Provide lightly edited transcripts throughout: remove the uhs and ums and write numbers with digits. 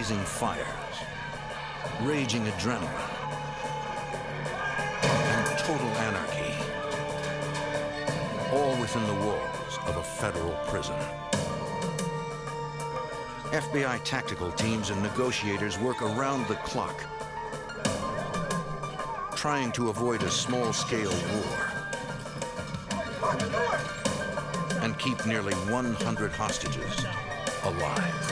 blazing fires, raging adrenaline, and total anarchy, all within the walls of a federal prison. FBI tactical teams and negotiators work around the clock, trying to avoid a small-scale war and keep nearly 100 hostages alive.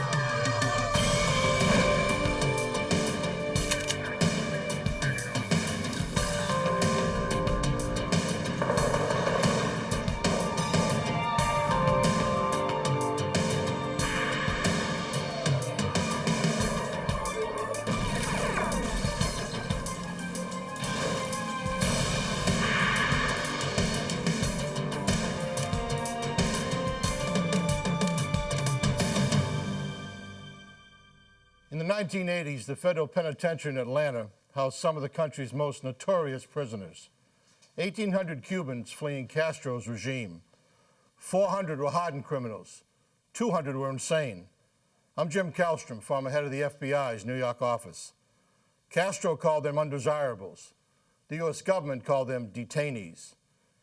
In the 1980s, the Federal Penitentiary in Atlanta housed some of the country's most notorious prisoners. 1,800 Cubans fleeing Castro's regime. 400 were hardened criminals. 200 were insane. I'm Jim Kallstrom, former head of the FBI's New York office. Castro called them undesirables. The U.S. government called them detainees.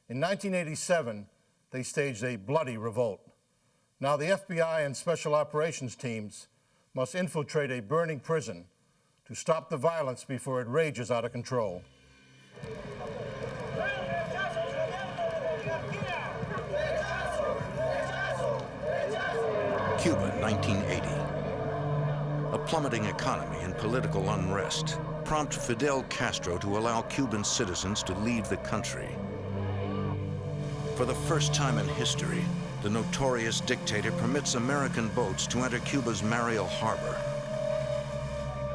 In 1987, they staged a bloody revolt. Now the FBI and special operations teams must infiltrate a burning prison to stop the violence before it rages out of control. Cuba, 1980. A plummeting economy and political unrest prompt Fidel Castro to allow Cuban citizens to leave the country. For the first time in history, the notorious dictator permits American boats to enter Cuba's Mariel Harbor.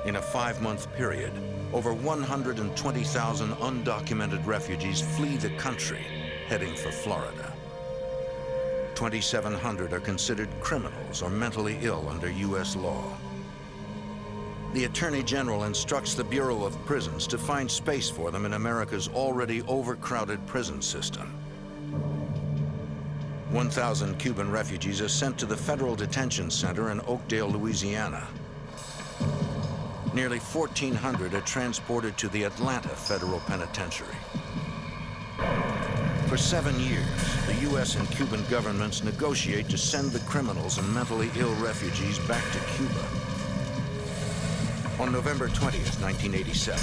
In a 5-month period, over 120,000 undocumented refugees flee the country, heading for Florida. 2,700 are considered criminals or mentally ill under U.S. law. The Attorney General instructs the Bureau of Prisons to find space for them in America's already overcrowded prison system. 1,000 Cuban refugees are sent to the Federal Detention Center in Oakdale, Louisiana. Nearly 1,400 are transported to the Atlanta Federal Penitentiary. For 7 years, the U.S. and Cuban governments negotiate to send the criminals and mentally ill refugees back to Cuba. On November 20th, 1987,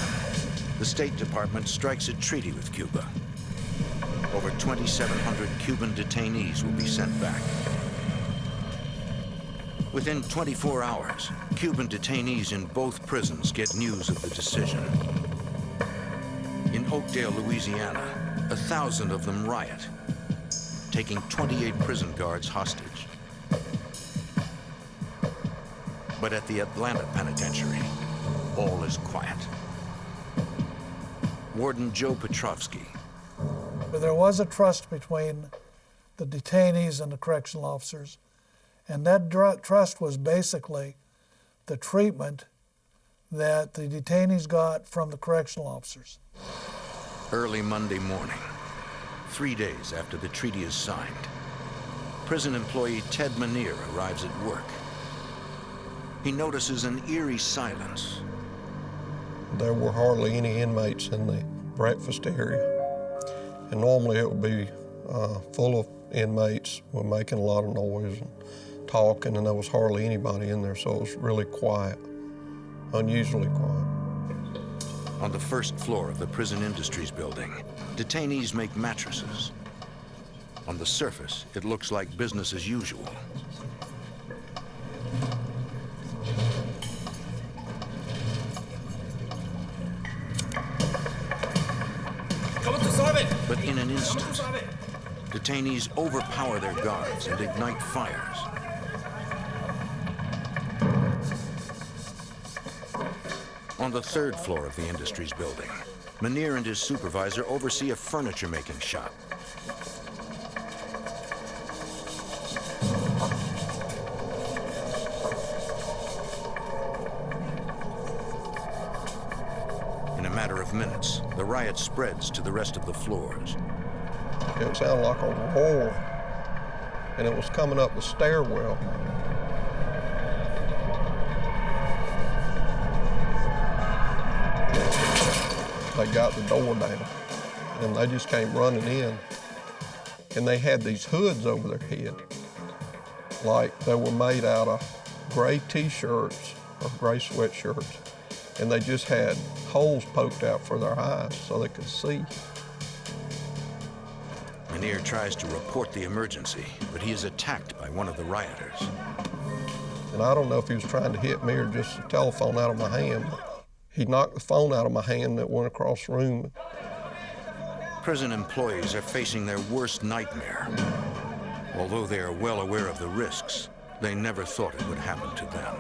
the State Department strikes a treaty with Cuba. Over 2,700 Cuban detainees will be sent back. Within 24 hours, Cuban detainees in both prisons get news of the decision. In Oakdale, Louisiana, 1,000 of them riot, taking 28 prison guards hostage. But at the Atlanta Penitentiary, all is quiet. Warden Joe Petrovsky. There was a trust between the detainees and the correctional officers, and that trust was basically the treatment that the detainees got from the correctional officers. Early Monday morning, 3 days after the treaty is signed, prison employee Ted Manier arrives at work. He notices an eerie silence. There were hardly any inmates in the breakfast area. And normally it would be full of inmates were making a lot of noise and talking, and there was hardly anybody in there, so it was really quiet, unusually quiet. On the first floor of the Prison Industries building, detainees make mattresses. On the surface, it looks like business as usual. But in an instant, detainees overpower their guards and ignite fires. On the third floor of the Industries building, Manier and his supervisor oversee a furniture-making shop. In a matter of minutes, the riot spreads to the rest of the floors. It sounded like a roar, and it was coming up the stairwell. they got the door down. And they just came running in. And they had these hoods over their head, like they were made out of gray t-shirts or gray sweatshirts. And they just had holes poked out for their eyes so they could see. Munir tries to report the emergency, but he is attacked by one of the rioters. And I don't know if he was trying to hit me or just the telephone out of my hand. He knocked the phone out of my hand that went across the room. Prison employees are facing their worst nightmare. Although they are well aware of the risks, they never thought it would happen to them.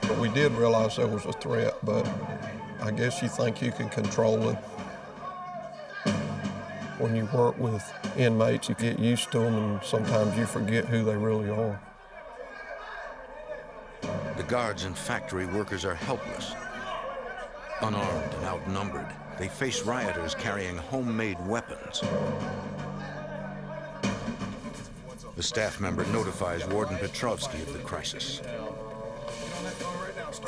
But we did realize there was a threat, but I guess you think you can control it. When you work with inmates, you get used to them, and sometimes you forget who they really are. The guards and factory workers are helpless. Unarmed and outnumbered, they face rioters carrying homemade weapons. The staff member notifies Warden Petrovsky of the crisis.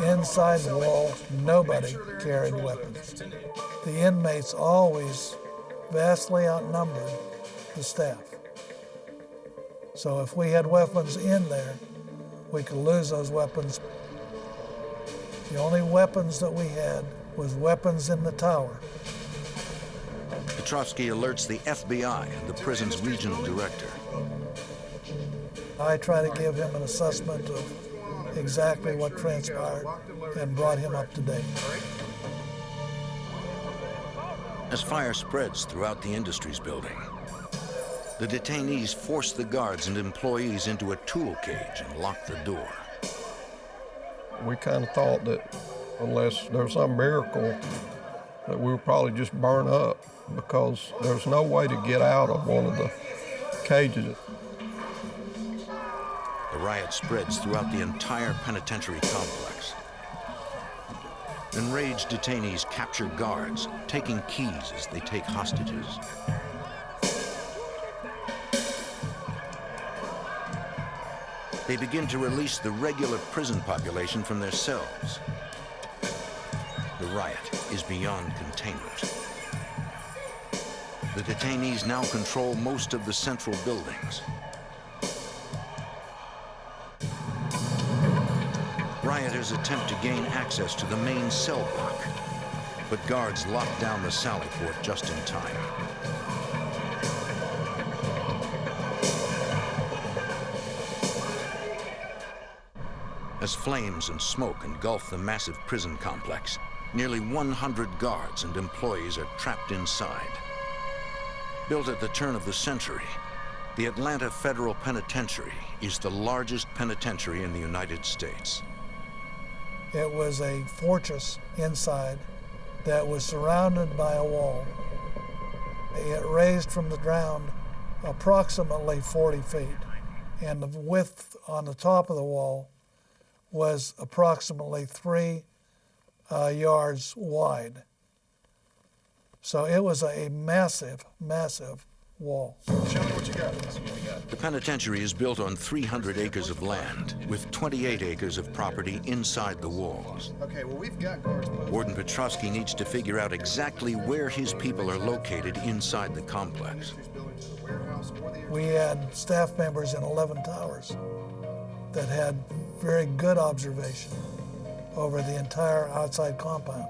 Inside the wall, nobody carried weapons. The inmates always vastly outnumbered the staff. So if we had weapons in there, we could lose those weapons. The only weapons that we had was weapons in the tower. Petrovsky alerts the FBI and the prison's regional director. I try to give him an assessment of exactly what transpired and brought him up to date. As fire spreads throughout the Industries building, the detainees force the guards and employees into a tool cage and lock the door. We kind of thought that unless there was some miracle, that we would probably just burn up, because there's no way to get out of one of the cages. The riot spreads throughout the entire penitentiary complex. Enraged detainees capture guards, taking keys as they take hostages. They begin to release the regular prison population from their cells. The riot is beyond containment. The detainees now control most of the central buildings. Rioters attempt to gain access to the main cell block, but guards lock down the sally port just in time. As flames and smoke engulf the massive prison complex, nearly 100 guards and employees are trapped inside. Built at the turn of the century, the Atlanta Federal Penitentiary is the largest penitentiary in the United States. It was a fortress inside that was surrounded by a wall. It raised from the ground approximately 40 feet, and the width on the top of the wall was approximately 3 yards wide. So it was a massive, massive wall. Show me what you got. The penitentiary is built on 300 acres of land, with 28 acres of property inside the walls. Okay, well, we've got guards. Warden Petrovsky needs to figure out exactly where his people are located inside the complex. We had staff members in 11 towers that had very good observation over the entire outside compound,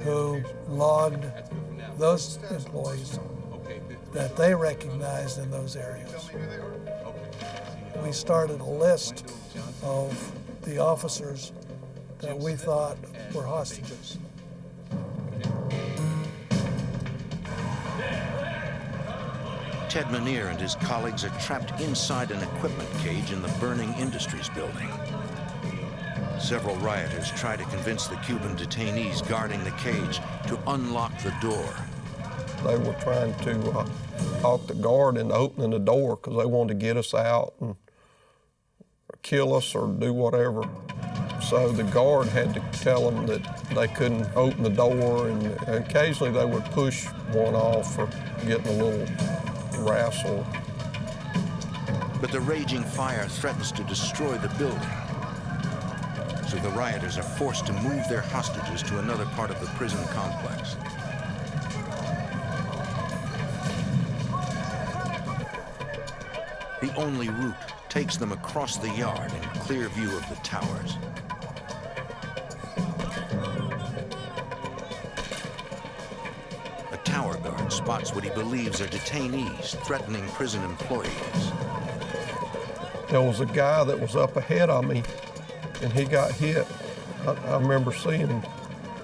who logged those employees that they recognized in those areas. We started a list of the officers that we thought were hostages. Ted Munir and his colleagues are trapped inside an equipment cage in the burning Industries building. Several rioters try to convince the Cuban detainees guarding the cage to unlock the door. They were trying to talk the guard into opening the door because they wanted to get us out and kill us or do whatever. So the guard had to tell them that they couldn't open the door, and occasionally they would push one off for getting a little wrestle. But the raging fire threatens to destroy the building. So the rioters are forced to move their hostages to another part of the prison complex. The only route takes them across the yard in clear view of the towers. A tower guard spots what he believes are detainees threatening prison employees. There was a guy that was up ahead of me, and he got hit. I remember seeing him.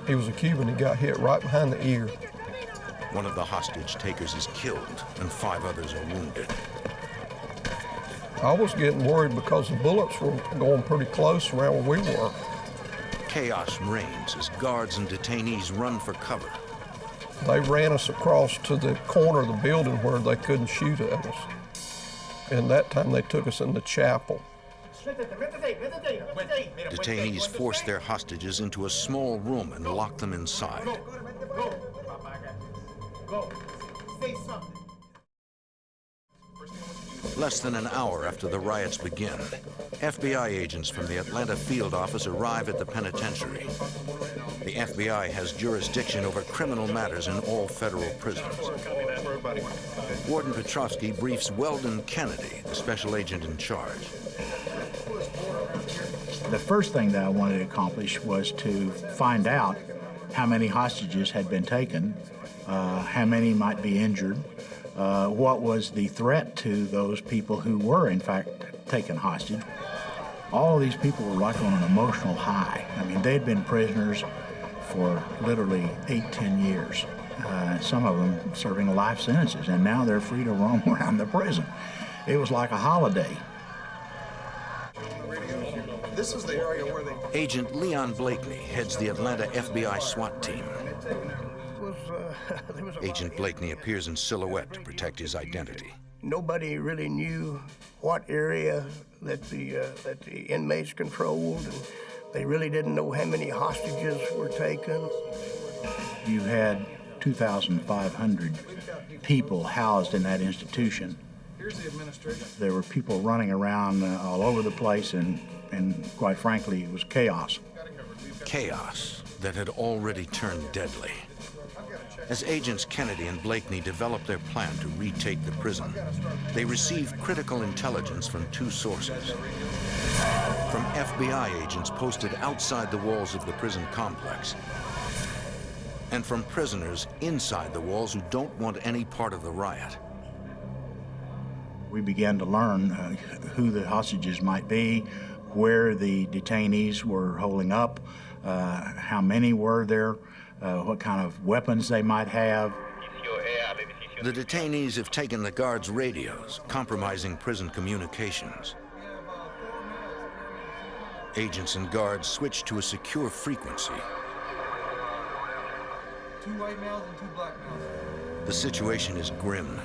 He was a Cuban. He got hit right behind the ear. One of the hostage takers is killed, and 5 others are wounded. I was getting worried because the bullets were going pretty close around where we were. Chaos reigns as guards and detainees run for cover. They ran us across to the corner of the building where they couldn't shoot at us. And that time they took us in the chapel. Detainees force their hostages into a small room and lock them inside. Less than an hour after the riots begin, FBI agents from the Atlanta field office arrive at the penitentiary. The FBI has jurisdiction over criminal matters in all federal prisons. Warden Petrovsky briefs Weldon Kennedy, the special agent in charge. The first thing that I wanted to accomplish was to find out how many hostages had been taken, how many might be injured, what was the threat to those people who were in fact taken hostage. All of these people were like on an emotional high. I mean, they'd been prisoners for literally 8-10 years. Some of them serving life sentences, and now they're free to roam around the prison. It was like a holiday. This is the area where they... Agent Leon Blakeney heads the Atlanta FBI SWAT team. Agent Blakeney appears in silhouette to protect his identity. Nobody really knew what area that the inmates controlled, and they really didn't know how many hostages were taken. You had 2,500 people housed in that institution. Here's the administration. There were people running around all over the place, and quite frankly, it was chaos. Chaos that had already turned deadly. As agents Kennedy and Blakeney develop their plan to retake the prison, they receive critical intelligence from 2 sources. From FBI agents posted outside the walls of the prison complex, and from prisoners inside the walls who don't want any part of the riot. We began to learn who the hostages might be, where the detainees were holding up, how many were there, what kind of weapons they might have. The detainees have taken the guards' radios, compromising prison communications. Agents and guards switch to a secure frequency. 2 white males and 2 black males. The situation is grim.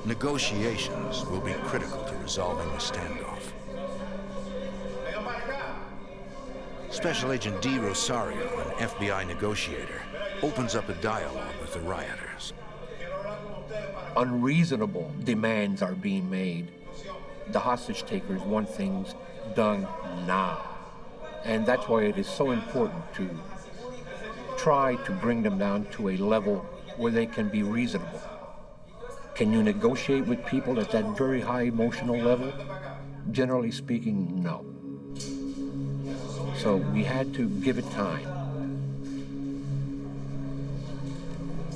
Negotiations will be critical to resolving the standoff. Special Agent D. Rosario, an FBI negotiator, opens up a dialogue with the rioters. Unreasonable demands are being made. The hostage takers want things done now. And that's why it is so important to try to bring them down to a level where they can be reasonable. Can you negotiate with people at that very high emotional level? Generally speaking, no. So we had to give it time.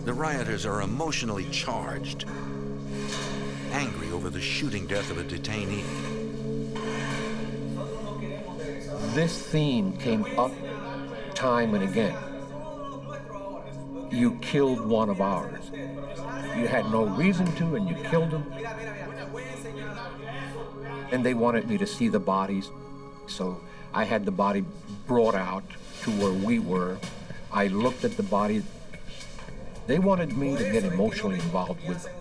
The rioters are emotionally charged, angry over the shooting death of a detainee. This theme came up time and again. You killed one of ours. You had no reason to, and you killed him. And they wanted me to see the bodies, so I had the body brought out to where we were. I looked at the body. They wanted me to get emotionally involved with them.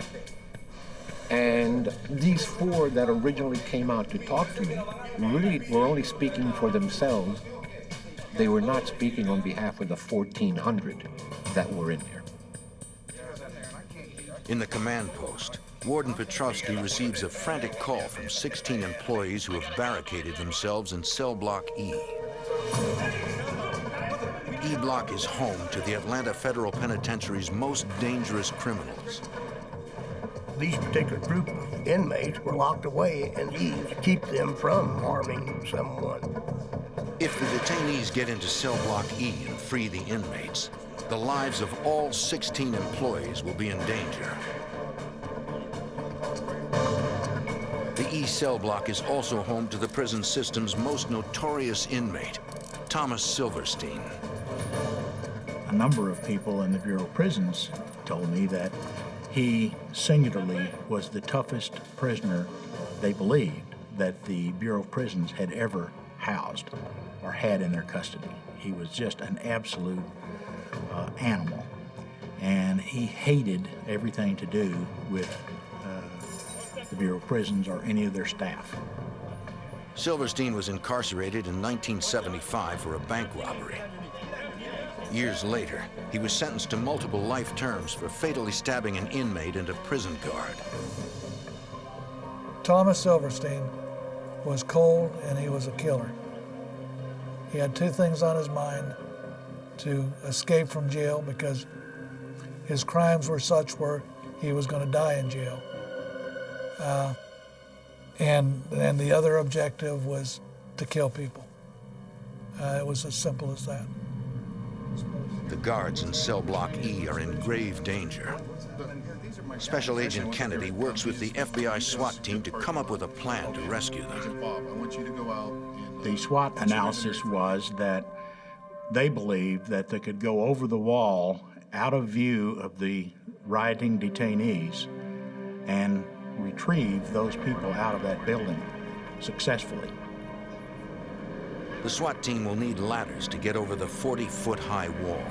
And these 4 that originally came out to talk to me really were only speaking for themselves. They were not speaking on behalf of the 1,400 that were in there. In the command post, Warden Petrovsky receives a frantic call from 16 employees who have barricaded themselves in cell block E. E block is home to the Atlanta Federal Penitentiary's most dangerous criminals. These particular group of inmates were locked away in E to keep them from harming someone. If the detainees get into cell block E and free the inmates, the lives of all 16 employees will be in danger. The E cell block is also home to the prison system's most notorious inmate, Thomas Silverstein. A number of people in the Bureau of Prisons told me that he singularly was the toughest prisoner they believed that the Bureau of Prisons had ever housed or had in their custody. He was just an absolute animal, and he hated everything to do with the Bureau of Prisons or any of their staff. Silverstein was incarcerated in 1975 for a bank robbery. Years later, he was sentenced to multiple life terms for fatally stabbing an inmate and a prison guard. Thomas Silverstein was cold and he was a killer. He had two things on his mind: to escape from jail because his crimes were such where he was going to die in jail. And the other objective was to kill people. It was as simple as that. The guards in cell block E are in grave danger. Special Agent Kennedy works with the FBI SWAT team to come up with a plan to rescue them. The SWAT analysis was that they believed that they could go over the wall out of view of the rioting detainees and retrieve those people out of that building successfully. The SWAT team will need ladders to get over the 40-foot-high wall.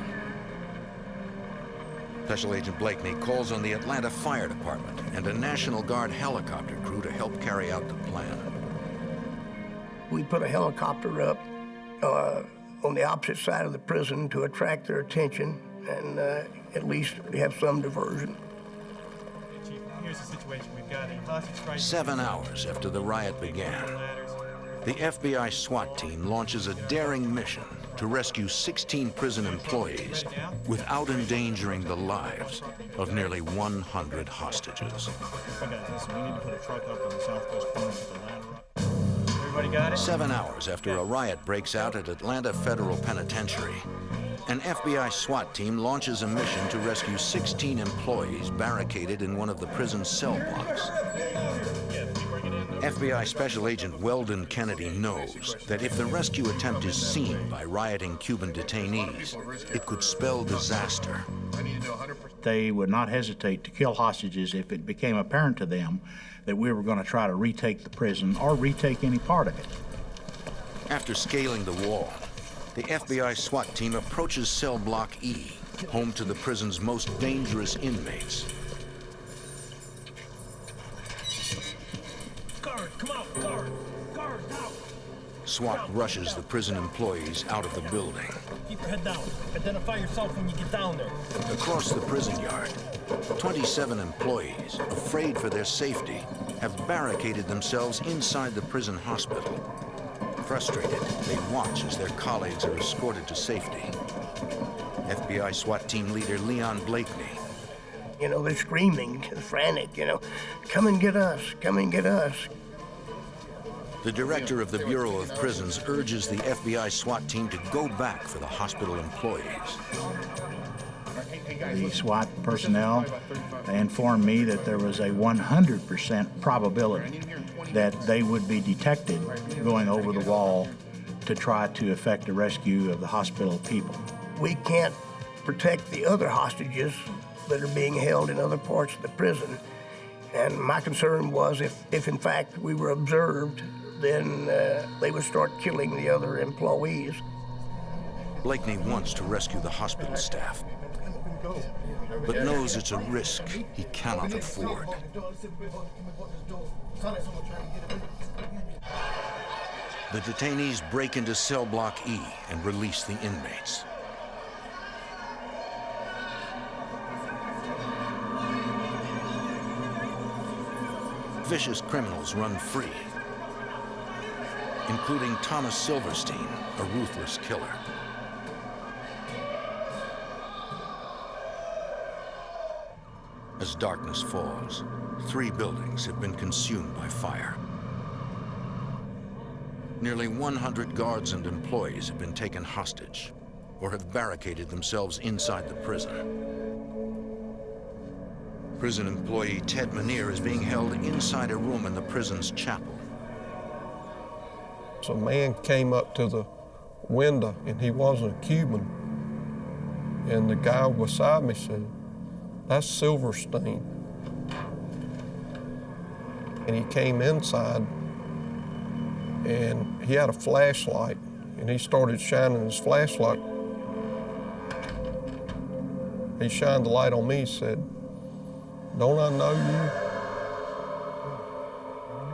Special Agent Blakeney calls on the Atlanta Fire Department and a National Guard helicopter crew to help carry out the plan. We put a helicopter up on the opposite side of the prison to attract their attention and at least have some diversion. Chief, here's the situation. We've got a hostage crisis. 7 hours after the riot began, the FBI SWAT team launches a daring mission to rescue 16 prison employees without endangering the lives of nearly 100 hostages. Listen, we need to put a truck up on the southwest corner with the ladder up. Everybody got it? 7 hours after a riot breaks out at Atlanta Federal Penitentiary, an FBI SWAT team launches a mission to rescue 16 employees barricaded in one of the prison's cell blocks. FBI Special Agent Weldon Kennedy knows that if the rescue attempt is seen by rioting Cuban detainees, it could spell disaster. They would not hesitate to kill hostages if it became apparent to them that we were going to try to retake the prison or retake any part of it. After scaling the wall, the FBI SWAT team approaches cell block E, home to the prison's most dangerous inmates. Guard, come out, guard! Guard, out! SWAT rushes the prison employees out of the building. Keep your head down. Identify yourself when you get down there. Across the prison yard, 27 employees, afraid for their safety, have barricaded themselves inside the prison hospital. Frustrated, they watch as their colleagues are escorted to safety. FBI SWAT team leader Leon Blakeney. You know, they're screaming, frantic, you know, come and get us, come and get us. The director of the Bureau of Prisons urges the FBI SWAT team to go back for the hospital employees. The SWAT personnel informed me that there was a 100% probability that they would be detected going over the wall to try to effect a rescue of the hospital people. We can't protect the other hostages that are being held in other parts of the prison. And my concern was if in fact we were observed, then they would start killing the other employees. Blakeney wants to rescue the hospital staff, but knows it's a risk he cannot afford. The detainees break into cell block E and release the inmates. Vicious criminals run free, including Thomas Silverstein, a ruthless killer. As darkness falls, 3 buildings have been consumed by fire. Nearly 100 guards and employees have been taken hostage or have barricaded themselves inside the prison. Prison employee Ted Manier is being held inside a room in the prison's chapel. So a man came up to the window, and he wasn't a Cuban. And the guy beside me said, "That's Silverstein." And he came inside, and he had a flashlight, and he started shining his flashlight. He shined the light on me, said, "Don't I know you?"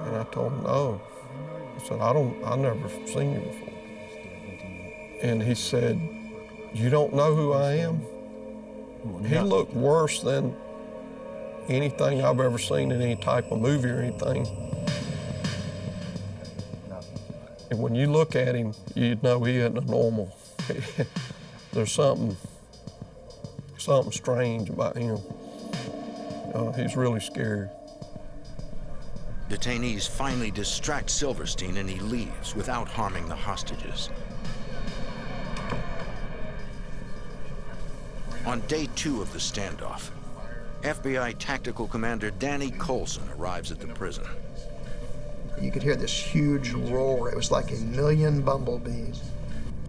And I told him, "No." I said, "I've never seen you before." And he said, "You don't know who I am?" He looked worse than anything I've ever seen in any type of movie or anything. And when you look at him, you know he isn't a normal. There's something strange about him. He's really scary. Detainees finally distract Silverstein and he leaves without harming the hostages. On day 2 of the standoff, FBI Tactical Commander Danny Colson arrives at the prison. You could hear this huge roar. It was like a million bumblebees.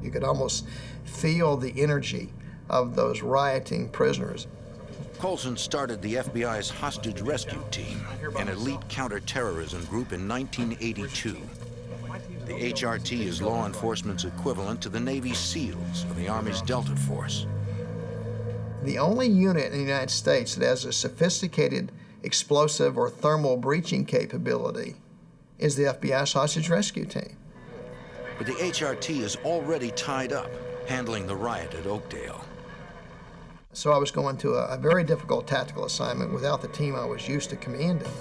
You could almost feel the energy of those rioting prisoners. Colson started the FBI's hostage rescue team, an elite counterterrorism group in 1982. The HRT is law enforcement's equivalent to the Navy SEALs of the Army's Delta Force. The only unit in the United States that has a sophisticated explosive or thermal breaching capability is the FBI's hostage rescue team. But the HRT is already tied up, handling the riot at Oakdale. So I was going to a very difficult tactical assignment without the team I was used to commanding.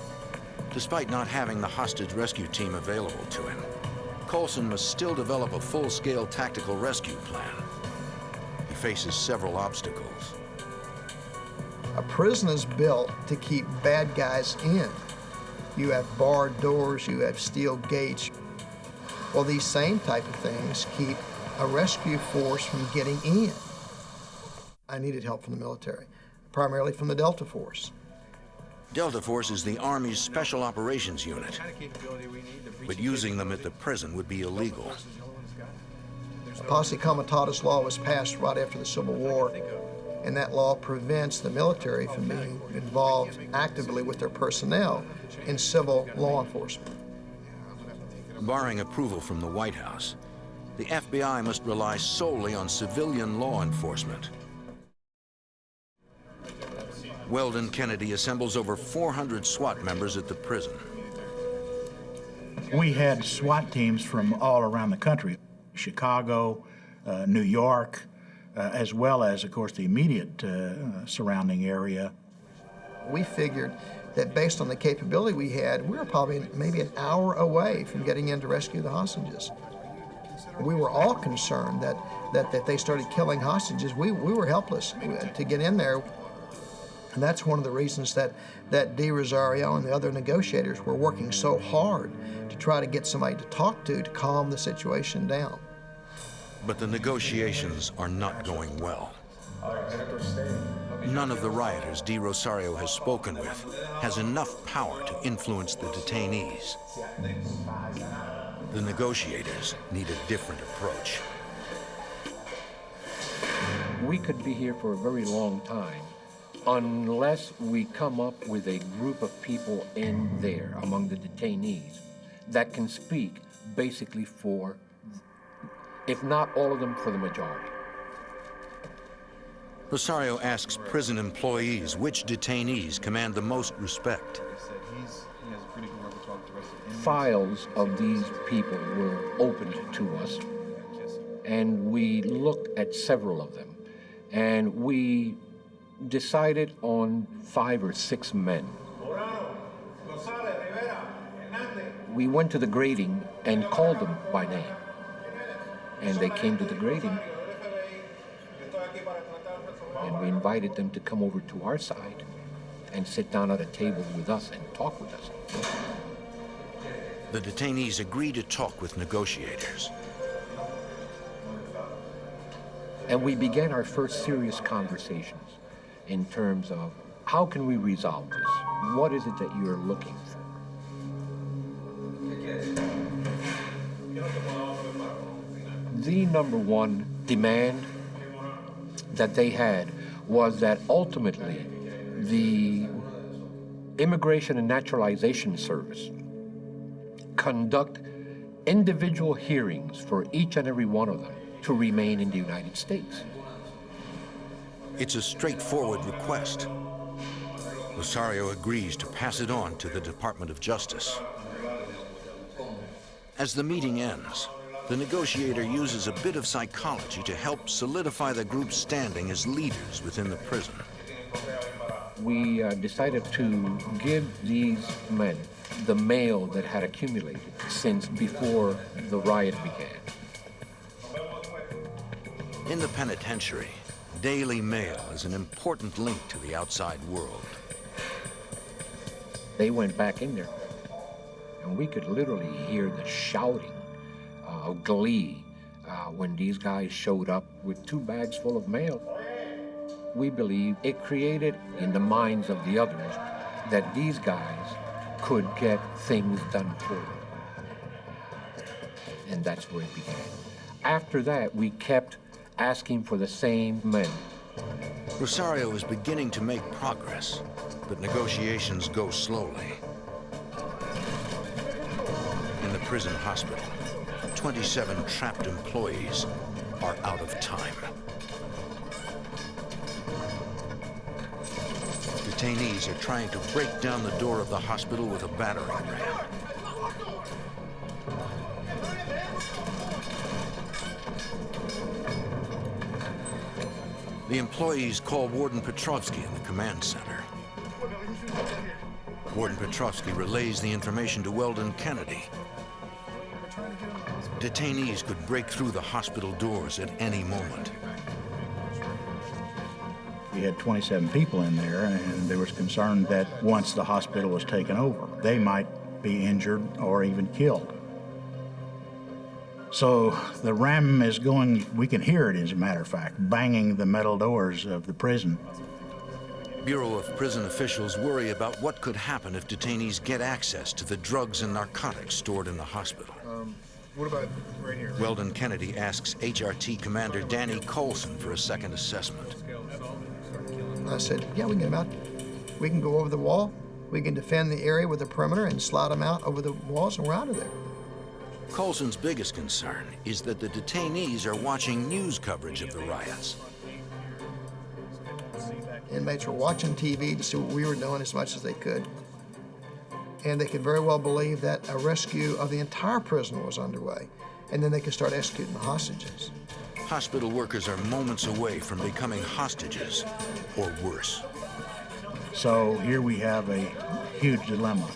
Despite not having the hostage rescue team available to him, Colson must still develop a full-scale tactical rescue plan. He faces several obstacles. A prison is built to keep bad guys in. You have barred doors, you have steel gates. Well, these same type of things keep a rescue force from getting in. I needed help from the military, primarily from the Delta Force. Delta Force is the Army's Special Operations Unit, but using them at the prison would be illegal. A posse comitatus law was passed right after the Civil War, and that law prevents the military from being involved actively with their personnel in civil law enforcement. Barring approval from the White House, the FBI must rely solely on civilian law enforcement. Weldon Kennedy assembles over 400 SWAT members at the prison. We had SWAT teams from all around the country, Chicago, New York, as well as, of course, the immediate surrounding area. We figured that based on the capability we had, we were probably maybe an hour away from getting in to rescue the hostages. We were all concerned that they started killing hostages. We were helpless to get in there. And that's one of the reasons that De Rosario and the other negotiators were working so hard to try to get somebody to talk to calm the situation down. But the negotiations are not going well. None of the rioters De Rosario has spoken with has enough power to influence the detainees. The negotiators need a different approach. We could be here for a very long time unless we come up with a group of people in there among the detainees that can speak basically for, if not all of them, for the majority. Rosario asks prison employees which detainees command the most respect. Files of these people were opened to us, and we looked at several of them, and we decided on 5 or 6 men. We went to the grading and called them by name, and they came to the grading, and we invited them to come over to our side and sit down at a table with us and talk with us. The detainees agree to talk with negotiators. And we began our first serious conversations in terms of how can we resolve this? What is it that you're looking for? The number one demand that they had was that ultimately the Immigration and Naturalization Service conduct individual hearings for each and every one of them to remain in the United States. It's a straightforward request. Rosario agrees to pass it on to the Department of Justice. As the meeting ends, the negotiator uses a bit of psychology to help solidify the group's standing as leaders within the prison. We decided to give these men the mail that had accumulated since before the riot began. In the penitentiary, daily mail is an important link to the outside world. They went back in there, and we could literally hear the shouting of glee when these guys showed up with 2 bags full of mail. We believe it created in the minds of the others that these guys could get things done for them. And that's where it began. After that, we kept asking for the same men. Rosario is beginning to make progress, but negotiations go slowly. In the prison hospital, 27 trapped employees are out of time. Detainees are trying to break down the door of the hospital with a battering ram. The employees call Warden Petrovsky in the command center. Warden Petrovsky relays the information to Weldon Kennedy. Detainees could break through the hospital doors at any moment. We had 27 people in there, and there was concern that once the hospital was taken over, they might be injured or even killed. So the ram is going, we can hear it as a matter of fact, banging the metal doors of the prison. Bureau of Prison officials worry about what could happen if detainees get access to the drugs and narcotics stored in the hospital. What about right here? Weldon Kennedy asks HRT Commander Danny Colson for a second assessment. I said, yeah, we can get them out. We can go over the wall. We can defend the area with the perimeter and slide them out over the walls, and we're out of there. Colson's biggest concern is that the detainees are watching news coverage of the riots. Inmates were watching TV to see what we were doing as much as they could. And they could very well believe that a rescue of the entire prison was underway, and then they could start executing the hostages. Hospital workers are moments away from becoming hostages, or worse. So here we have a huge dilemma.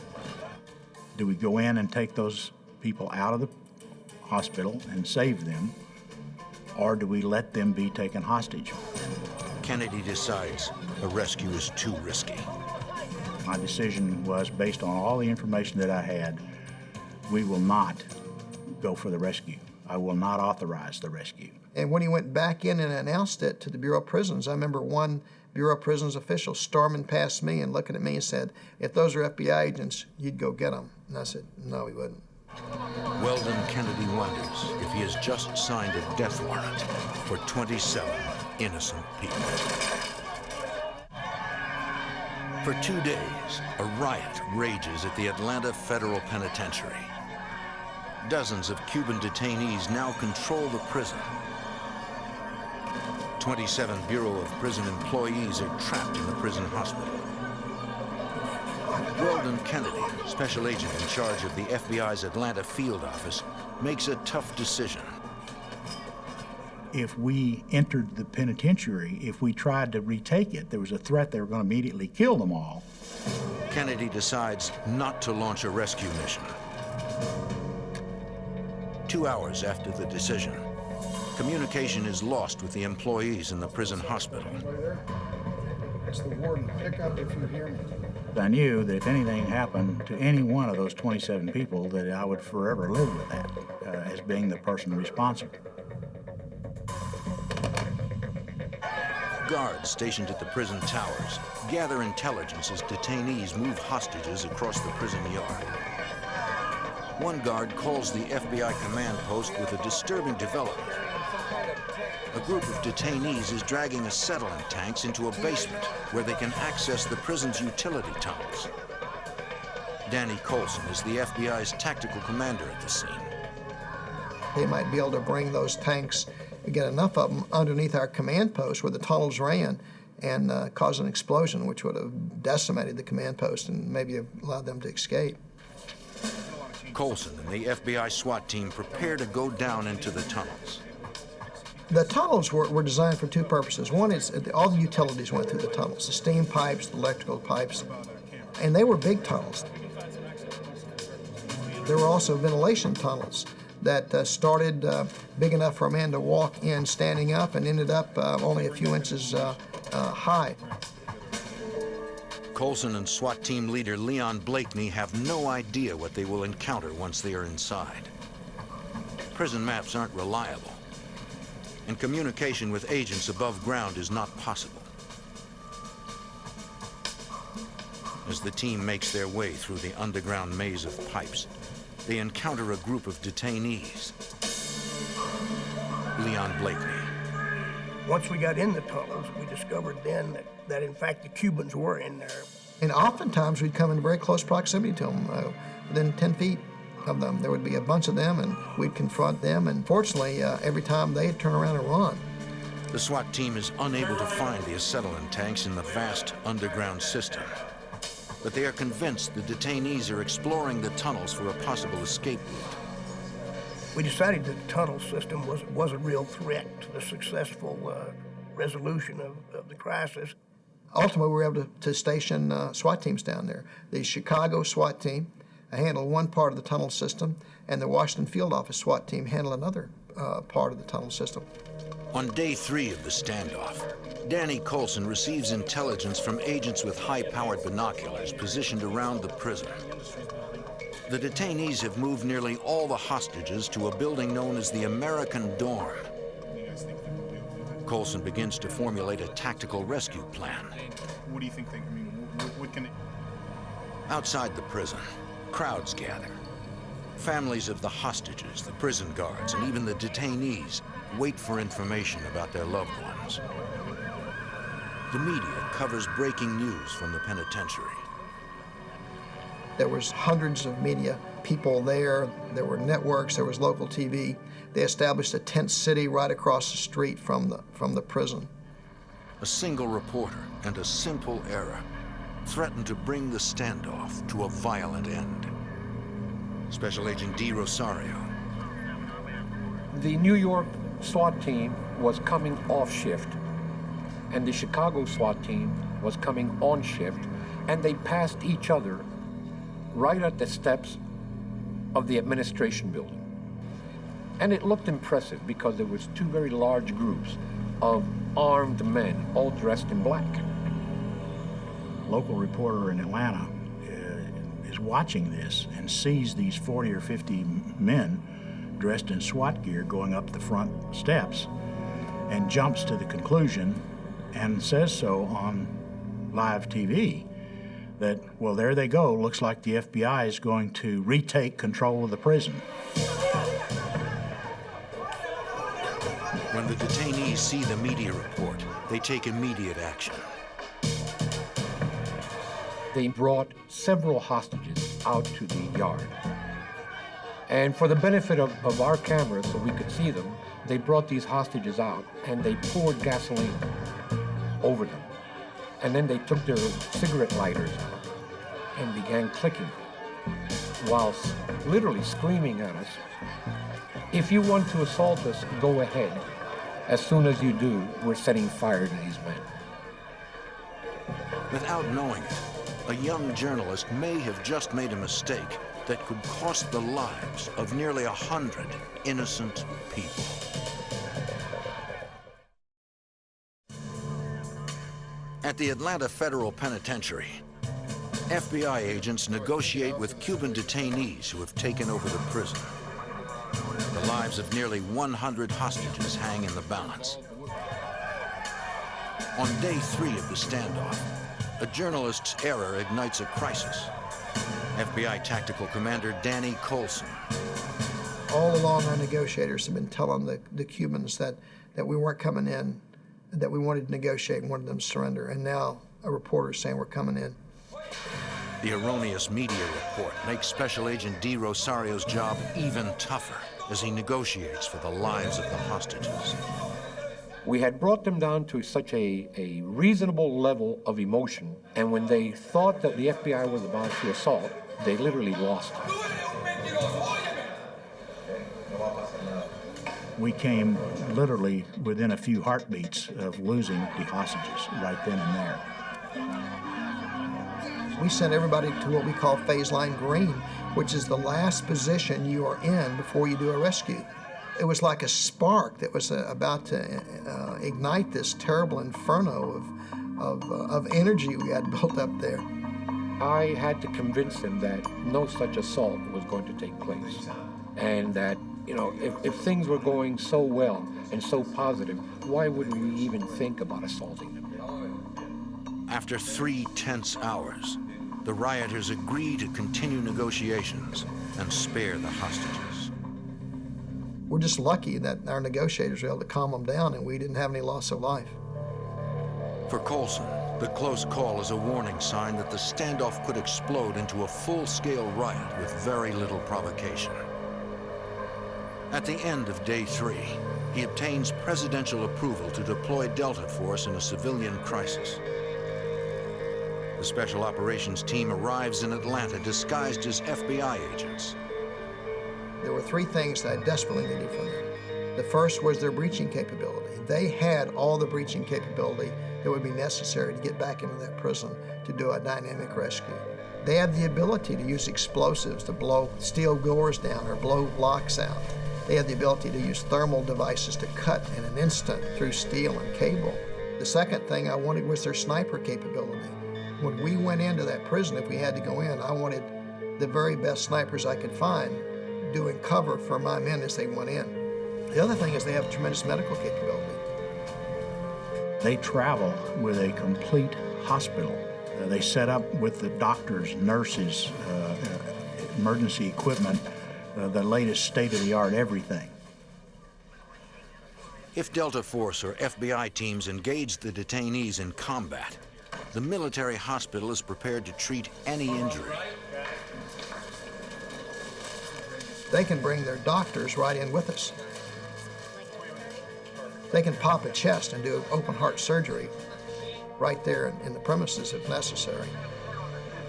Do we go in and take those people out of the hospital and save them, or do we let them be taken hostage? Kennedy decides a rescue is too risky. My decision was based on all the information that I had. We will not go for the rescue. I will not authorize the rescue. And when he went back in and announced it to the Bureau of Prisons, I remember one Bureau of Prisons official storming past me and looking at me and said, if those are FBI agents, you'd go get them. And I said, no, he wouldn't. Weldon Kennedy wonders if he has just signed a death warrant for 27 innocent people. For 2 days, a riot rages at the Atlanta Federal Penitentiary. Dozens of Cuban detainees now control the prison. 27 Bureau of Prison employees are trapped in the prison hospital. Weldon Kennedy, special agent in charge of the FBI's Atlanta field office, makes a tough decision. If we entered the penitentiary, if we tried to retake it, there was a threat they were going to immediately kill them all. Kennedy decides not to launch a rescue mission. 2 hours after the decision, communication is lost with the employees in the prison hospital. It's the warden. Pick up if you hear me. I knew that if anything happened to any one of those 27 people, that I would forever live with that as being the person responsible. Guards stationed at the prison towers gather intelligence as detainees move hostages across the prison yard. One guard calls the FBI command post with a disturbing development. A group of detainees is dragging acetylene tanks into a basement where they can access the prison's utility tunnels. Danny Colson is the FBI's tactical commander at the scene. They might be able to bring those tanks, get enough of them underneath our command post where the tunnels ran and cause an explosion, which would have decimated the command post and maybe allowed them to escape. Colson and the FBI SWAT team prepare to go down into the tunnels. The tunnels were designed for two purposes. One is all the utilities went through the tunnels, the steam pipes, the electrical pipes, and they were big tunnels. There were also ventilation tunnels that started big enough for a man to walk in standing up and ended up only a few inches high. Colson and SWAT team leader Leon Blakeney have no idea what they will encounter once they are inside. Prison maps aren't reliable, and communication with agents above ground is not possible. As the team makes their way through the underground maze of pipes, they encounter a group of detainees. Leon Blakeney. Once we got in the tunnels, we discovered then that in fact the Cubans were in there. And oftentimes we'd come in very close proximity to them, within 10 feet of them. There would be a bunch of them and we'd confront them, and fortunately every time they'd turn around and run. The SWAT team is unable to find the acetylene tanks in the vast underground system, but they are convinced the detainees are exploring the tunnels for a possible escape route. We decided that the tunnel system was a real threat to the successful resolution of the crisis. Ultimately, we were able to station SWAT teams down there. The Chicago SWAT team handled one part of the tunnel system, and the Washington Field Office SWAT team handled another part of the tunnel system. On day 3 of the standoff, Danny Colson receives intelligence from agents with high-powered binoculars positioned around the prison. The detainees have moved nearly all the hostages to a building known as the American Dorm. Colson begins to formulate a tactical rescue plan. What do you think what can it... Outside the prison, crowds gather. Families of the hostages, the prison guards, and even the detainees wait for information about their loved ones. The media covers breaking news from the penitentiary. There was hundreds of media people there. There were networks, there was local TV. They established a tent city right across the street from the prison. A single reporter and a simple error threatened to bring the standoff to a violent end. Special Agent D. Rosario. The New York SWAT team was coming off shift, and the Chicago SWAT team was coming on shift, and they passed each other right at the steps of the administration building. And it looked impressive because there was two very large groups of armed men, all dressed in black. A local reporter in Atlanta is watching this and sees these 40 or 50 men dressed in SWAT gear going up the front steps, and jumps to the conclusion and says so on live TV that, well, there they go. Looks like the FBI is going to retake control of the prison. When the detainees see the media report, they take immediate action. They brought several hostages out to the yard. And for the benefit of our cameras, so we could see them, they brought these hostages out and they poured gasoline over them. And then they took their cigarette lighters out and began clicking whilst literally screaming at us, "If you want to assault us, go ahead. As soon as you do, we're setting fire to these men." Without knowing it, a young journalist may have just made a mistake that could cost the lives of nearly 100 innocent people. At the Atlanta Federal Penitentiary, FBI agents negotiate with Cuban detainees who have taken over the prison. The lives of nearly 100 hostages hang in the balance. On day 3 of the standoff, a journalist's error ignites a crisis. FBI Tactical Commander Danny Colson. All along, our negotiators have been telling the Cubans that we weren't coming in, that we wanted to negotiate and wanted them to surrender, and now a reporter is saying we're coming in. The erroneous media report makes Special Agent D. Rosario's job even tougher as he negotiates for the lives of the hostages. We had brought them down to such a reasonable level of emotion, and when they thought that the FBI was about to assault, they literally lost it. We came literally within a few heartbeats of losing the hostages right then and there. We sent everybody to what we call phase line green, which is the last position you are in before you do a rescue. It was like a spark that was about to ignite this terrible inferno of energy we had built up there. I had to convince them that no such assault was going to take place, and that, you know, if things were going so well and so positive, why would we even think about assaulting them? After 3 tense hours, the rioters agree to continue negotiations and spare the hostages. We're just lucky that our negotiators were able to calm them down and we didn't have any loss of life. For Colson, the close call is a warning sign that the standoff could explode into a full-scale riot with very little provocation. At the end of day 3, he obtains presidential approval to deploy Delta Force in a civilian crisis. The Special Operations Team arrives in Atlanta disguised as FBI agents. There were 3 things that I desperately needed from them. The first was their breaching capability. They had all the breaching capability that would be necessary to get back into that prison to do a dynamic rescue. They had the ability to use explosives to blow steel doors down or blow locks out. They had the ability to use thermal devices to cut in an instant through steel and cable. The second thing I wanted was their sniper capability. When we went into that prison, if we had to go in, I wanted the very best snipers I could find doing cover for my men as they went in. The other thing is they have tremendous medical capability. They travel with a complete hospital. They set up with the doctors, nurses, emergency equipment, the latest state-of-the-art everything. If Delta Force or FBI teams engage the detainees in combat, the military hospital is prepared to treat any injury. They can bring their doctors right in with us. They can pop a chest and do open heart surgery right there in the premises if necessary.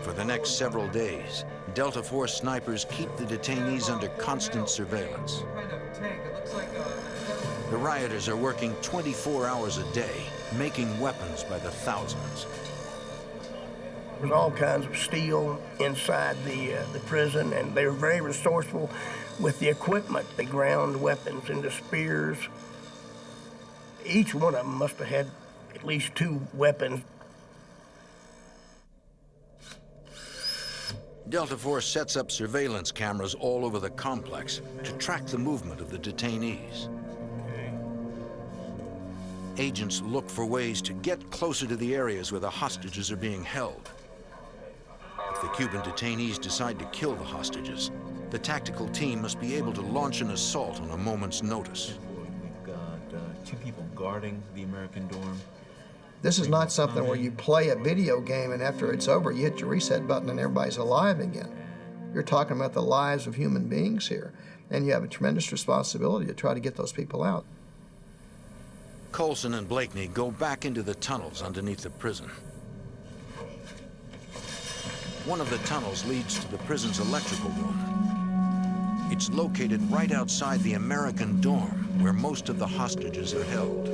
For the next several days, Delta Force snipers keep the detainees under constant surveillance. The rioters are working 24 hours a day, making weapons by the thousands. There's all kinds of steel inside the prison, and they were very resourceful with the equipment. They ground weapons into spears. Each one of them must have had at least 2 weapons. Delta Force sets up surveillance cameras all over the complex to track the movement of the detainees. Agents look for ways to get closer to the areas where the hostages are being held. If the Cuban detainees decide to kill the hostages, the tactical team must be able to launch an assault on a moment's notice. We've got 2 people guarding the American dorm. This is not something where you play a video game and after it's over, you hit your reset button and everybody's alive again. You're talking about the lives of human beings here, and you have a tremendous responsibility to try to get those people out. Colson and Blakeney go back into the tunnels underneath the prison. One of the tunnels leads to the prison's electrical room. It's located right outside the American dorm, where most of the hostages are held.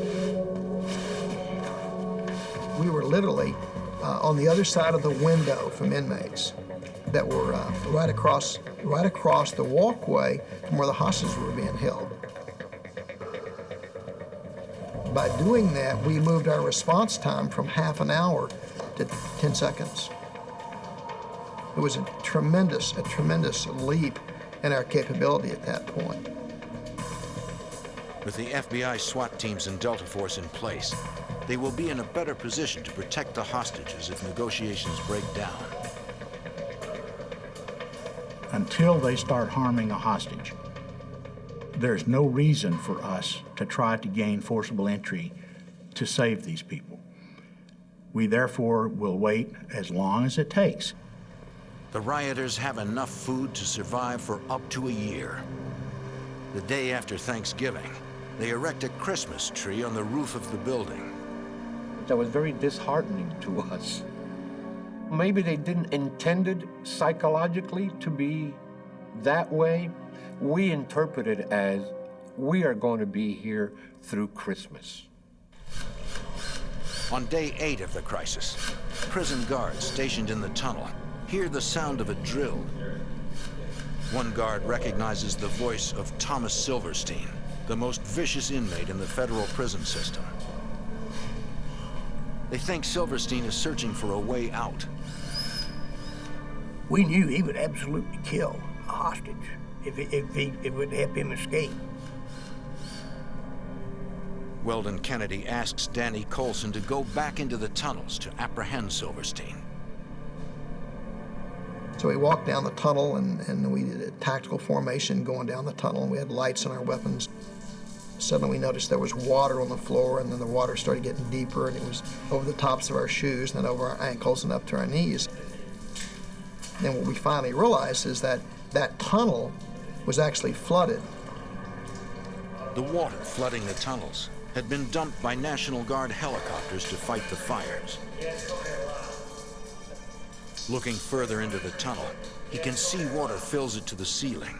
We were literally on the other side of the window from inmates that were right across the walkway from where the hostages were being held. By doing that, we moved our response time from half an hour to 10 seconds. It was a tremendous leap in our capability at that point. With the FBI SWAT teams and Delta Force in place, they will be in a better position to protect the hostages if negotiations break down. Until they start harming a hostage, there's no reason for us to try to gain forcible entry to save these people. We therefore will wait as long as it takes. The rioters have enough food to survive for up to a year. The day after Thanksgiving, they erect a Christmas tree on the roof of the building. That was very disheartening to us. Maybe they didn't intend it psychologically to be that way. We interpret it as, we are going to be here through Christmas. On day 8 of the crisis, prison guards stationed in the tunnel hear the sound of a drill. One guard recognizes the voice of Thomas Silverstein, the most vicious inmate in the federal prison system. They think Silverstein is searching for a way out. We knew he would absolutely kill a hostage if it would help him escape. Weldon Kennedy asks Danny Colson to go back into the tunnels to apprehend Silverstein. So we walked down the tunnel and we did a tactical formation going down the tunnel. We had lights on our weapons. Suddenly we noticed there was water on the floor, and then the water started getting deeper, and it was over the tops of our shoes, and then over our ankles and up to our knees. Then what we finally realized is that that tunnel was actually flooded. The water flooding the tunnels had been dumped by National Guard helicopters to fight the fires. Looking further into the tunnel, he can see water fills it to the ceiling.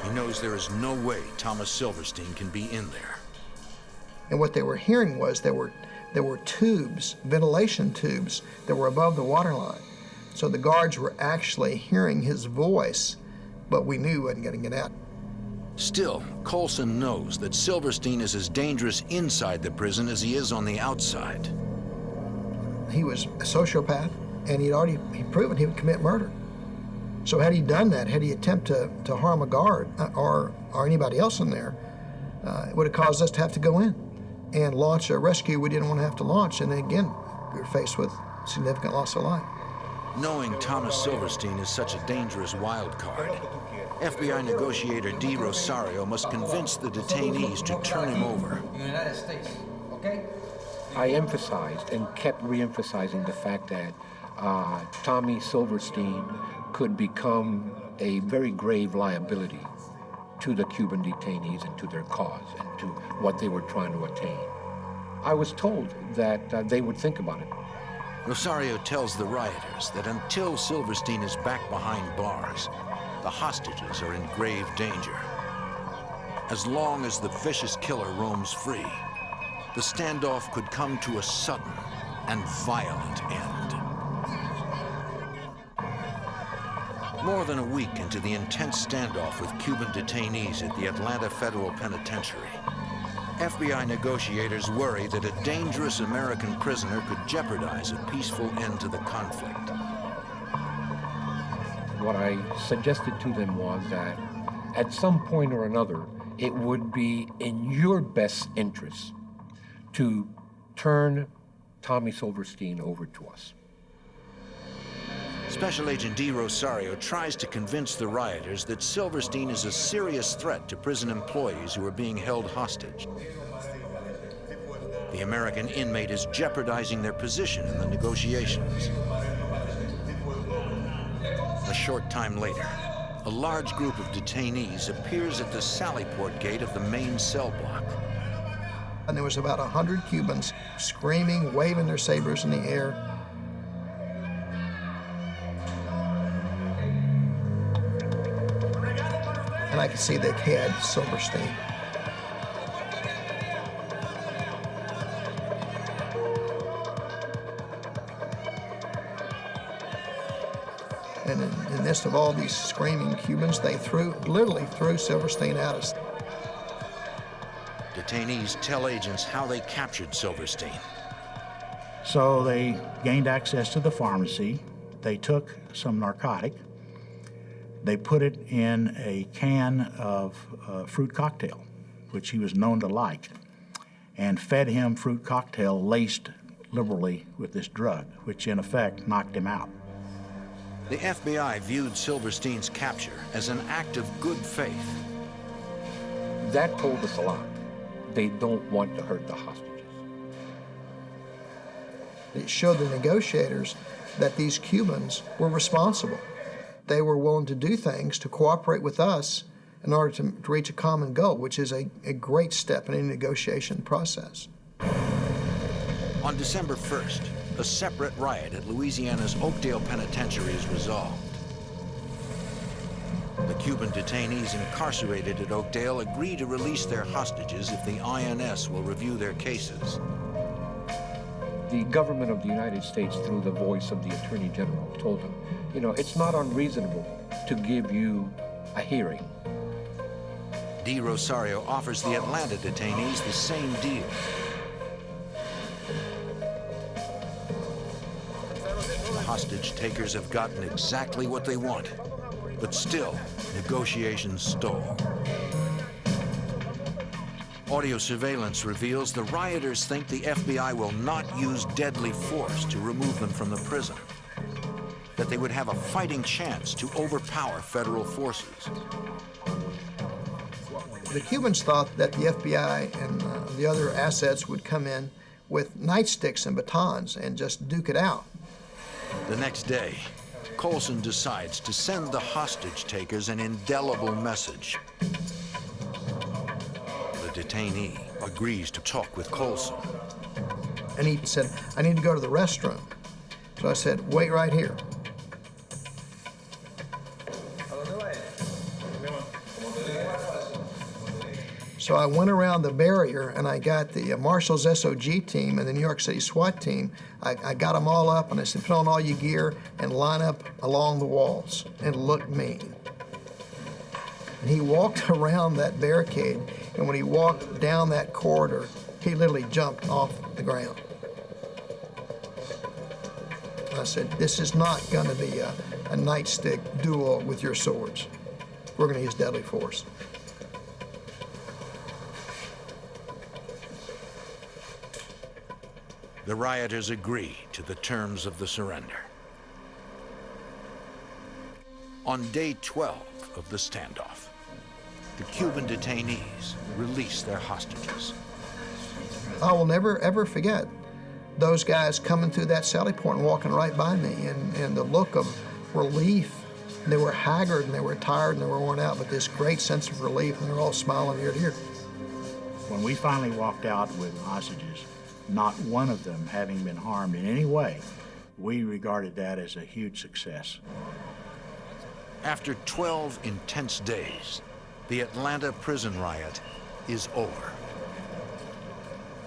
He knows there is no way Thomas Silverstein can be in there. And what they were hearing was there were tubes, ventilation tubes, that were above the water line. So the guards were actually hearing his voice, but we knew he wasn't going to get out. Still, Colson knows that Silverstein is as dangerous inside the prison as he is on the outside. He was a sociopath, and he'd proven he would commit murder. So had he done that, had he attempted to harm a guard or anybody else in there, it would have caused us to have to go in and launch a rescue we didn't want to have to launch. And then again, we were faced with significant loss of life. Knowing Thomas Silverstein is such a dangerous wild card, FBI negotiator D. Rosario must convince the detainees to turn him over. United States, okay? I emphasized and kept re-emphasizing the fact that Tommy Silverstein could become a very grave liability to the Cuban detainees and to their cause and to what they were trying to attain. I was told that they would think about it. Rosario tells the rioters that until Silverstein is back behind bars, the hostages are in grave danger. As long as the vicious killer roams free, the standoff could come to a sudden and violent end. More than a week into the intense standoff with Cuban detainees at the Atlanta Federal Penitentiary, FBI negotiators worry that a dangerous American prisoner could jeopardize a peaceful end to the conflict. What I suggested to them was that at some point or another, it would be in your best interest to turn Tommy Silverstein over to us. Special Agent D. Rosario tries to convince the rioters that Silverstein is a serious threat to prison employees who are being held hostage. The American inmate is jeopardizing their position in the negotiations. A short time later, a large group of detainees appears at the Sallyport gate of the main cell block. And there was about 100 Cubans screaming, waving their sabers in the air. And I could see they had Silverstein. And in the midst of all these screaming Cubans, they literally threw Silverstein at us. Detainees tell agents how they captured Silverstein. So they gained access to the pharmacy. They took some narcotic. They put it in a can of fruit cocktail, which he was known to like, and fed him fruit cocktail laced liberally with this drug, which in effect knocked him out. The FBI viewed Silverstein's capture as an act of good faith. That told us a lot. They don't want to hurt the hostages. It showed the negotiators that these Cubans were responsible. They were willing to do things to cooperate with us in order to reach a common goal, which is a great step in any negotiation process. On December 1st, a separate riot at Louisiana's Oakdale Penitentiary is resolved. The Cuban detainees incarcerated at Oakdale agree to release their hostages if the INS will review their cases. The government of the United States, through the voice of the Attorney General, told them, you know, it's not unreasonable to give you a hearing. D. Rosario offers the Atlanta detainees the same deal. The hostage takers have gotten exactly what they want, but still, negotiations stall. Audio surveillance reveals the rioters think the FBI will not use deadly force to remove them from the prison, that they would have a fighting chance to overpower federal forces. The Cubans thought that the FBI and the other assets would come in with nightsticks and batons and just duke it out. The next day, Colson decides to send the hostage takers an indelible message. The detainee agrees to talk with Colson. And he said, I need to go to the restroom. So I said, wait right here. So I went around the barrier and I got the Marshall's SOG team and the New York City SWAT team. I got them all up and I said, put on all your gear and line up along the walls and look mean. And he walked around that barricade, and when he walked down that corridor, he literally jumped off the ground. I said, this is not gonna be a nightstick duel with your swords. We're gonna use deadly force. The rioters agree to the terms of the surrender. On day 12 of the standoff, the Cuban detainees release their hostages. I will never, ever forget those guys coming through that sally port and walking right by me, and the look of relief. They were haggard and they were tired and they were worn out, but this great sense of relief, and they were all smiling ear to ear. When we finally walked out with hostages, not one of them having been harmed in any way, we regarded that as a huge success. After 12 intense days, the Atlanta prison riot is over.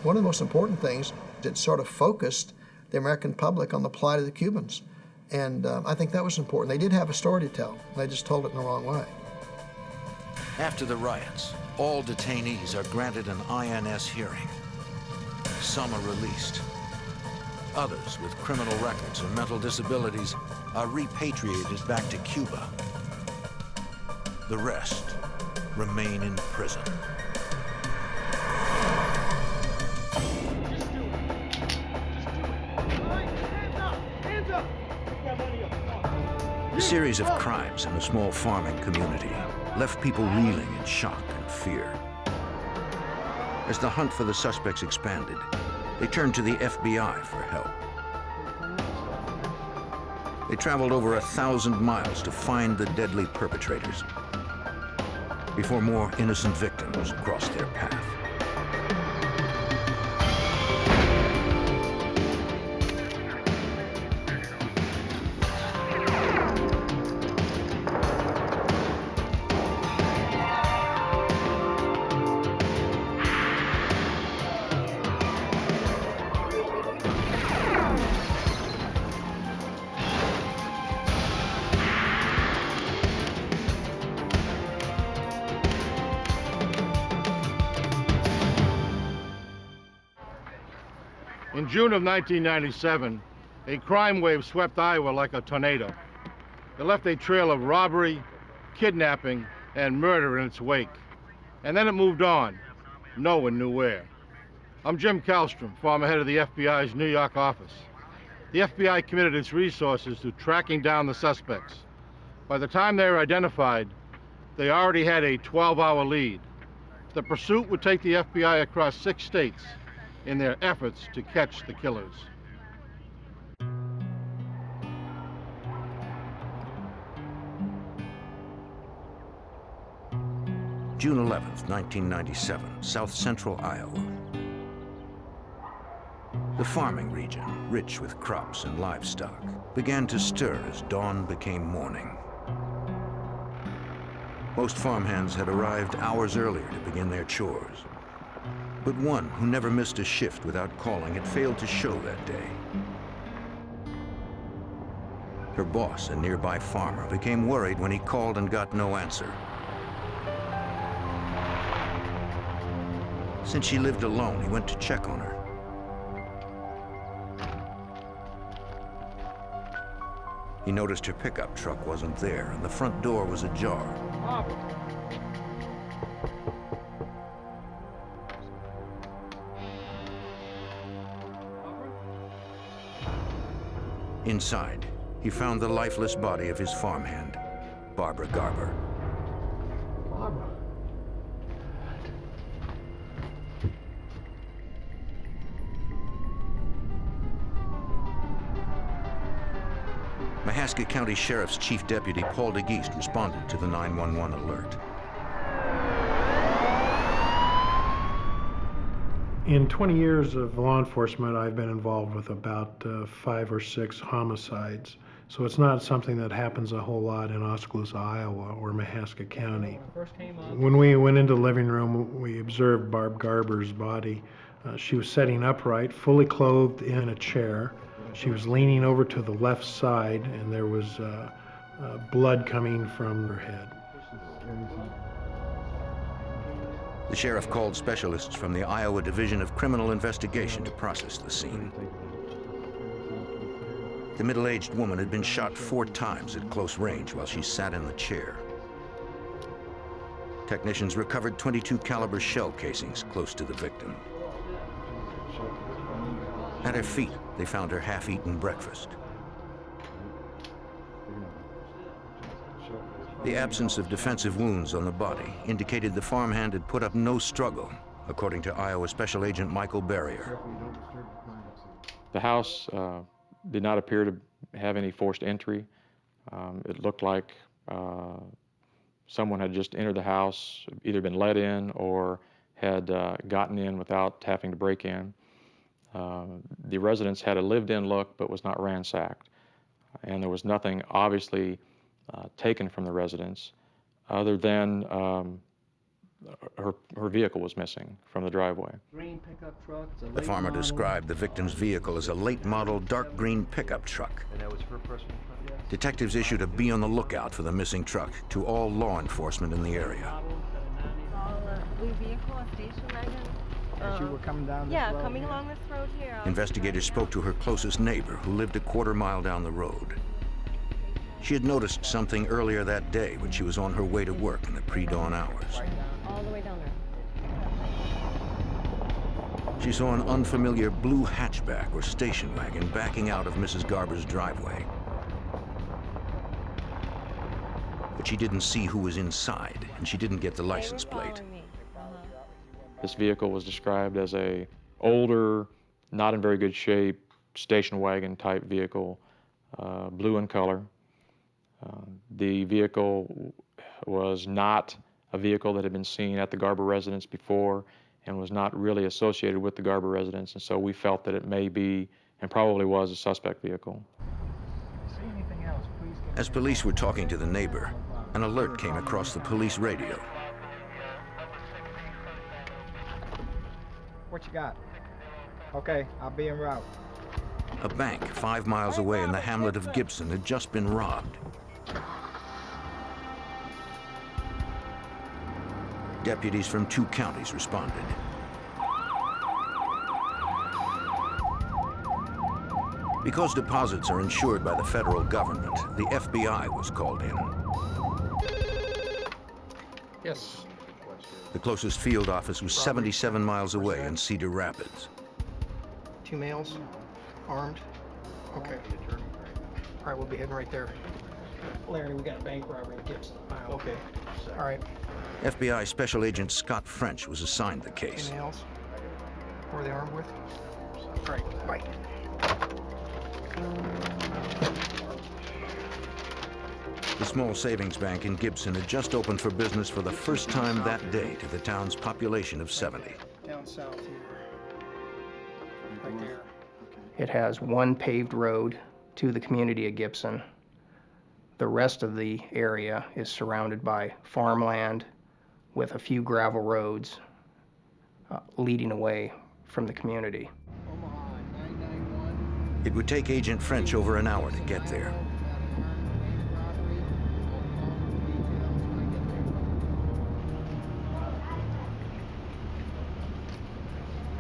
One of the most important things, it sort of focused the American public on the plight of the Cubans. And I think that was important. They did have a story to tell. They just told it in the wrong way. After the riots, all detainees are granted an INS hearing. Some are released. Others with criminal records or mental disabilities are repatriated back to Cuba. The rest remain in prison. A series of crimes in a small farming community left people reeling in shock and fear. As the hunt for the suspects expanded, they turned to the FBI for help. They traveled over 1,000 miles to find the deadly perpetrators before more innocent victims crossed their path. In June of 1997, a crime wave swept Iowa like a tornado. It left a trail of robbery, kidnapping, and murder in its wake. And then it moved on. No one knew where. I'm Jim Kallstrom, former head of the FBI's New York office. The FBI committed its resources to tracking down the suspects. By the time they were identified, they already had a 12-hour lead. The pursuit would take the FBI across 6 states in their efforts to catch the killers. June 11th, 1997, south central Iowa. The farming region, rich with crops and livestock, began to stir as dawn became morning. Most farmhands had arrived hours earlier to begin their chores. But one who never missed a shift without calling had failed to show that day. Her boss, a nearby farmer, became worried when he called and got no answer. Since she lived alone, he went to check on her. He noticed her pickup truck wasn't there, and the front door was ajar. Inside, he found the lifeless body of his farmhand, Barbara Garber. Barbara. Mahaska County Sheriff's Chief Deputy Paul DeGeest responded to the 911 alert. In 20 years of law enforcement, I've been involved with about 5 or 6 homicides. So it's not something that happens a whole lot in Oskaloosa, Iowa, or Mahaska County. When we went into the living room, we observed Barb Garber's body. She was sitting upright, fully clothed in a chair. She was leaning over to the left side, and there was blood coming from her head. The sheriff called specialists from the Iowa Division of Criminal Investigation to process the scene. The middle-aged woman had been shot 4 times at close range while she sat in the chair. Technicians recovered .22 caliber shell casings close to the victim. At her feet, they found her half-eaten breakfast. The absence of defensive wounds on the body indicated the farmhand had put up no struggle, according to Iowa Special Agent Michael Barrier. The house did not appear to have any forced entry. It looked like someone had just entered the house, either been let in or had gotten in without having to break in. The residence had a lived-in look but was not ransacked, and there was nothing obviously taken from the residence other than her vehicle was missing from the driveway. Green pickup truck. The farmer described the victim's vehicle as a late-model dark green pickup truck. And that was her personal truck? Yes. Detectives issued a be on the lookout for the missing truck to all law enforcement in the area. Vehicle, a station wagon. As you were coming down this road? Yeah, coming along this road here. Investigators spoke to her closest neighbor, who lived a quarter-mile down the road. She had noticed something earlier that day when she was on her way to work in the pre-dawn hours. All the way down there. She saw an unfamiliar blue hatchback or station wagon backing out of Mrs. Garber's driveway. But she didn't see who was inside, and she didn't get the license plate. This vehicle was described as a older, not in very good shape, station wagon type vehicle, blue in color. The vehicle was not a vehicle that had been seen at the Garber residence before and was not really associated with the Garber residence, and so we felt that it may be and probably was a suspect vehicle. As police were talking to the neighbor, an alert came across the police radio. What you got? Okay, I'll be en route. A bank 5 miles away in the hamlet of Gibson had just been robbed. Deputies from 2 counties responded. Because deposits are insured by the federal government, the FBI was called in. Yes. The closest field office was 77 miles away in Cedar Rapids. 2 males, armed. Okay. All right, we'll be heading right there. Larry, we got a bank robbery in Gibson. Okay. All right. FBI Special Agent Scott French was assigned the case. 2 males. Who are they armed with? All right, bye. The small savings bank in Gibson had just opened for business for the first time that day to the town's population of 70. Down south here. Right there. It has one paved road to the community of Gibson. The rest of the area is surrounded by farmland with a few gravel roads leading away from the community. It would take Agent French over an hour to get there.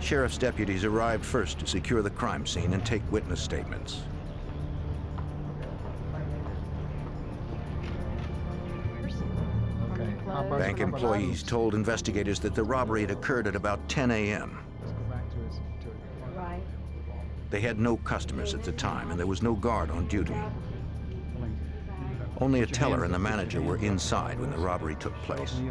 Sheriff's deputies arrived first to secure the crime scene and take witness statements. Bank employees told investigators that the robbery had occurred at about 10 a.m. They had no customers at the time, and there was no guard on duty. Only a teller and the manager were inside when the robbery took place.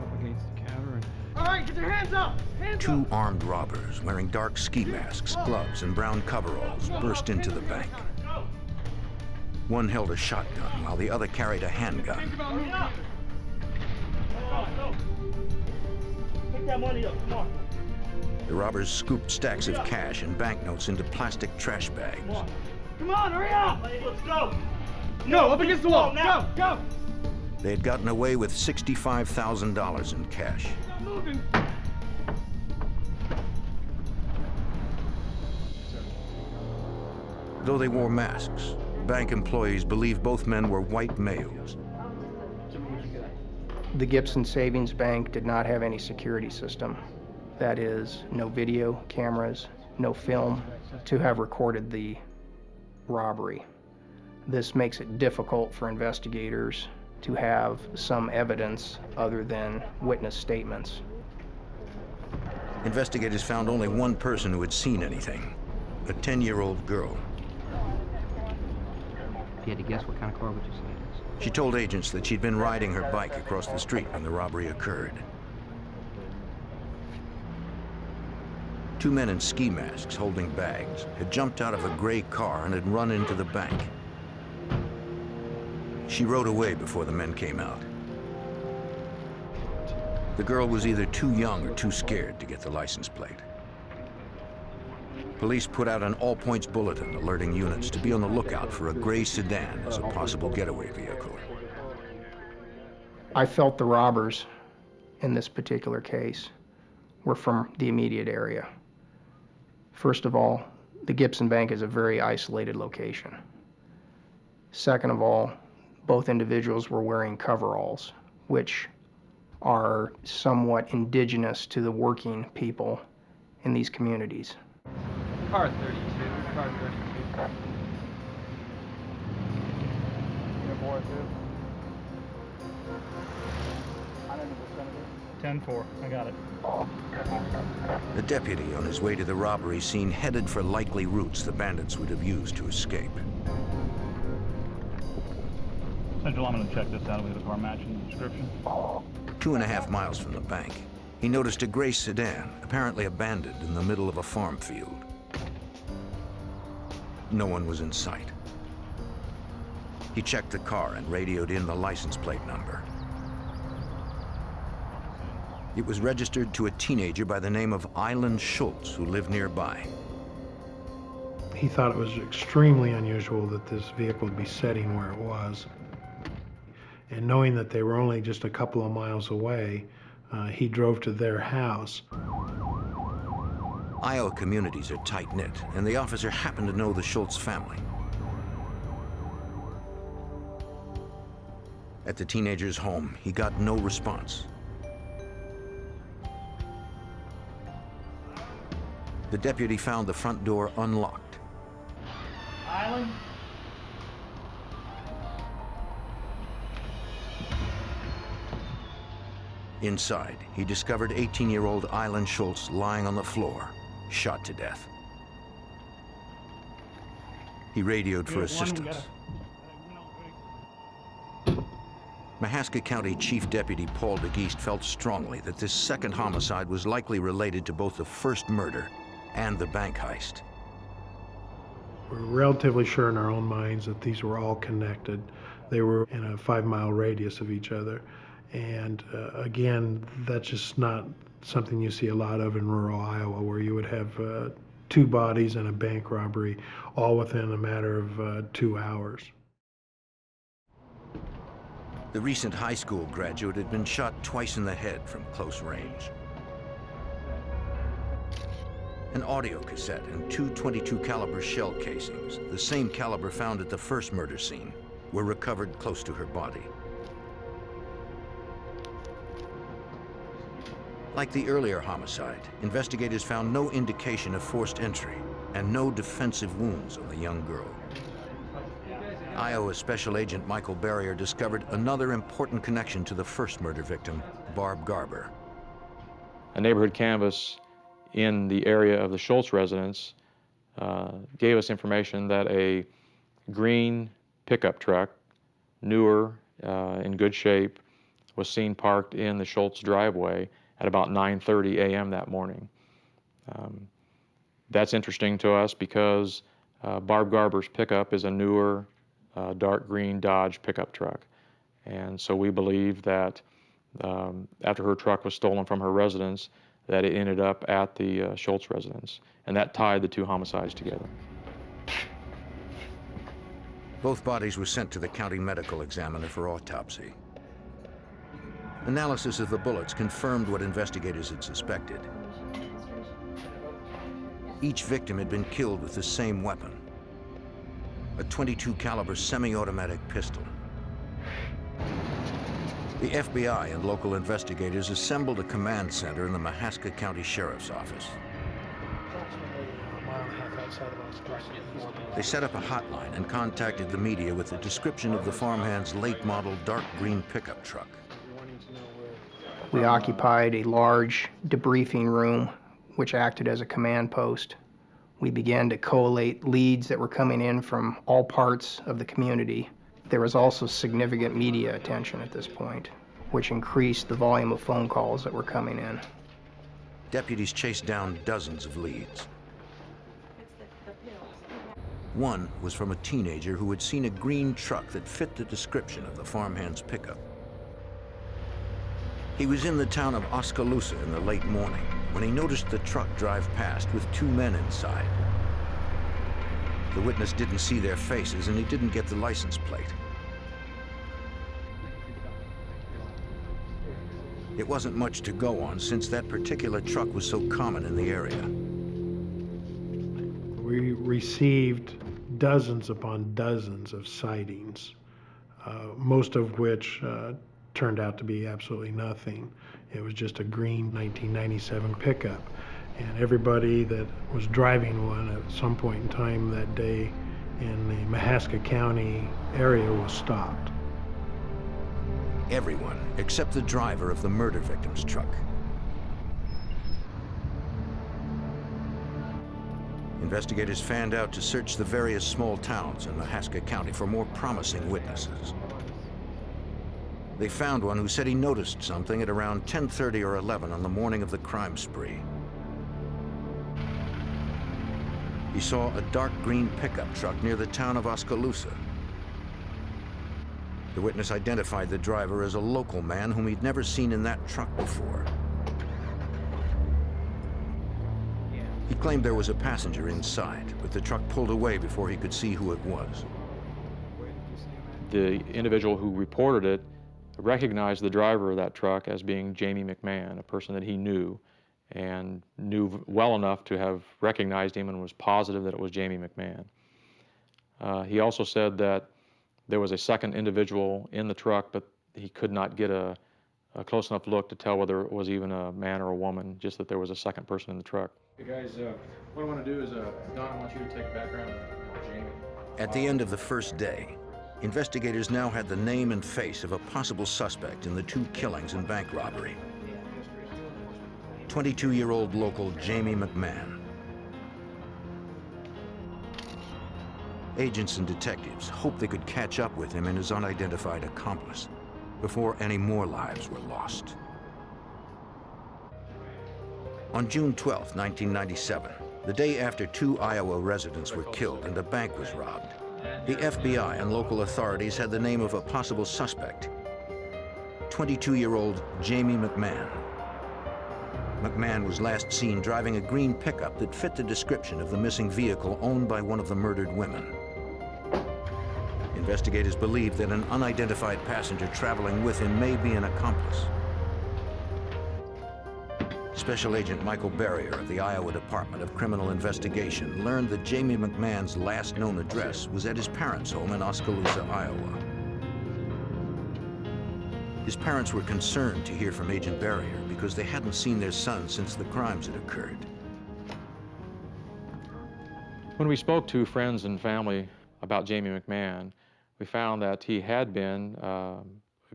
All right, get your hands up! Two armed robbers wearing dark ski masks, gloves, and brown coveralls burst into the bank. One held a shotgun while the other carried a handgun. Pick that money up, come on. The robbers scooped stacks of cash and banknotes into plastic trash bags. Come on, hurry up! Let's go! No, up against the wall, now, go! They had gotten away with $65,000 in cash. Moving. Though they wore masks, bank employees believed both men were white males. The Gibson Savings Bank did not have any security system. That is, no video cameras, no film to have recorded the robbery. This makes it difficult for investigators to have some evidence other than witness statements. Investigators found only one person who had seen anything, a 10-year-old girl. If you had to guess, what kind of car would you say it is? She told agents that she'd been riding her bike across the street when the robbery occurred. Two men in ski masks holding bags had jumped out of a gray car and had run into the bank. She rode away before the men came out. The girl was either too young or too scared to get the license plate. Police put out an all-points bulletin alerting units to be on the lookout for a gray sedan as a possible getaway vehicle. I felt the robbers in this particular case were from the immediate area. First of all, the Gibson Bank is a very isolated location. Second of all, both individuals were wearing coveralls, which are somewhat indigenous to the working people in these communities. Car 32, car 32. Uniform 10-4, I got it. The deputy on his way to the robbery scene headed for likely routes the bandits would have used to escape. Central, I'm going to check this out. We have a car matching the description. 2.5 miles from the bank, he noticed a gray sedan, apparently abandoned in the middle of a farm field. No one was in sight. He checked the car and radioed in the license plate number. It was registered to a teenager by the name of Island Schultz, who lived nearby. He thought it was extremely unusual that this vehicle would be sitting where it was. And knowing that they were only just a couple of miles away, he drove to their house. Iowa communities are tight-knit, and the officer happened to know the Schultz family. At the teenager's home, he got no response. The deputy found the front door unlocked. Island? Inside, he discovered 18-year-old Island Schultz lying on the floor, shot to death. He radioed for assistance. Mahaska County Chief Deputy Paul DeGeest felt strongly that this second homicide was likely related to both the first murder and the bank heist. We're relatively sure in our own minds that these were all connected. They were in a 5-mile radius of each other. And again, that's just not something you see a lot of in rural Iowa, where you would have 2 bodies and a bank robbery all within a matter of 2 hours. The recent high school graduate had been shot twice in the head from close range. An audio cassette and 2 .22 caliber shell casings, the same caliber found at the first murder scene, were recovered close to her body. Like the earlier homicide, investigators found no indication of forced entry and no defensive wounds on the young girl. Iowa Special Agent Michael Barrier discovered another important connection to the first murder victim, Barb Garber. A neighborhood canvass in the area of the Schultz residence gave us information that a green pickup truck, newer, in good shape, was seen parked in the Schultz driveway at about 9:30 a.m. that morning. That's interesting to us because Barb Garber's pickup is a newer, dark green Dodge pickup truck. And so we believe that after her truck was stolen from her residence, that it ended up at the Schultz residence. And that tied the 2 homicides together. Both bodies were sent to the county medical examiner for autopsy. Analysis of the bullets confirmed what investigators had suspected. Each victim had been killed with the same weapon, a .22 caliber semi-automatic pistol. The FBI and local investigators assembled a command center in the Mahaska County Sheriff's Office. They set up a hotline and contacted the media with a description of the farmhand's late model dark green pickup truck. We occupied a large debriefing room, which acted as a command post. We began to collate leads that were coming in from all parts of the community. There was also significant media attention at this point, which increased the volume of phone calls that were coming in. Deputies chased down dozens of leads. One was from a teenager who had seen a green truck that fit the description of the farmhand's pickup. He was in the town of Oskaloosa in the late morning when he noticed the truck drive past with 2 men inside. The witness didn't see their faces and he didn't get the license plate. It wasn't much to go on since that particular truck was so common in the area. We received dozens upon dozens of sightings, most of which turned out to be absolutely nothing. It was just a green 1997 pickup. And everybody that was driving one at some point in time that day in the Mahaska County area was stopped. Everyone except the driver of the murder victim's truck. Investigators fanned out to search the various small towns in Mahaska County for more promising witnesses. They found one who said he noticed something at around 10:30 or 11 on the morning of the crime spree. He saw a dark green pickup truck near the town of Oskaloosa. The witness identified the driver as a local man whom he'd never seen in that truck before. He claimed there was a passenger inside, but the truck pulled away before he could see who it was. The individual who reported it recognized the driver of that truck as being Jamie McMahon, a person that he knew, and knew well enough to have recognized him and was positive that it was Jamie McMahon. He also said that there was a second individual in the truck, but he could not get a close enough look to tell whether it was even a man or a woman, just that there was a second person in the truck. Hey guys, what I want to do is, Don, I want you to take background on Jamie. At the end of the first day, investigators now had the name and face of a possible suspect in the 2 killings and bank robbery. 22-year-old local Jamie McMahon. Agents and detectives hoped they could catch up with him and his unidentified accomplice before any more lives were lost. On June 12, 1997, the day after 2 Iowa residents were killed and a bank was robbed, the FBI and local authorities had the name of a possible suspect, 22-year-old Jamie McMahon. McMahon was last seen driving a green pickup that fit the description of the missing vehicle owned by one of the murdered women. Investigators believe that an unidentified passenger traveling with him may be an accomplice. Special Agent Michael Barrier of the Iowa Department of Criminal Investigation learned that Jamie McMahon's last known address was at his parents' home in Oskaloosa, Iowa. His parents were concerned to hear from Agent Barrier because they hadn't seen their son since the crimes had occurred. When we spoke to friends and family about Jamie McMahon, we found that he had been a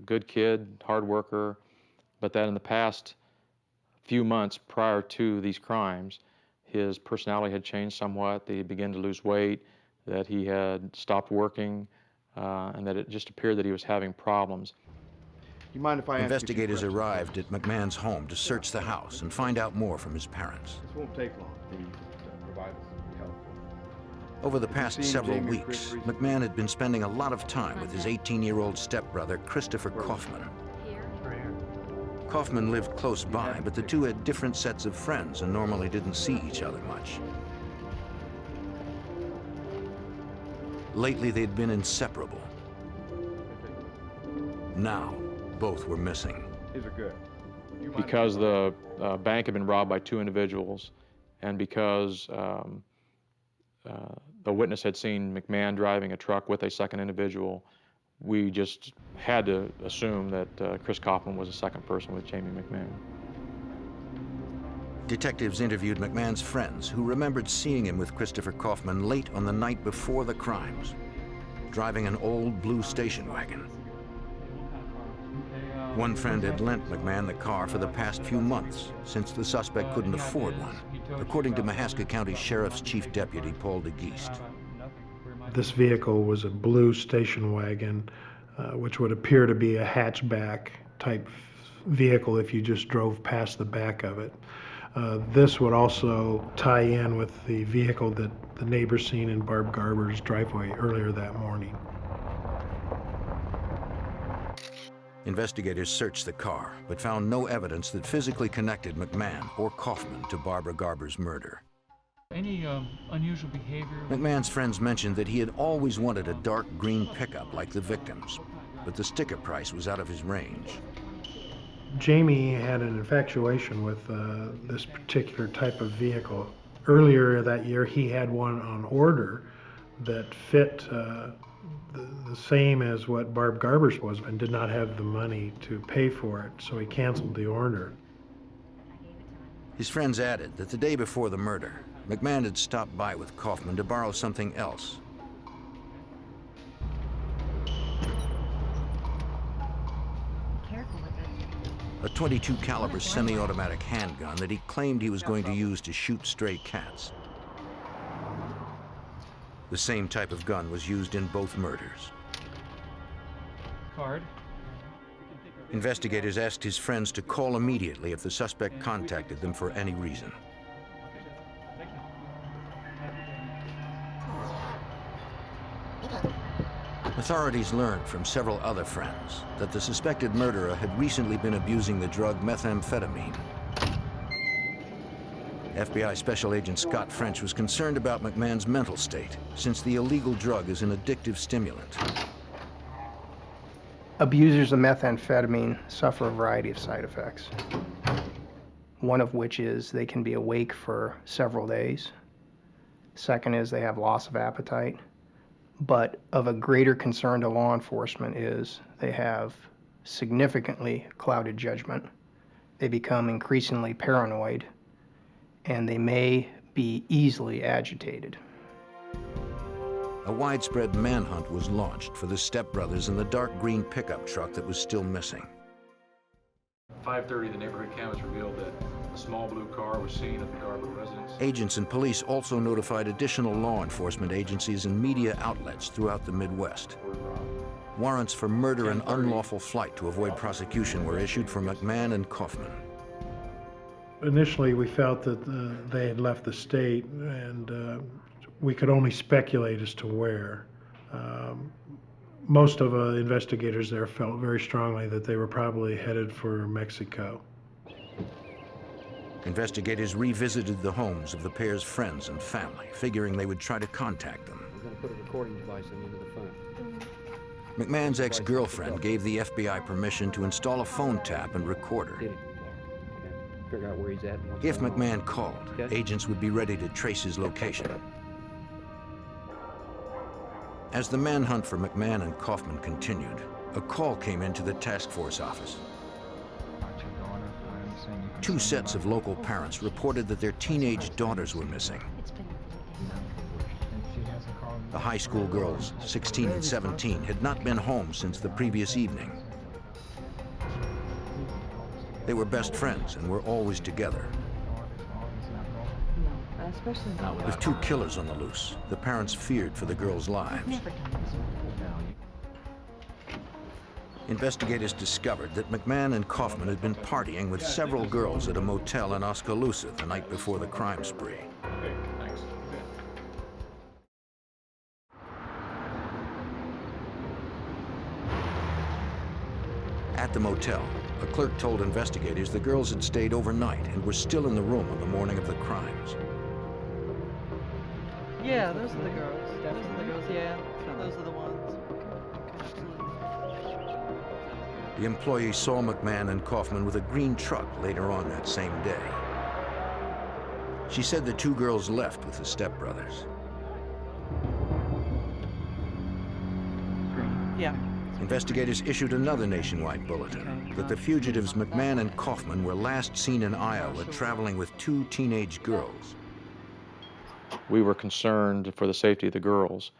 good kid, hard worker, but that in the past few months prior to these crimes, his personality had changed somewhat, that he began to lose weight, that he had stopped working, and that it just appeared that he was having problems. You mind if I Investigators arrived at McMahon's home to search the house and find out more from his parents. This won't take long for you to provide us some help. Over the past several weeks, McMahon had been spending a lot of time with his 18-year-old stepbrother, Christopher Kaufman. Kaufman lived close by, but the two had different sets of friends and normally didn't see each other much. Lately, they'd been inseparable. Now, both were missing. These are good. Because the bank had been robbed by 2 individuals, and because the witness had seen McMahon driving a truck with a second individual, we just had to assume that Chris Kaufman was the second person with Jamie McMahon. Detectives interviewed McMahon's friends who remembered seeing him with Christopher Kaufman late on the night before the crimes, driving an old blue station wagon. One friend had lent McMahon the car for the past few months, since the suspect couldn't afford one, according to Mahaska County Sheriff's Chief Deputy Paul DeGeest. This vehicle was a blue station wagon, which would appear to be a hatchback type vehicle if you just drove past the back of it. This would also tie in with the vehicle that the neighbors seen in Barb Garber's driveway earlier that morning. Investigators searched the car, but found no evidence that physically connected McMahon or Kaufman to Barbara Garber's murder. Any unusual behavior? McMahon's friends mentioned that he had always wanted a dark green pickup like the victims, but the sticker price was out of his range. Jamie had an infatuation with this particular type of vehicle. Earlier that year, he had one on order that fit the same as what Barb Garber's was and did not have the money to pay for it, so he canceled the order. His friends added that the day before the murder, McMahon had stopped by with Kaufman to borrow something else. A .22 caliber semi-automatic handgun that he claimed he was going to use to shoot stray cats. The same type of gun was used in both murders. Card. Investigators asked his friends to call immediately if the suspect contacted them for any reason. Authorities learned from several other friends that the suspected murderer had recently been abusing the drug methamphetamine. FBI Special Agent Scott French was concerned about McMahon's mental state, since the illegal drug is an addictive stimulant. Abusers of methamphetamine suffer a variety of side effects, one of which is they can be awake for several days. Second is they have loss of appetite. But of a greater concern to law enforcement is they have significantly clouded judgment. They become increasingly paranoid, and they may be easily agitated. a widespread manhunt was launched for the stepbrothers in the dark green pickup truck that was still missing. 5:30, the neighborhood canvas revealed that a small blue car was seen at the Garber residence. Agents and police also notified additional law enforcement agencies and media outlets throughout the Midwest. Warrants for murder and unlawful flight to avoid prosecution were issued for McMahon and Kaufman. Initially, we felt that they had left the state, and we could only speculate as to where. Most of investigators there felt very strongly that they were probably headed for Mexico. Investigators revisited the homes of the pair's friends and family, figuring they would try to contact them. We're going to put a recording device into the phone. McMahon's ex-girlfriend gave the FBI permission to install a phone tap and recorder. Figure out where he's at and what's If going on. McMahon called, agents would be ready to trace his location. As the manhunt for McMahon and Kaufman continued, a call came into the task force office. Two sets of local parents reported that their teenage daughters were missing. The high school girls, 16 and 17, had not been home since the previous evening. They were best friends and were always together. With two killers on the loose, the parents feared for the girls' lives. Investigators discovered that McMahon and Kaufman had been partying with several girls at a motel in Oskaloosa the night before the crime spree. At the motel, a clerk told investigators the girls had stayed overnight and were still in the room on the morning of the crimes. Yeah, those are the girls. Those are the girls, yeah. Those are the ones. The employee saw McMahon and Kaufman with a green truck later on that same day. She said the two girls left with the stepbrothers. Yeah. Investigators issued another nationwide bulletin that the fugitives McMahon and Kaufman were last seen in Iowa traveling with two teenage girls. We were concerned for the safety of the girls.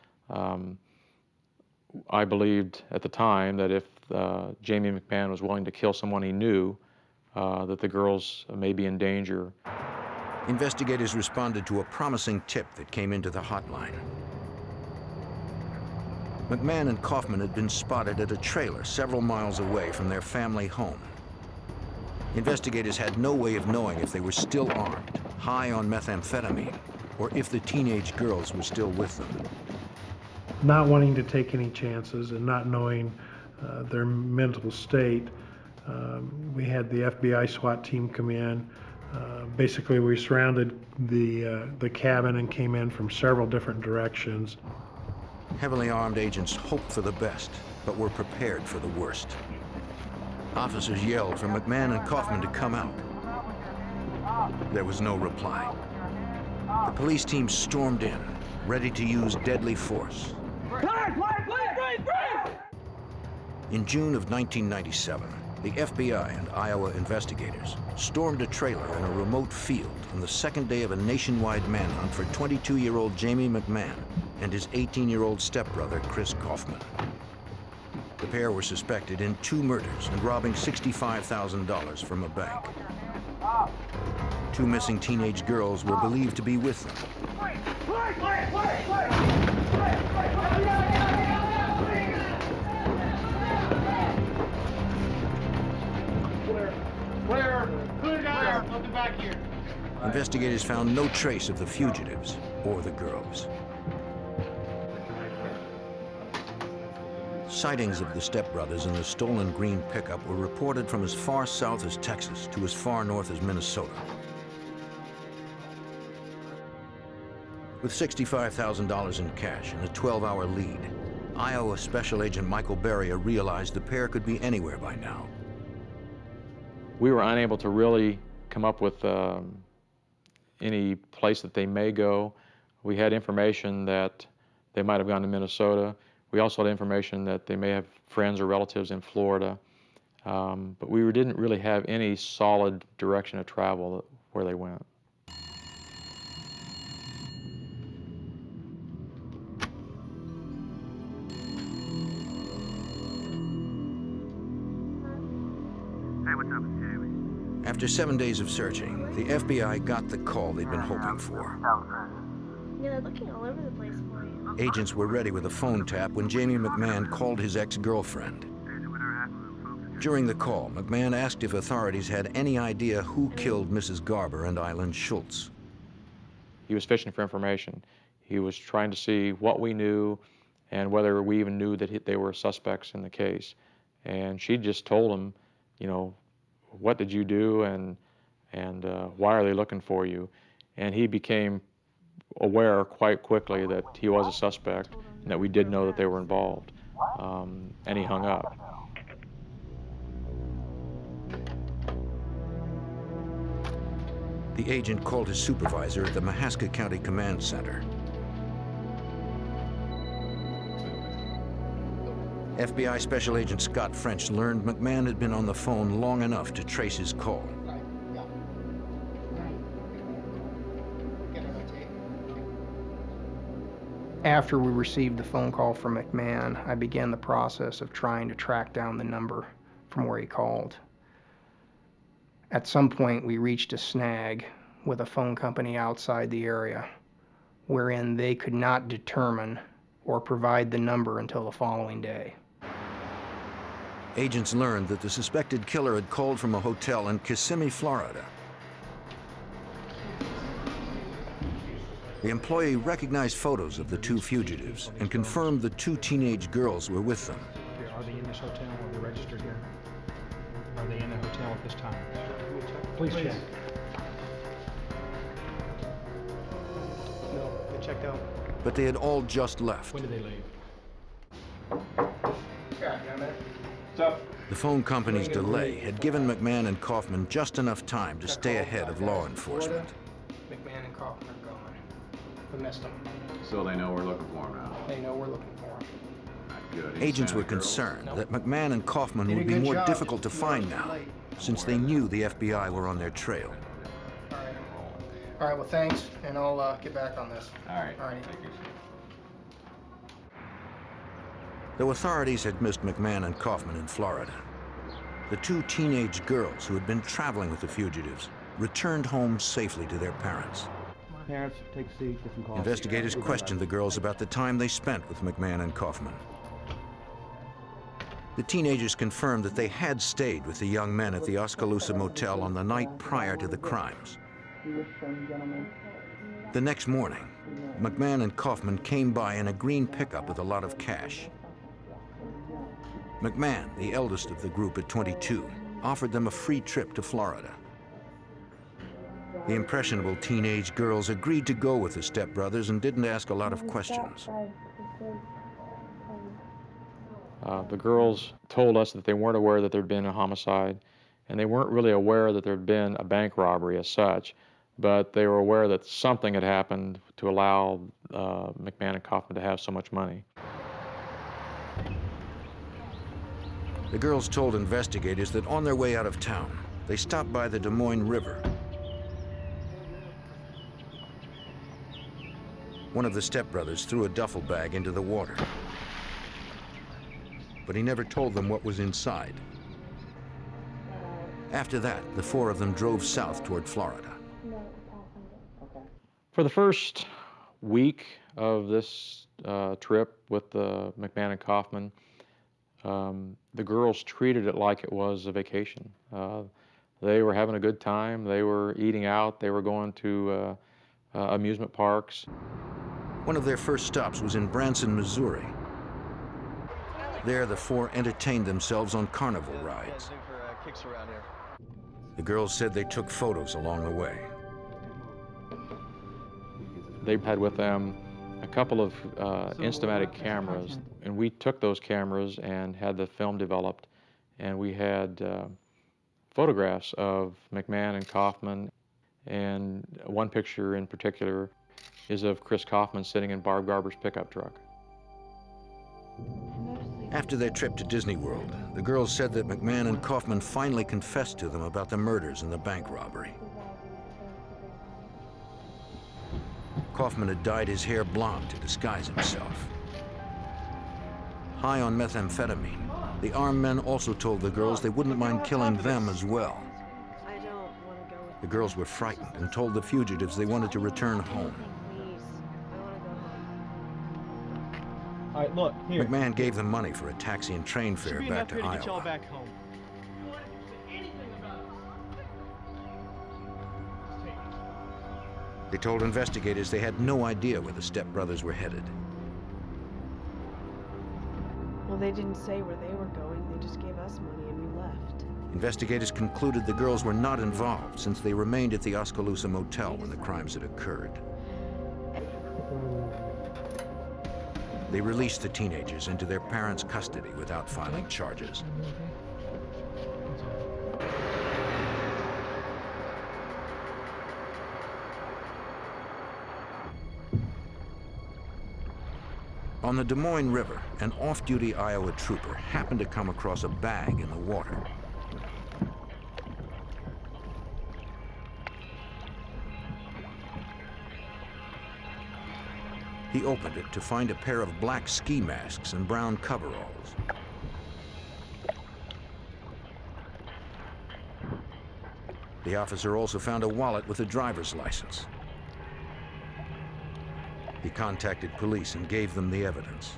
I believed at the time that if Jamie McMahon was willing to kill someone he knew, that the girls may be in danger. Investigators responded to a promising tip that came into the hotline. McMahon and Kaufman had been spotted at a trailer several miles away from their family home. Investigators had no way of knowing if they were still armed, high on methamphetamine, or if the teenage girls were still with them. Not wanting to take any chances and not knowing their mental state, we had the FBI SWAT team come in. Basically, we surrounded the cabin and came in from several different directions. Heavily armed agents hoped for the best, but were prepared for the worst. Officers yelled for McMahon and Kaufman to come out. There was no reply. The police team stormed in, ready to use deadly force. In June of 1997, the FBI and Iowa investigators stormed a trailer in a remote field on the second day of a nationwide manhunt for 22-year-old Jamie McMahon and his 18-year-old stepbrother, Chris Kaufman. The pair were suspected in 2 murders and robbing $65,000 from a bank. 2 missing teenage girls were believed to be with them. Clear, nothing back here. Investigators found no trace of the fugitives or the girls. Sightings of the stepbrothers in the stolen green pickup were reported from as far south as Texas to as far north as Minnesota. With $65,000 in cash and a 12-hour lead, Iowa Special Agent Michael Beria realized the pair could be anywhere by now. We were unable to really come up with any place that they may go. We had information that they might have gone to Minnesota. We also had information that they may have friends or relatives in Florida, but we didn't really have any solid direction of travel where they went. After 7 days of searching, the FBI got the call they'd been hoping for. Yeah, they're looking all over the place for you. Agents were ready with a phone tap when Jamie McMahon called his ex-girlfriend. During the call, McMahon asked if authorities had any idea who killed Mrs. Garber and Island Schultz. He was fishing for information. He was trying to see what we knew and whether we even knew that they were suspects in the case. And she just told him, you know, what did you do and why are they looking for you? And he became aware quite quickly that he was a suspect and that we did know that they were involved. And he hung up. The agent called his supervisor at the Mahaska County Command Center. FBI Special Agent Scott French learned McMahon had been on the phone long enough to trace his call. After we received the phone call from McMahon, I began the process of trying to track down the number from where he called. At some point, we reached a snag with a phone company outside the area, wherein they could not determine or provide the number until the following day. Agents learned that the suspected killer had called from a hotel in Kissimmee, Florida. The employee recognized photos of the two fugitives and confirmed the two teenage girls were with them. Are they in this hotel? Are they registered here? Are they in the hotel at this time? Please check. No, they checked out. But they had all just left. When did they leave? What's up? The phone company's delay had given McMahon and Kaufman just enough time to stay ahead of law enforcement. McMahon and Kaufman are gone. We missed them. So they know we're looking for them now. They know we're looking for them. Good. Agents were concerned that McMahon and Kaufman would be more difficult to find now, since they knew the FBI were on their trail. All right, well, thanks, and I'll get back on this. All right. All right. Thank you. Though authorities had missed McMahon and Kaufman in Florida, the two teenage girls who had been traveling with the fugitives returned home safely to their parents. Parents, take a seat, get some coffee. Investigators questioned the girls about the time they spent with McMahon and Kaufman. The teenagers confirmed that they had stayed with the young men at the Oskaloosa Motel on the night prior to the crimes. The next morning, McMahon and Kaufman came by in a green pickup with a lot of cash. McMahon, the eldest of the group at 22, offered them a free trip to Florida. The impressionable teenage girls agreed to go with the stepbrothers and didn't ask a lot of questions. The girls told us that they weren't aware that there'd been a homicide, and they weren't really aware that there'd been a bank robbery as such, but they were aware that something had happened to allow McMahon and Kaufman to have so much money. The girls told investigators that on their way out of town, they stopped by the Des Moines River. One of the stepbrothers threw a duffel bag into the water, but he never told them what was inside. After that, the four of them drove south toward Florida. For the first week of this trip with the McMahon and Kaufman, the girls treated it like it was a vacation. They were having a good time. They were eating out. They were going to amusement parks. One of their first stops was in Branson, Missouri. There, the four entertained themselves on carnival rides. The girls said they took photos along the way. They had with them a couple of Instamatic cameras, and we took those cameras and had the film developed, and we had photographs of McMahon and Kaufman, and one picture in particular is of Chris Kaufman sitting in Barb Garber's pickup truck. After their trip to Disney World, the girls said that McMahon and Kaufman finally confessed to them about the murders and the bank robbery. Kaufman had dyed his hair blonde to disguise himself. High on methamphetamine, the armed men also told the girls they wouldn't mind killing them as well. I don't. The girls were frightened and told the fugitives they wanted to return home. All right, look, here. McMahon gave them money for a taxi and train fare Should be back enough to here to get y'all Iowa. back home. They told investigators they had no idea where the stepbrothers were headed. Well, they didn't say where they were going. They just gave us money and we left. Investigators concluded the girls were not involved since they remained at the Oskaloosa Motel when the crimes had occurred. They released the teenagers into their parents' custody without filing charges. On the Des Moines River, an off-duty Iowa trooper happened to come across a bag in the water. He opened it to find a pair of black ski masks and brown coveralls. The officer also found a wallet with a driver's license. He contacted police and gave them the evidence.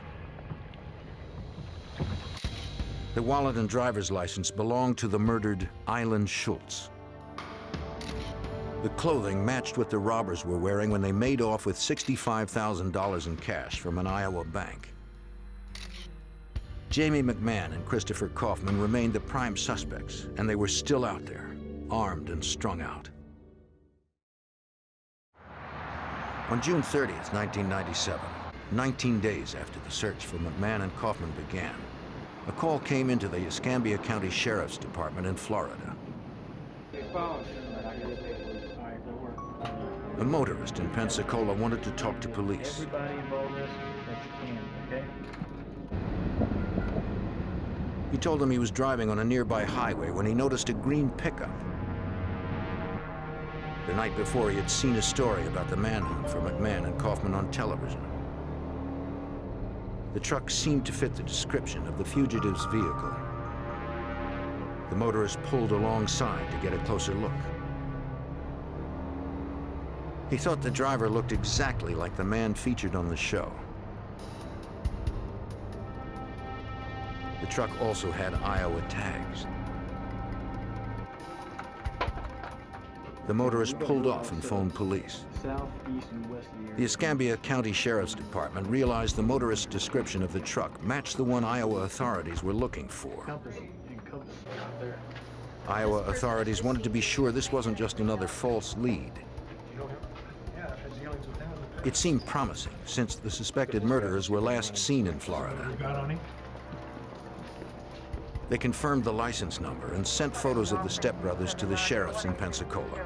The wallet and driver's license belonged to the murdered Island Schultz. The clothing matched what the robbers were wearing when they made off with $65,000 in cash from an Iowa bank. Jamie McMahon and Christopher Kaufman remained the prime suspects, and they were still out there, armed and strung out. On June 30th, 1997, 19 days after the search for McMahon and Kaufman began, a call came into the Escambia County Sheriff's Department in Florida. A motorist in Pensacola wanted to talk to police. Everybody involved in this that you can, okay? He told them he was driving on a nearby highway when he noticed a green pickup. The night before, he had seen a story about the manhunt for McMahon and Kaufman on television. The truck seemed to fit the description of the fugitive's vehicle. The motorist pulled alongside to get a closer look. He thought the driver looked exactly like the man featured on the show. The truck also had Iowa tags. The motorist pulled off and phoned police. South, east, and west of the area. The Escambia County Sheriff's Department realized the motorist's description of the truck matched the one Iowa authorities were looking for. Iowa authorities wanted to be sure this wasn't just another false lead. It seemed promising since the suspected murderers were last seen in Florida. They confirmed the license number and sent photos of the stepbrothers to the sheriffs in Pensacola.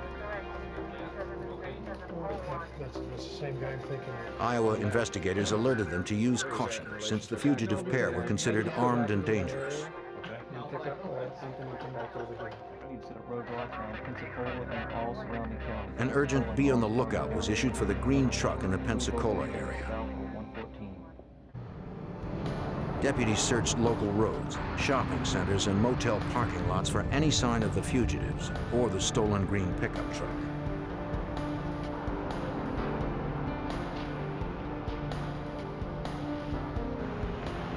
That's the same guy I'm thinking of. Iowa investigators alerted them to use caution since the fugitive pair were considered armed and dangerous. An urgent be on the lookout was issued for the green truck in the Pensacola area. Deputies searched local roads, shopping centers, and motel parking lots for any sign of the fugitives or the stolen green pickup truck.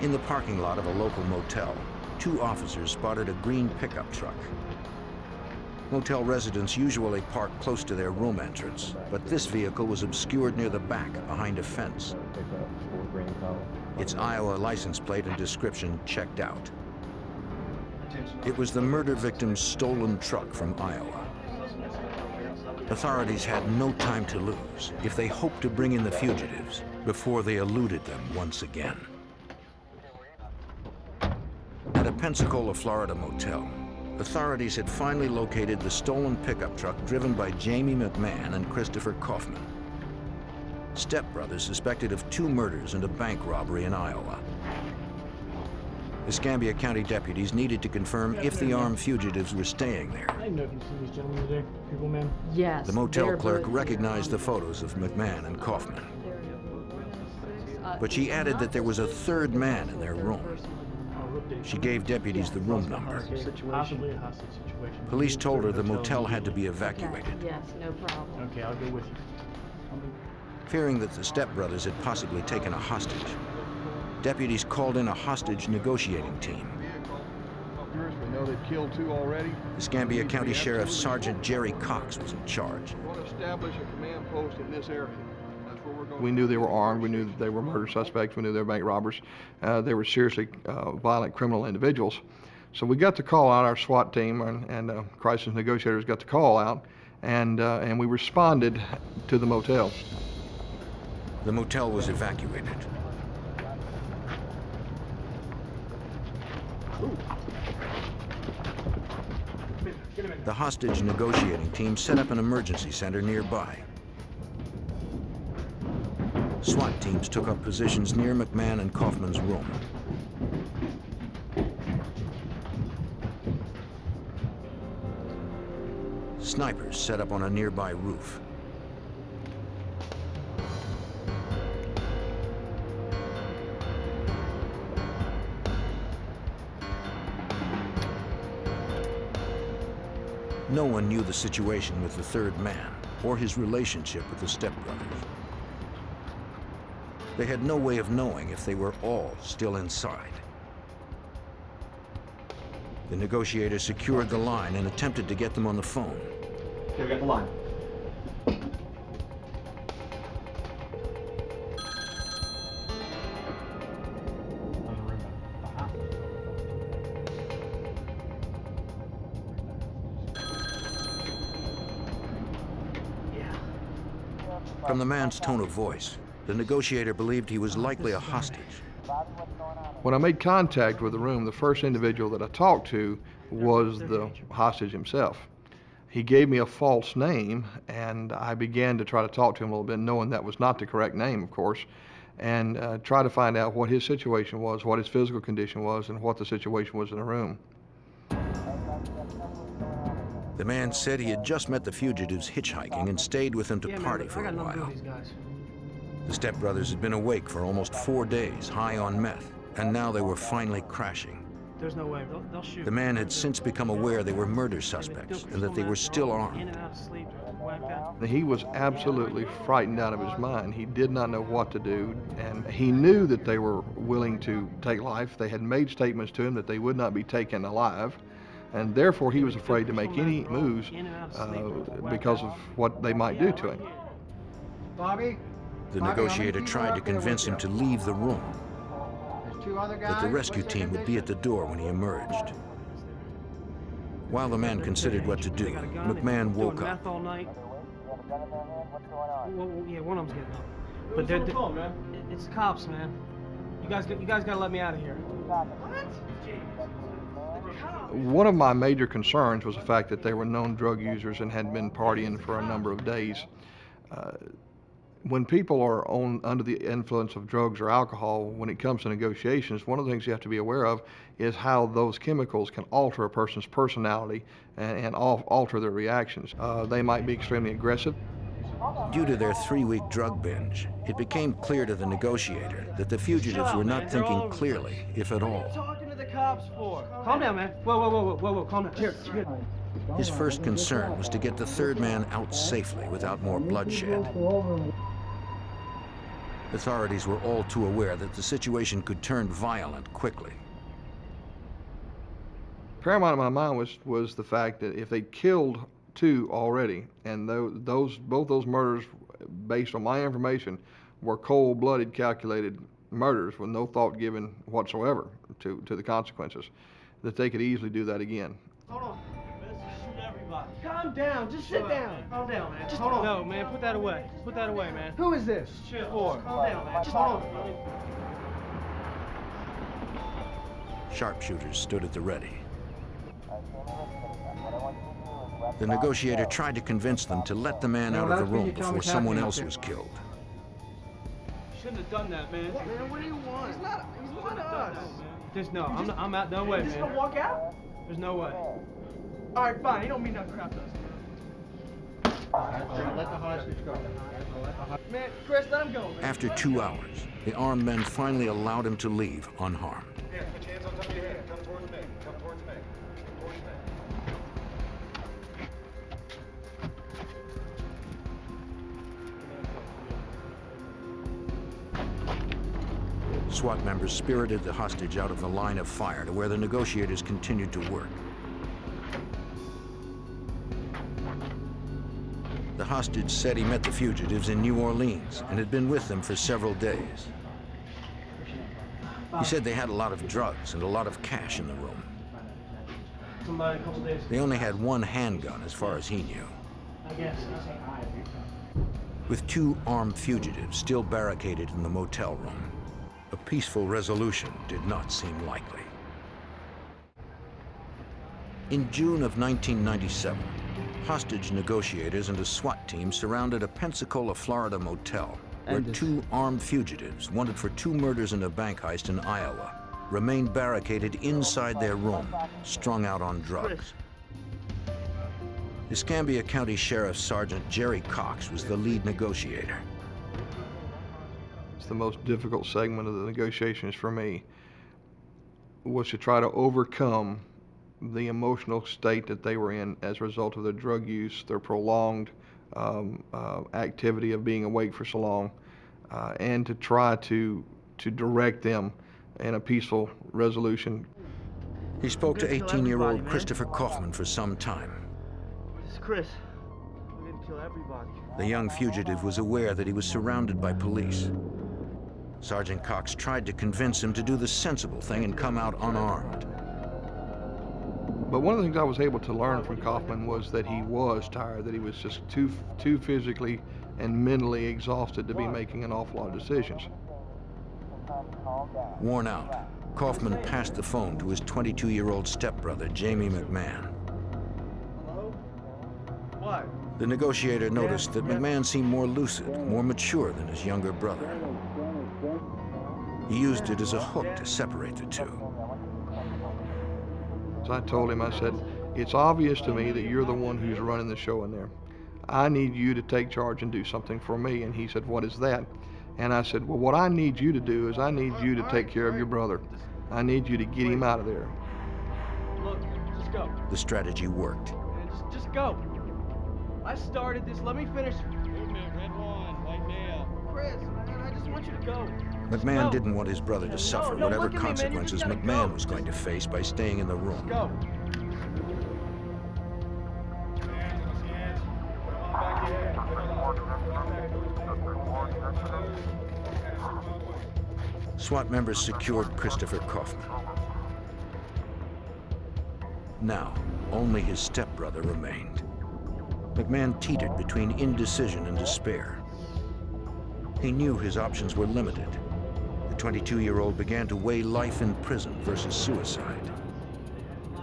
In the parking lot of a local motel, 2 officers spotted a green pickup truck. Motel residents usually park close to their room entrance, but this vehicle was obscured near the back behind a fence. Its Iowa license plate and description checked out. It was the murder victim's stolen truck from Iowa. Authorities had no time to lose if they hoped to bring in the fugitives before they eluded them once again. At a Pensacola, Florida motel, authorities had finally located the stolen pickup truck driven by Jamie McMahon and Christopher Kaufman, stepbrothers suspected of 2 murders and a bank robbery in Iowa. Escambia County deputies needed to confirm if the armed fugitives were staying there. I didn't know if you'd seen these gentlemen today, people, man. Yes. The motel clerk recognized the photos of McMahon and Kaufman, but she added that there was a 3rd man in their room. She gave deputies the room number. Possibly a hostage situation. Police told her the motel had to be evacuated. Yes, no problem. Okay, I'll go with you. Fearing that the stepbrothers had possibly taken a hostage, deputies called in a hostage negotiating team. We know they've killed 2 already. The Escambia County Sheriff Sergeant Jerry Cox was in charge. We want to establish a command post in this area. That's where we're going. We knew they were armed. We knew that they were murder suspects. We knew they were bank robbers. They were seriously violent criminal individuals. So we got the call out. Our SWAT team and crisis negotiators got the call out, and we responded to the motel. The motel was evacuated. The hostage negotiating team set up an emergency center nearby. SWAT teams took up positions near McMahon and Kaufman's room. Snipers set up on a nearby roof. No one knew the situation with the third man or his relationship with the stepbrothers. They had no way of knowing if they were all still inside. The negotiator secured the line and attempted to get them on the phone. Okay, we got the line. From the man's tone of voice, the negotiator believed he was likely a hostage. When I made contact with the room, the first individual that I talked to was the hostage himself. He gave me a false name, and I began to try to talk to him a little bit, knowing that was not the correct name, of course, and try to find out what his situation was, what his physical condition was, and what the situation was in the room. The man said he had just met the fugitives hitchhiking and stayed with them to party for a while. The stepbrothers had been awake for almost 4 days, high on meth, and now they were finally crashing. There's no way. They'll shoot. The man had since become aware they were murder suspects and that they were still armed. In and out of sleep, wiped out. He was absolutely frightened out of his mind. He did not know what to do, and he knew that they were willing to take life. They had made statements to him that they would not be taken alive, and therefore he was afraid to make any moves because of what they might do to him. Bobby? The negotiator tried to convince him to leave the room, There's 2 other guys. that the rescue team would be at the door when he emerged. While the man considered what to do, McMahon woke up. Meth all night. Well, yeah, one of them's getting up. But it's cops, man. You guys gotta let me out of here. What? One of my major concerns was the fact that they were known drug users and had been partying for a number of days. When people are under the influence of drugs or alcohol, when it comes to negotiations, one of the things you have to be aware of is how those chemicals can alter a person's personality and alter their reactions. They might be extremely aggressive. Due to their 3-week drug binge, it became clear to the negotiator that the fugitives were not thinking clearly, if at all. Talking to the cops for? Calm down, man. Whoa, calm down. Here. His first concern was to get the third man out safely without more bloodshed. Authorities were all too aware that the situation could turn violent quickly. Paramount in my mind was the fact that if they killed 2 already, and both those murders, based on my information, were cold-blooded, calculated murders with no thought given whatsoever to the consequences, that they could easily do that again. Hold on. Let's shoot everybody. Calm down. Just sit down. Calm down, man. Hold on. No, man. Put that away. Put that away, man. Who is this? Chill. Calm down, man. Just hold on. Sharpshooters stood at the ready. The negotiator tried to convince them to let the man out of the room before someone else was killed. Shouldn't have done that, man. Man, what do you want? He's one of us. There's no, I'm out. No way, man. Just gonna walk out? There's no way. All right, fine. He don't mean nothing crap to us. Let the hostage go. Man, Chris, let him go, man. After 2 hours, the armed men finally allowed him to leave unharmed. Here, put your hands on top of your head. SWAT members spirited the hostage out of the line of fire to where the negotiators continued to work. The hostage said he met the fugitives in New Orleans and had been with them for several days. He said they had a lot of drugs and a lot of cash in the room. They only had one handgun as far as he knew. With 2 armed fugitives still barricaded in the motel room, a peaceful resolution did not seem likely. In June of 1997, hostage negotiators and a SWAT team surrounded a Pensacola, Florida motel where 2 armed fugitives wanted for 2 murders and a bank heist in Iowa remained barricaded inside their room, strung out on drugs. Escambia County Sheriff Sergeant Jerry Cox was the lead negotiator. The most difficult segment of the negotiations for me was to try to overcome the emotional state that they were in as a result of their drug use, their prolonged activity of being awake for so long, and to try to direct them in a peaceful resolution. He spoke to 18-year-old Christopher Kaufman for some time. This is Chris. We're gonna kill everybody. The young fugitive was aware that he was surrounded by police. Sergeant Cox tried to convince him to do the sensible thing and come out unarmed. But one of the things I was able to learn from Kaufman was that he was tired, that he was just too physically and mentally exhausted to be making an awful lot of decisions. Worn out, Kaufman passed the phone to his 22-year-old stepbrother, Jamie McMahon. Hello? What? The negotiator noticed that McMahon seemed more lucid, more mature than his younger brother. He used it as a hook to separate the two. So I told him, I said, it's obvious to me that you're the one who's running the show in there. I need you to take charge and do something for me. And he said, what is that? And I said, well, what I need you to do is I need you to take care of your brother. I need you to get him out of there. Look, just go. The strategy worked. Just go. I started this. Let me finish. Movement, red one, white male. Chris, man, I just want you to go. McMahon didn't want his brother to suffer whatever consequences McMahon was going to face by staying in the room. Go. SWAT members secured Christopher Kaufman. Now, only his stepbrother remained. McMahon teetered between indecision and despair. He knew his options were limited. The 22-year-old began to weigh life in prison versus suicide.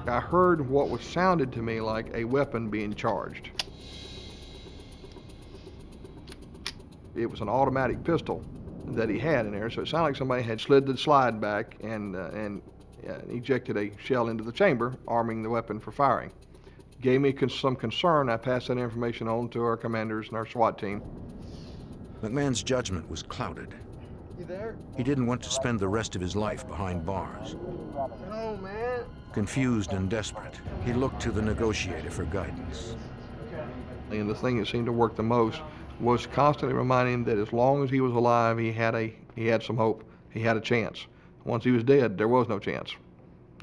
I heard what sounded to me like a weapon being charged. It was an automatic pistol that he had in there, so it sounded like somebody had slid the slide back and ejected a shell into the chamber, arming the weapon for firing. Gave me some concern. I passed that information on to our commanders and our SWAT team. McMahon's judgment was clouded. You there? He didn't want to spend the rest of his life behind bars. No, man. Confused and desperate, he looked to the negotiator for guidance. And the thing that seemed to work the most was constantly reminding him that as long as he was alive, he had some hope. He had a chance. Once he was dead, there was no chance.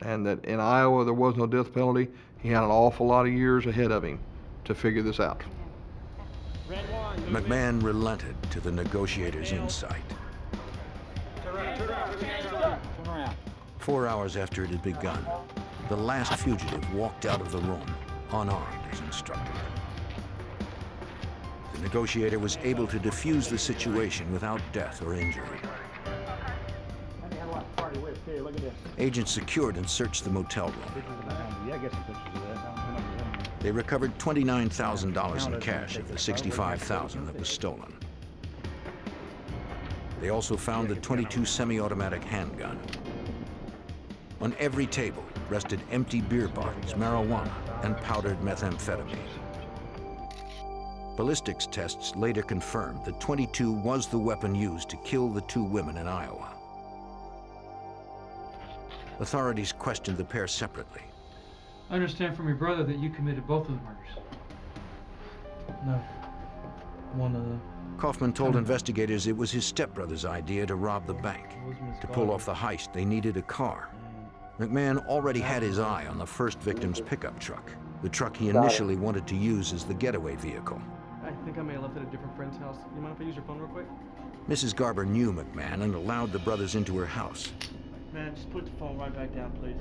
And that in Iowa, there was no death penalty. He had an awful lot of years ahead of him to figure this out. McMahon relented to the negotiator's insight. 4 hours after it had begun, the last fugitive walked out of the room, unarmed as instructed. The negotiator was able to defuse the situation without death or injury. Agents secured and searched the motel room. They recovered $29,000 in cash of the $65,000 that was stolen. They also found the .22 semi-automatic handgun. On every table rested empty beer bottles, marijuana, and powdered methamphetamine. Ballistics tests later confirmed that .22 was the weapon used to kill the 2 women in Iowa. Authorities questioned the pair separately. I understand from your brother that you committed both of the murders. No. One of them. Kaufman told investigators it was his stepbrother's idea to rob the bank. To pull off the heist, they needed a car. McMahon already had his eye on the first victim's pickup truck, the truck he initially wanted to use as the getaway vehicle. I think I may have left it at a different friend's house. You mind if I use your phone real quick? Mrs. Garber knew McMahon and allowed the brothers into her house. Man, just put the phone right back down, please.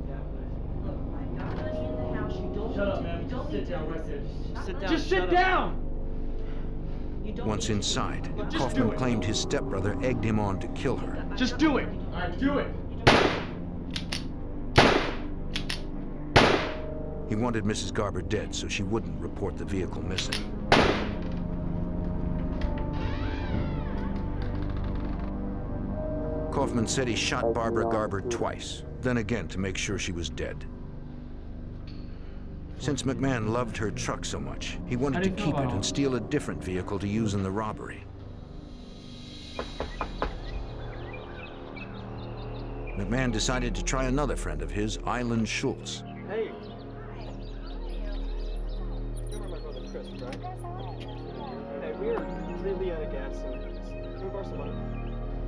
Yeah, please. Look, I've got money in the house. You don't Shut up, need to, man. you don't Just need sit to. down right there. Just sit down. Just sit down! You don't Once need to. inside, Just Kaufman do it. claimed his stepbrother egged him on to kill her. Just do it. All right, do it. He wanted Mrs. Garber dead so she wouldn't report the vehicle missing. Kaufman said he shot Barbara Garber twice, then again to make sure she was dead. Since McMahon loved her truck so much, he wanted to keep it and steal a different vehicle to use in the robbery. McMahon decided to try another friend of his, Eileen Schultz. Hey. You remember my brother Chris, right? Hey, we're completely out of gas, so can we borrow some money?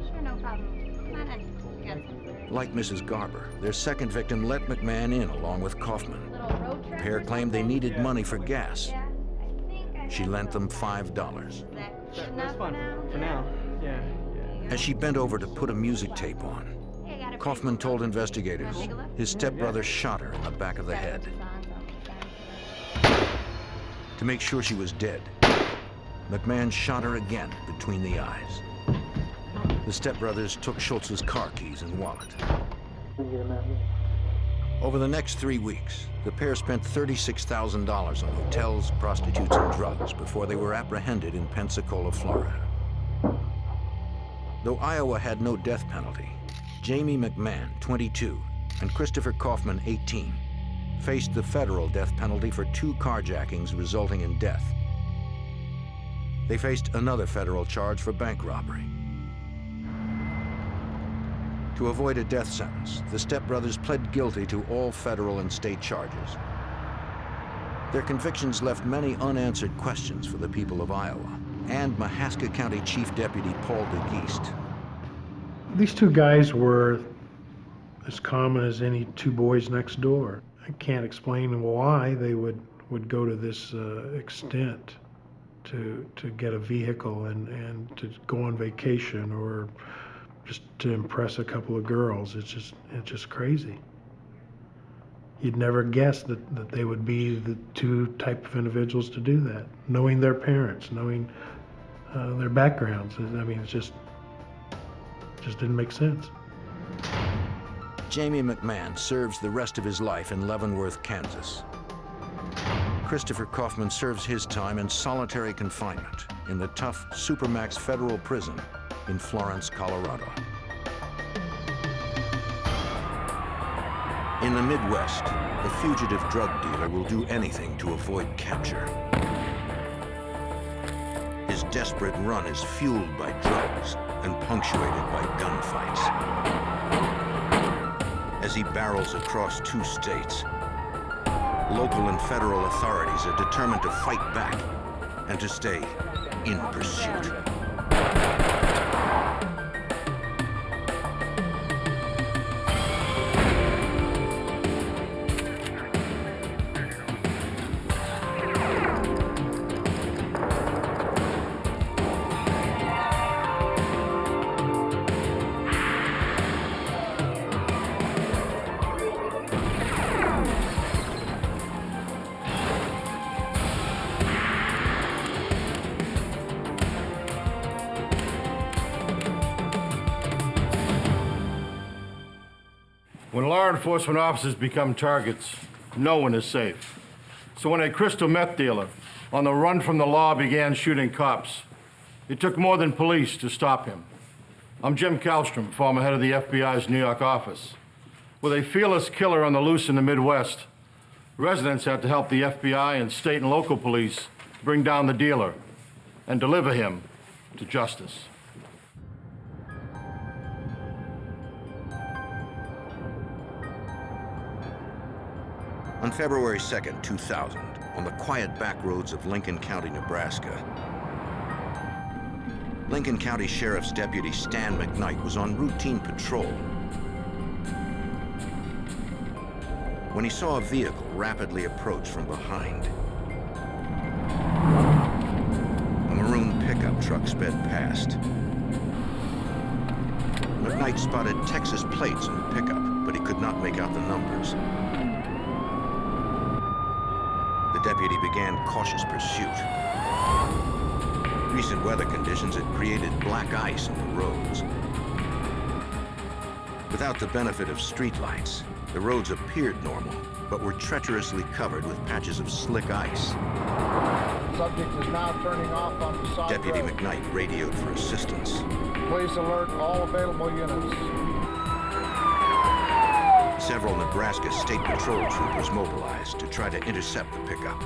Sure, no problem. Come on in. You got some. Like Mrs. Garber, their second victim let McMahon in along with Kaufman. The pair claimed they needed money for gas. She lent them $5. That's fine. For now. Yeah. As she bent over to put a music tape on, Kaufman told investigators his stepbrother shot her in the back of the head. To make sure she was dead, McMahon shot her again between the eyes. The stepbrothers took Schultz's car keys and wallet. Over the next 3 weeks, the pair spent $36,000 on hotels, prostitutes, and drugs before they were apprehended in Pensacola, Florida. Though Iowa had no death penalty, Jamie McMahon, 22, and Christopher Kaufman, 18, faced the federal death penalty for 2 carjackings resulting in death. They faced another federal charge for bank robbery. To avoid a death sentence, the stepbrothers pled guilty to all federal and state charges. Their convictions left many unanswered questions for the people of Iowa and Mahaska County Chief Deputy Paul DeGeest. These 2 guys were as common as any 2 boys next door. I can't explain why they would go to this extent to get a vehicle and to go on vacation or just to impress a couple of girls. It's just crazy. You'd never guess that they would be the 2 type of individuals to do that, knowing their parents, knowing their backgrounds. I mean, it just didn't make sense. Jamie McMahon serves the rest of his life in Leavenworth, Kansas. Christopher Kaufman serves his time in solitary confinement in the tough supermax federal prison in Florence, Colorado. In the Midwest, a fugitive drug dealer will do anything to avoid capture. His desperate run is fueled by drugs and punctuated by gunfights. As he barrels across 2 states, local and federal authorities are determined to fight back and to stay in pursuit. When law enforcement officers become targets, no one is safe. So when a crystal meth dealer on the run from the law began shooting cops, it took more than police to stop him. I'm Jim Kallstrom, former head of the FBI's New York office. With a fearless killer on the loose in the Midwest, residents had to help the FBI and state and local police bring down the dealer and deliver him to justice. On February 2nd, 2000, on the quiet back roads of Lincoln County, Nebraska, Lincoln County Sheriff's Deputy Stan McKnight was on routine patrol when he saw a vehicle rapidly approach from behind. A maroon pickup truck sped past. McKnight spotted Texas plates on the pickup, but he could not make out the numbers. The deputy began cautious pursuit. Recent weather conditions had created black ice on the roads. Without the benefit of streetlights, the roads appeared normal, but were treacherously covered with patches of slick ice. Subject is now turning off on the side Deputy road. McKnight radioed for assistance. Please alert all available units. Several Nebraska State Patrol troopers mobilized to try to intercept the pickup.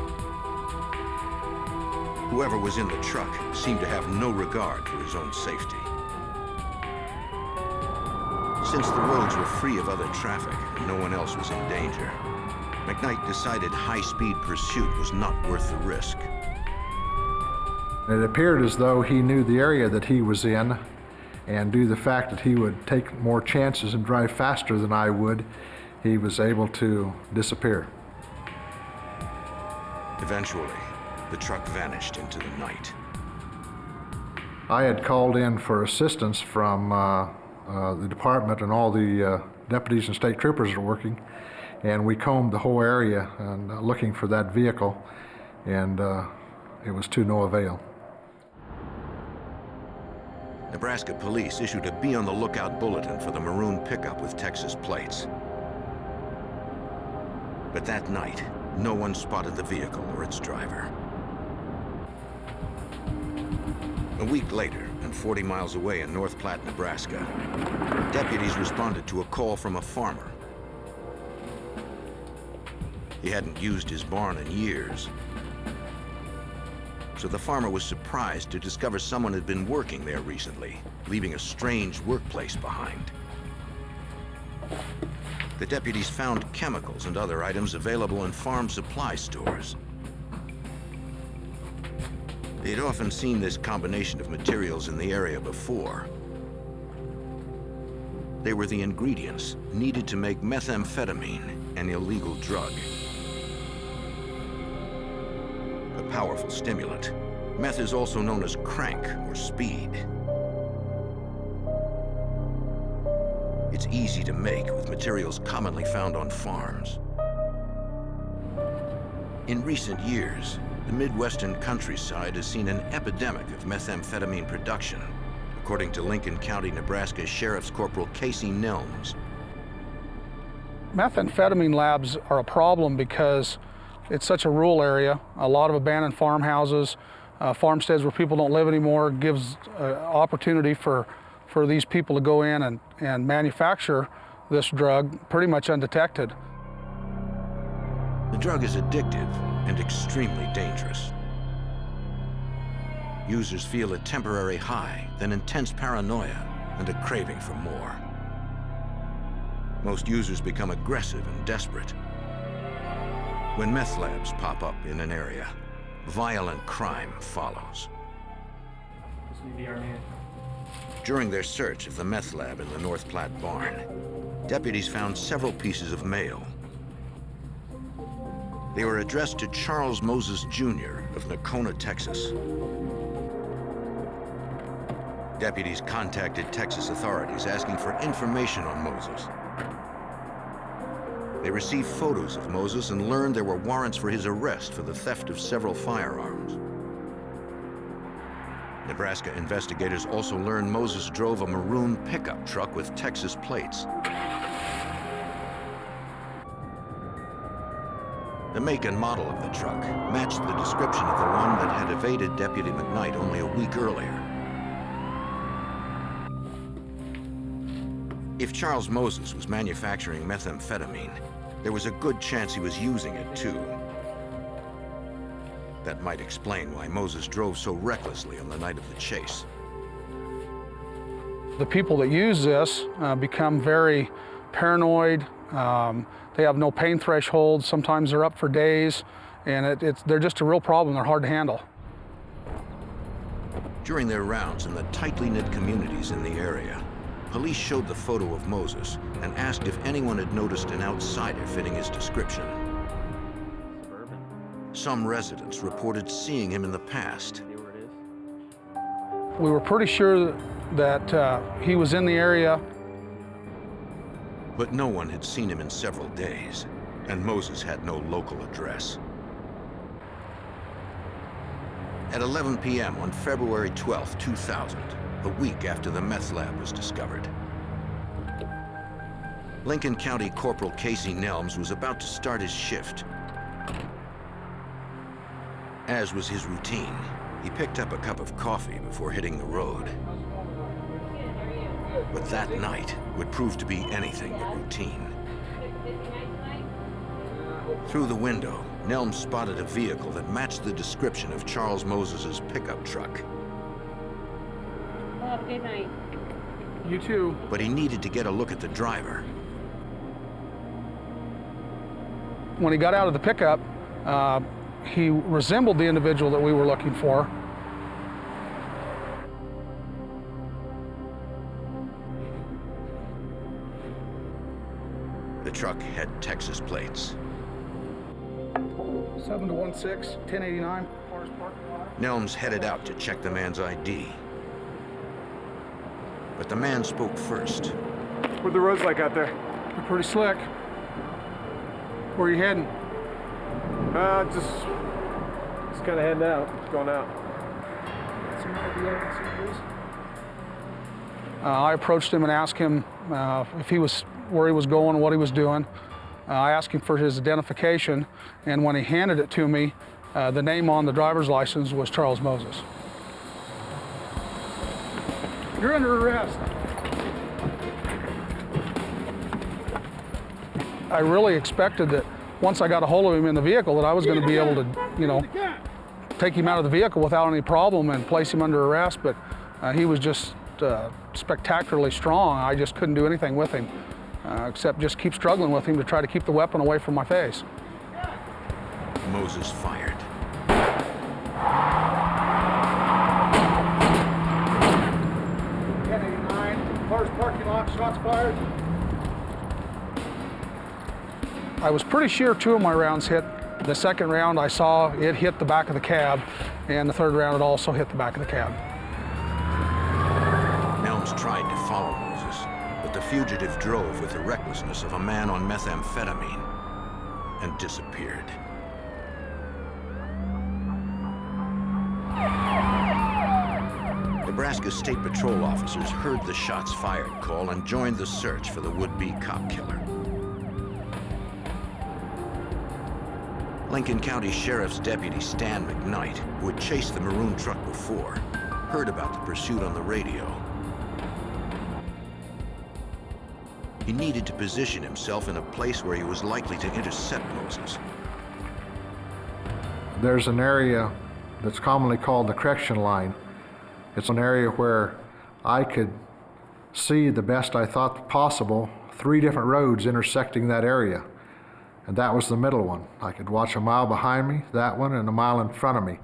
Whoever was in the truck seemed to have no regard for his own safety. Since the roads were free of other traffic and no one else was in danger, McKnight decided high-speed pursuit was not worth the risk. It appeared as though he knew the area that he was in, and due to the fact that he would take more chances and drive faster than I would, he was able to disappear. Eventually, the truck vanished into the night. I had called in for assistance from the department and all the deputies and state troopers that are working, and we combed the whole area and looking for that vehicle, and it was to no avail. Nebraska police issued a be on the lookout bulletin for the maroon pickup with Texas plates. But that night, no one spotted the vehicle or its driver. A week later, and 40 miles away in North Platte, Nebraska, deputies responded to a call from a farmer. He hadn't used his barn in years. So the farmer was surprised to discover someone had been working there recently, leaving a strange workplace behind. The deputies found chemicals and other items available in farm supply stores. They'd often seen this combination of materials in the area before. They were the ingredients needed to make methamphetamine, an illegal drug. A powerful stimulant, meth is also known as crank or speed. It's easy to make with materials commonly found on farms. In recent years, the Midwestern countryside has seen an epidemic of methamphetamine production, according to Lincoln County, Nebraska Sheriff's Corporal Casey Nelms. Methamphetamine labs are a problem because it's such a rural area, a lot of abandoned farmhouses, farmsteads where people don't live anymore, gives opportunity for these people to go in and manufacture this drug pretty much undetected. The drug is addictive and extremely dangerous. Users feel a temporary high, then intense paranoia and a craving for more. Most users become aggressive and desperate. When meth labs pop up in an area, violent crime follows. During their search of the meth lab in the North Platte barn, deputies found several pieces of mail. They were addressed to Charles Moses Jr. of Nocona, Texas. Deputies contacted Texas authorities asking for information on Moses. They received photos of Moses and learned there were warrants for his arrest for the theft of several firearms. Nebraska investigators also learned Moses drove a maroon pickup truck with Texas plates. The make and model of the truck matched the description of the one that had evaded Deputy McKnight only a week earlier. If Charles Moses was manufacturing methamphetamine, there was a good chance he was using it too. That might explain why Moses drove so recklessly on the night of the chase. The people that use this become very paranoid. They have no pain threshold. Sometimes they're up for days, and they're just a real problem. They're hard to handle. During their rounds in the tightly knit communities in the area, police showed the photo of Moses and asked if anyone had noticed an outsider fitting his description. Some residents reported seeing him in the past. We were pretty sure that he was in the area. But no one had seen him in several days, and Moses had no local address. At 11 p.m. on February 12, 2000, a week after the meth lab was discovered, Lincoln County Corporal Casey Nelms was about to start his shift. As was his routine, he picked up a cup of coffee before hitting the road. But that night would prove to be anything but routine. Through the window, Nelms spotted a vehicle that matched the description of Charles Moses's pickup truck. Have a good night. You too. But he needed to get a look at the driver. When he got out of the pickup, he resembled the individual that we were looking for. The truck had Texas plates. 7-16, 1089. Nelms headed out to check the man's ID. But the man spoke first. What the roads like out there? They're pretty slick. Where are you heading? Just kind of heading out. Just going out. I approached him and asked him if he was where he was going and what he was doing. I asked him for his identification, and when he handed it to me, the name on the driver's license was Charles Moses. You're under arrest. I really expected that once I got a hold of him in the vehicle that I was going to be able to, take him out of the vehicle without any problem and place him under arrest, but he was just spectacularly strong. I just couldn't do anything with him, except just keep struggling with him to try to keep the weapon away from my face. Moses fired. Cars parking lot, shots fired. I was pretty sure 2 of my rounds hit. The second round I saw it hit the back of the cab, and the third round it also hit the back of the cab. Nelms tried to follow Moses, but the fugitive drove with the recklessness of a man on methamphetamine and disappeared. Nebraska State Patrol officers heard the shots fired call and joined the search for the would-be cop killer. Lincoln County Sheriff's Deputy Stan McKnight, who had chased the maroon truck before, heard about the pursuit on the radio. He needed to position himself in a place where he was likely to intercept Moses. There's an area that's commonly called the correction line. It's an area where I could see the best I thought possible 3 different roads intersecting that area. And that was the middle one. I could watch a mile behind me, that one, and a mile in front of me.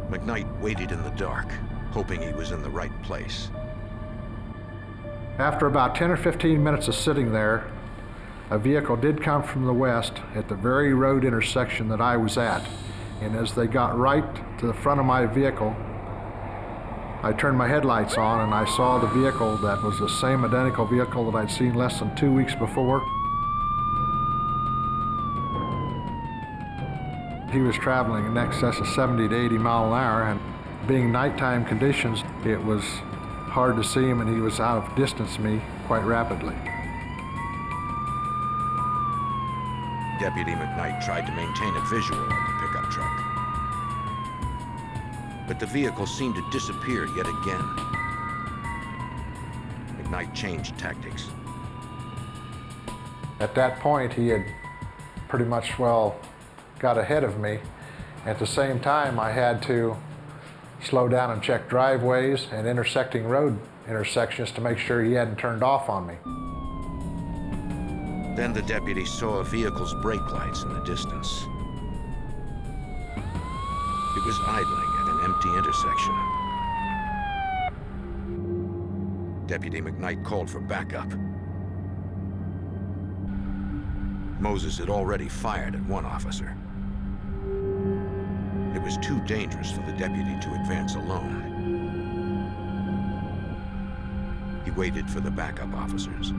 McKnight waited in the dark, hoping he was in the right place. After about 10 or 15 minutes of sitting there, a vehicle did come from the west at the very road intersection that I was at. And as they got right to the front of my vehicle, I turned my headlights on and I saw the vehicle that was the same identical vehicle that I'd seen less than 2 weeks before. He was traveling in excess of 70 to 80 miles an hour, and being nighttime conditions, it was hard to see him, and he was out of distance me quite rapidly. Deputy McKnight tried to maintain a visual of the pickup truck. But the vehicle seemed to disappear yet again. McKnight changed tactics. At that point, he had pretty much, got ahead of me. At the same time, I had to slow down and check driveways and intersecting road intersections to make sure he hadn't turned off on me. Then the deputy saw a vehicle's brake lights in the distance. It was idling at an empty the intersection. Deputy McKnight called for backup. Moses had already fired at one officer. It was too dangerous for the deputy to advance alone. He waited for the backup officers.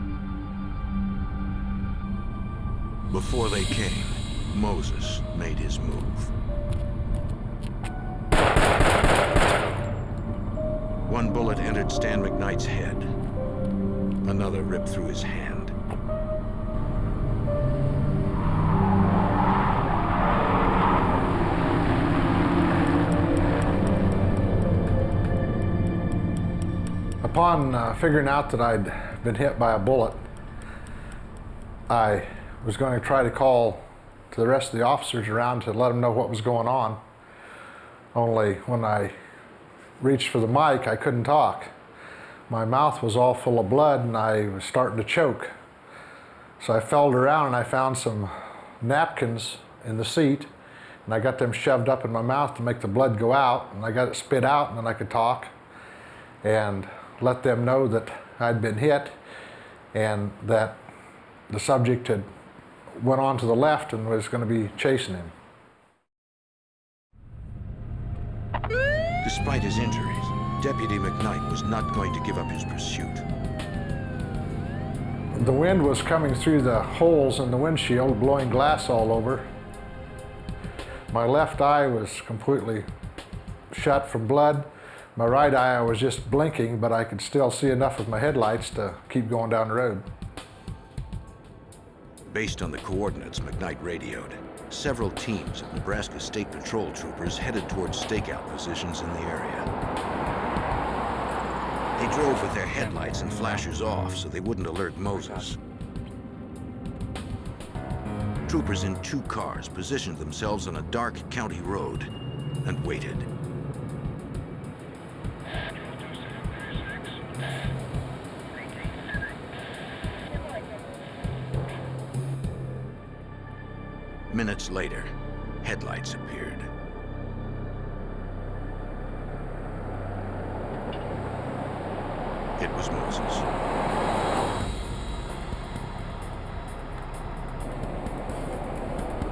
Before they came, Moses made his move. One bullet entered Stan McKnight's head. Another ripped through his hand. Upon figuring out that I'd been hit by a bullet, I was going to try to call to the rest of the officers around to let them know what was going on. Only when I reached for the mic, I couldn't talk. My mouth was all full of blood and I was starting to choke. So I felt around and I found some napkins in the seat and I got them shoved up in my mouth to make the blood go out, and I got it spit out, and then I could talk and let them know that I'd been hit and that the subject had went on to the left and was going to be chasing him. Despite his injuries, Deputy McKnight was not going to give up his pursuit. The wind was coming through the holes in the windshield, blowing glass all over. My left eye was completely shut from blood. My right eye, I was just blinking, but I could still see enough of my headlights to keep going down the road. Based on the coordinates McKnight radioed, several teams of Nebraska State Patrol troopers headed towards stakeout positions in the area. They drove with their headlights and flashers off so they wouldn't alert Moses. Troopers in 2 cars positioned themselves on a dark county road and waited. Minutes later, headlights appeared. It was Moses.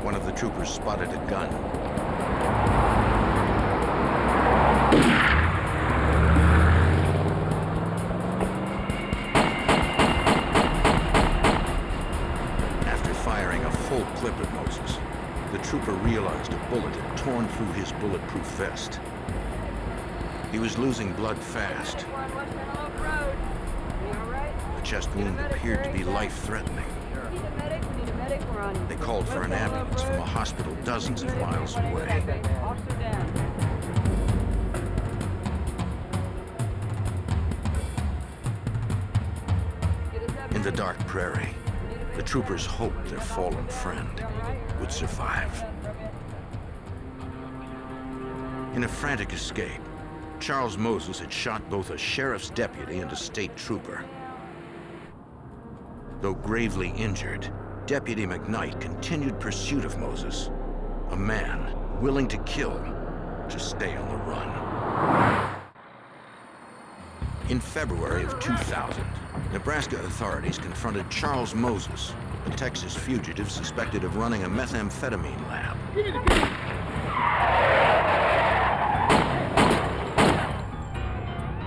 One of the troopers spotted a gun. After firing a full clip at Moses, the trooper realized a bullet had torn through his bulletproof vest. He was losing blood fast. The chest wound appeared to be life-threatening. They called for an ambulance from a hospital dozens of miles away. In the dark prairie, the troopers hoped their fallen friend would survive. In a frantic escape, Charles Moses had shot both a sheriff's deputy and a state trooper. Though gravely injured, Deputy McKnight continued pursuit of Moses, a man willing to kill to stay on the run. In February of 2000, Nebraska authorities confronted Charles Moses, a Texas fugitive suspected of running a methamphetamine lab.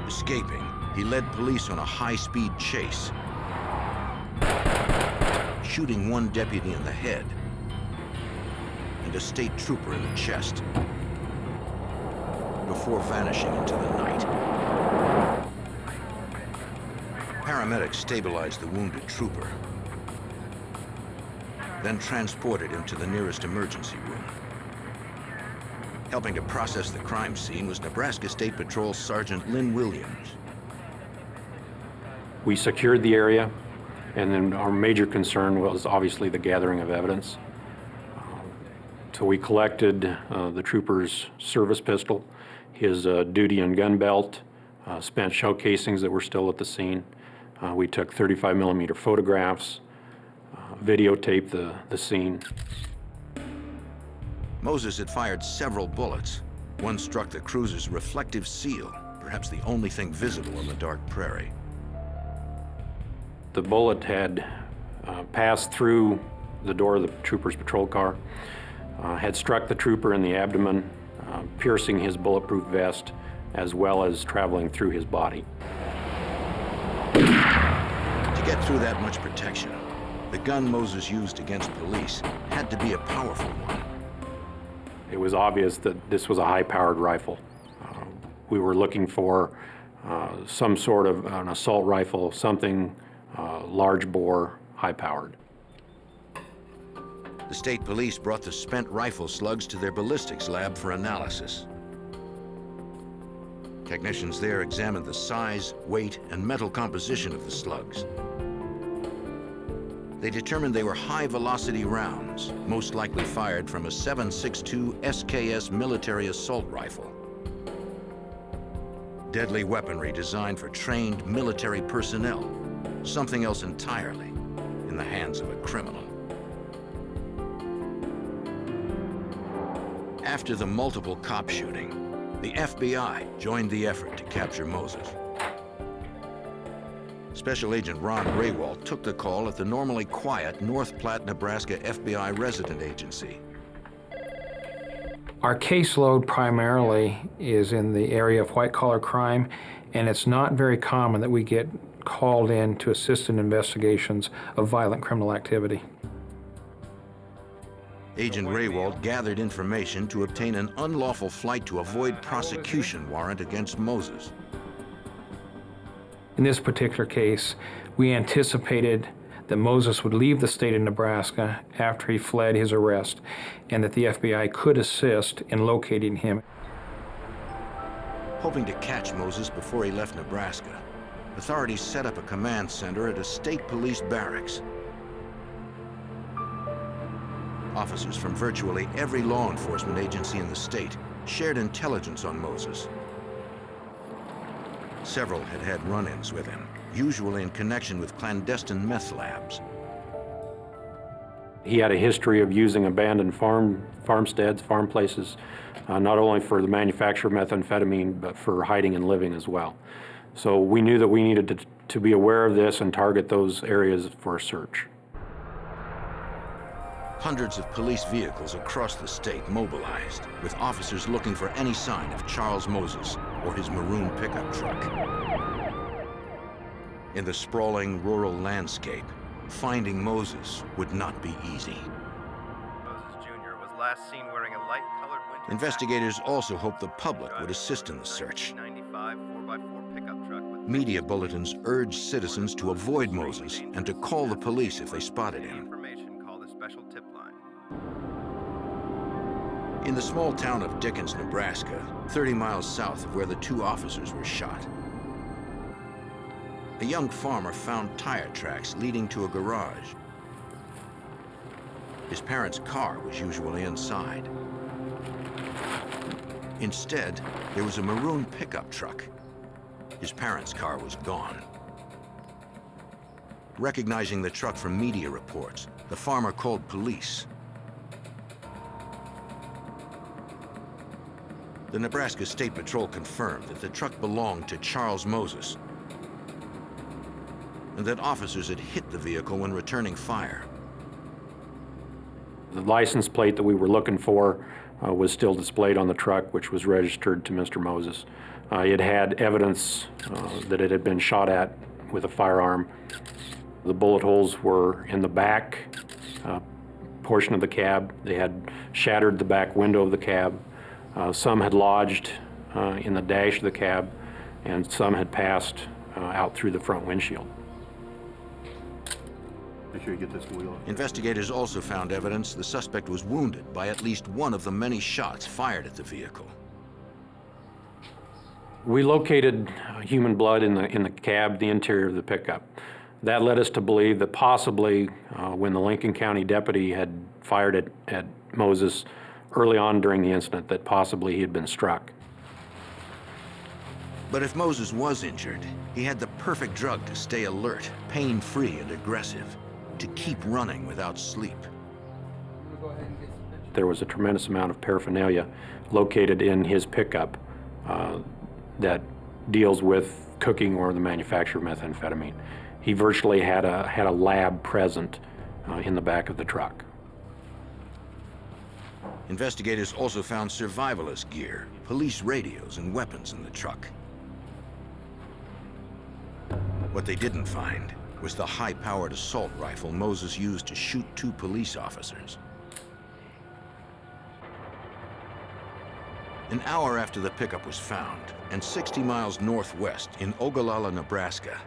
Escaping, he led police on a high-speed chase, shooting one deputy in the head and a state trooper in the chest before vanishing into the night. Paramedics stabilized the wounded trooper, then transported him to the nearest emergency room. Helping to process the crime scene was Nebraska State Patrol Sergeant Lynn Williams. We secured the area, and then our major concern was obviously the gathering of evidence. So we collected the trooper's service pistol, his duty and gun belt, spent shell casings that were still at the scene. We took 35mm photographs, videotaped the scene. Moses had fired several bullets, One struck the cruiser's reflective seal, perhaps the only thing visible on the dark prairie. The bullet had passed through the door of the trooper's patrol car, had struck the trooper in the abdomen, piercing his bulletproof vest, as well as traveling through his body. To get through that much protection, the gun Moses used against police had to be a powerful one. It was obvious that this was a high-powered rifle. We were looking for some sort of an assault rifle, something large bore, high-powered. The state police brought the spent rifle slugs to their ballistics lab for analysis. Technicians there examined the size, weight, and metal composition of the slugs. They determined they were high-velocity rounds, most likely fired from a 7.62 SKS military assault rifle. Deadly weaponry designed for trained military personnel, something else entirely in the hands of a criminal. After the multiple cop shooting, the FBI joined the effort to capture Moses. Special Agent Ron Raywald took the call at the normally quiet North Platte, Nebraska FBI resident agency. Our caseload primarily is in the area of white-collar crime, and it's not very common that we get called in to assist in investigations of violent criminal activity. Agent Raywald gathered information to obtain an unlawful flight to avoid prosecution warrant against Moses. In this particular case, we anticipated that Moses would leave the state of Nebraska after he fled his arrest, and that the FBI could assist in locating him. Hoping to catch Moses before he left Nebraska, authorities set up a command center at a state police barracks. Officers from virtually every law enforcement agency in the state shared intelligence on Moses. Several had had run-ins with him, usually in connection with clandestine meth labs. He had a history of using abandoned farmsteads, farm places, not only for the manufacture of methamphetamine, but for hiding and living as well. So we knew that we needed to be aware of this and target those areas for a search. Hundreds of police vehicles across the state mobilized, with officers looking for any sign of Charles Moses or his maroon pickup truck. In the sprawling rural landscape, finding Moses would not be easy. Moses Jr. was last seen wearing a light-colored winter Investigators also hoped the public would assist in the search. 1995 4x4 pickup truck with Media bulletins urged citizens to avoid Moses and to call the police if they spotted him. information, call the special tip line. In the small town of Dickens, Nebraska, 30 miles south of where the two officers were shot, a young farmer found tire tracks leading to a garage. His parents' car was usually inside. Instead, there was a maroon pickup truck. His parents' car was gone. Recognizing the truck from media reports, the farmer called police. The Nebraska State Patrol confirmed that the truck belonged to Charles Moses and that officers had hit the vehicle when returning fire. The license plate that we were looking for was still displayed on the truck, which was registered to Mr. Moses. It had evidence that it had been shot at with a firearm. The bullet holes were in the back portion of the cab. They had shattered the back window of the cab. Some had lodged in the dash of the cab, and some had passed out through the front windshield. Make sure you get this wheel. Investigators also found evidence the suspect was wounded by at least one of the many shots fired at the vehicle. We located human blood in the cab, the interior of the pickup. That led us to believe that possibly when the Lincoln County deputy had fired at Moses early on during the incident, that possibly he had been struck. But if Moses was injured, he had the perfect drug to stay alert, pain-free and aggressive, to keep running without sleep. there was a tremendous amount of paraphernalia located in his pickup that deals with cooking or the manufacture of methamphetamine. He virtually had a lab present in the back of the truck. Investigators also found survivalist gear, police radios, and weapons in the truck. What they didn't find was the high-powered assault rifle Moses used to shoot 2 police officers. An hour after the pickup was found, and 60 miles northwest in Ogallala, Nebraska,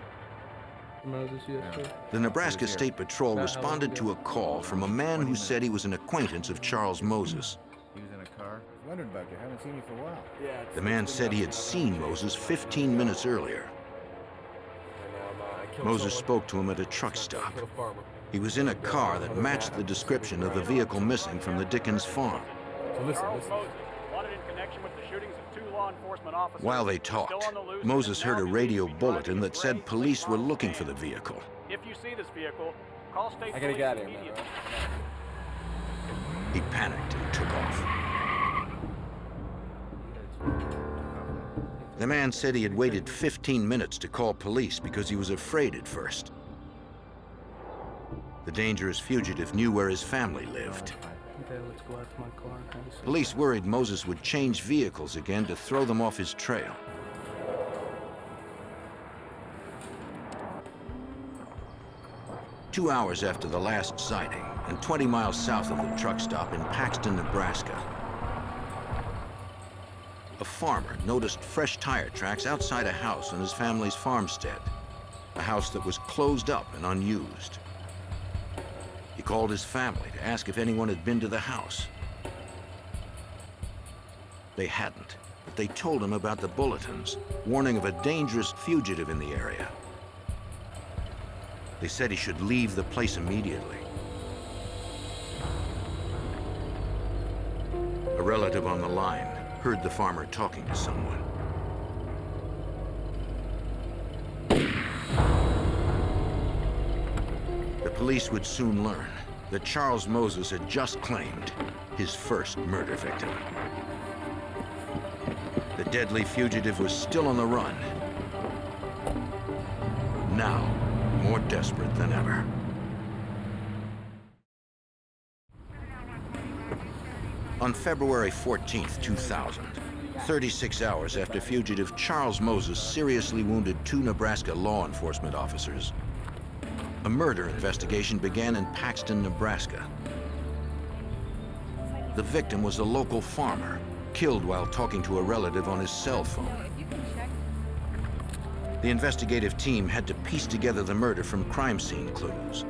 the Nebraska State Patrol responded to a call from a man who said he was an acquaintance of Charles Moses. He was in a car? I was wondering about you. I haven't seen you for a while. The man said he had seen Moses 15 minutes earlier. Moses spoke to him at a truck stop. He was in a car that matched the description of the vehicle missing from the Dickens farm. So listen. While they talked, Moses heard a radio bulletin that said police were looking for the vehicle. If you see this vehicle, call state I gotta police get out of here, immediately. He panicked and took off. The man said he had waited 15 minutes to call police because he was afraid at first. The dangerous fugitive knew where his family lived. Police worried Moses would change vehicles again to throw them off his trail. Two hours after the last sighting, and 20 miles south of the truck stop in Paxton, Nebraska, a farmer noticed fresh tire tracks outside a house on his family's farmstead, a house that was closed up and unused. He called his family to ask if anyone had been to the house. They hadn't, but they told him about the bulletins, warning of a dangerous fugitive in the area. They said he should leave the place immediately. A relative on the line heard the farmer talking to someone. The police would soon learn that Charles Moses had just claimed his first murder victim. The deadly fugitive was still on the run, now more desperate than ever. On February 14th, 2000, 36 hours after fugitive Charles Moses seriously wounded 2 Nebraska law enforcement officers, a murder investigation began in Paxton, Nebraska. The victim was a local farmer, killed while talking to a relative on his cell phone. The investigative team had to piece together the murder from crime scene clues.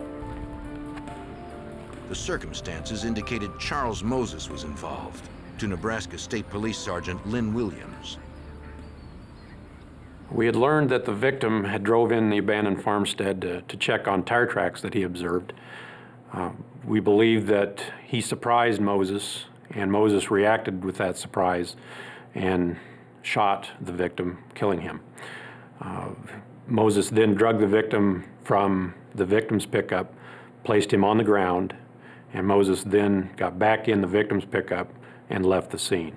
The circumstances indicated Charles Moses was involved, to Nebraska State Police Sergeant Lynn Williams. We had learned that the victim had drove in the abandoned farmstead to check on tire tracks that he observed. We believed that he surprised Moses, and Moses reacted with that surprise and shot the victim, killing him. Moses then drugged the victim from the victim's pickup, placed him on the ground, and Moses then got back in the victim's pickup and left the scene.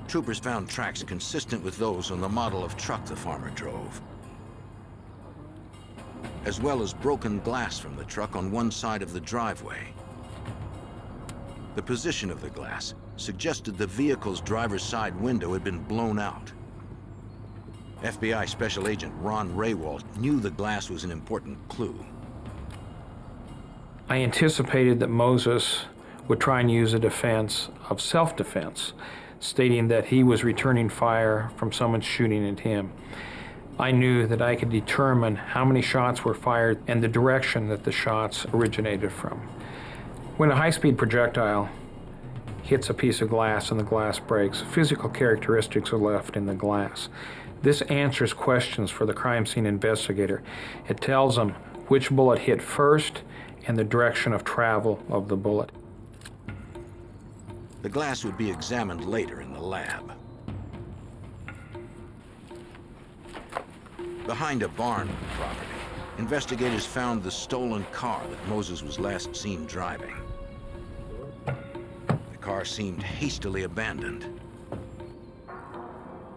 Troopers found tracks consistent with those on the model of truck the farmer drove, as well as broken glass from the truck on one side of the driveway. The position of the glass suggested the vehicle's driver's side window had been blown out. FBI Special Agent Ron Raywalt knew the glass was an important clue. I anticipated that Moses would try and use a defense of self-defense, stating that he was returning fire from someone shooting at him. I knew that I could determine how many shots were fired and the direction that the shots originated from. When a high-speed projectile hits a piece of glass and the glass breaks, physical characteristics are left in the glass. This answers questions for the crime scene investigator. It tells them which bullet hit first and the direction of travel of the bullet. The glass would be examined later in the lab. Behind a barn property, investigators found the stolen car that Moses was last seen driving. car seemed hastily abandoned.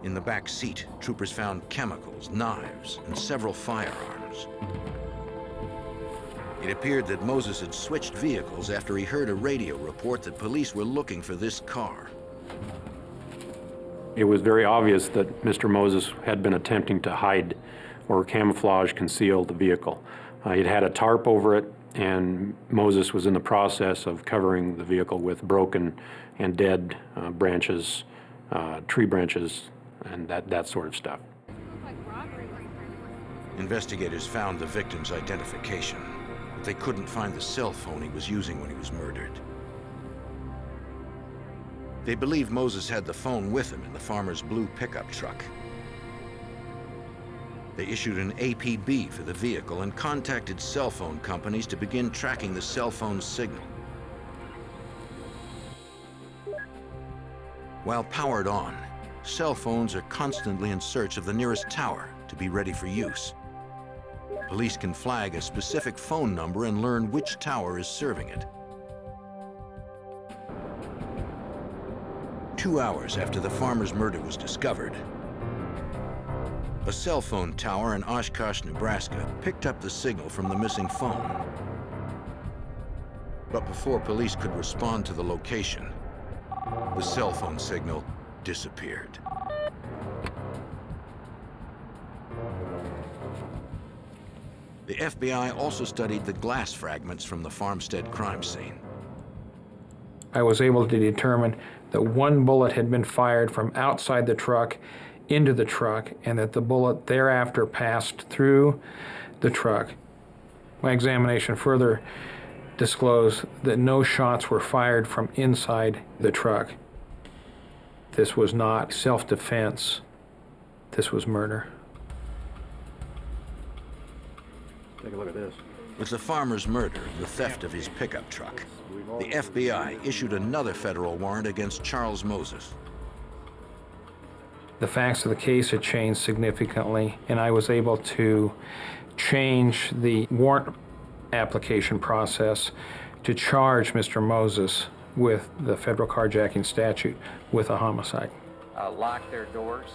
In the back seat, troopers found chemicals, knives, and several firearms. It appeared that Moses had switched vehicles after he heard a radio report that police were looking for this car. It was very obvious that Mr. Moses had been attempting to hide or camouflage, conceal the vehicle. It had a tarp over it, and Moses was in the process of covering the vehicle with broken and dead branches, tree branches, and that sort of stuff. Investigators found the victim's identification, but they couldn't find the cell phone he was using when he was murdered. They believe Moses had the phone with him in the farmer's blue pickup truck. They issued an APB for the vehicle and contacted cell phone companies to begin tracking the cell phone signal. While powered on, cell phones are constantly in search of the nearest tower to be ready for use. Police can flag a specific phone number and learn which tower is serving it. 2 hours after the farmer's murder was discovered, a cell phone tower in Oshkosh, Nebraska picked up the signal from the missing phone. But before police could respond to the location, the cell phone signal disappeared. The FBI also studied the glass fragments from the farmstead crime scene. I was able to determine that one bullet had been fired from outside the truck into the truck, and that the bullet thereafter passed through the truck. My examination further disclosed that no shots were fired from inside the truck. This was not self-defense. This was murder. Take a look at this. With the farmer's murder and the theft of his pickup truck, the FBI issued another federal warrant against Charles Moses. The facts of the case had changed significantly, and I was able to change the warrant application process to charge Mr. Moses with the federal carjacking statute with a homicide. Lock their doors.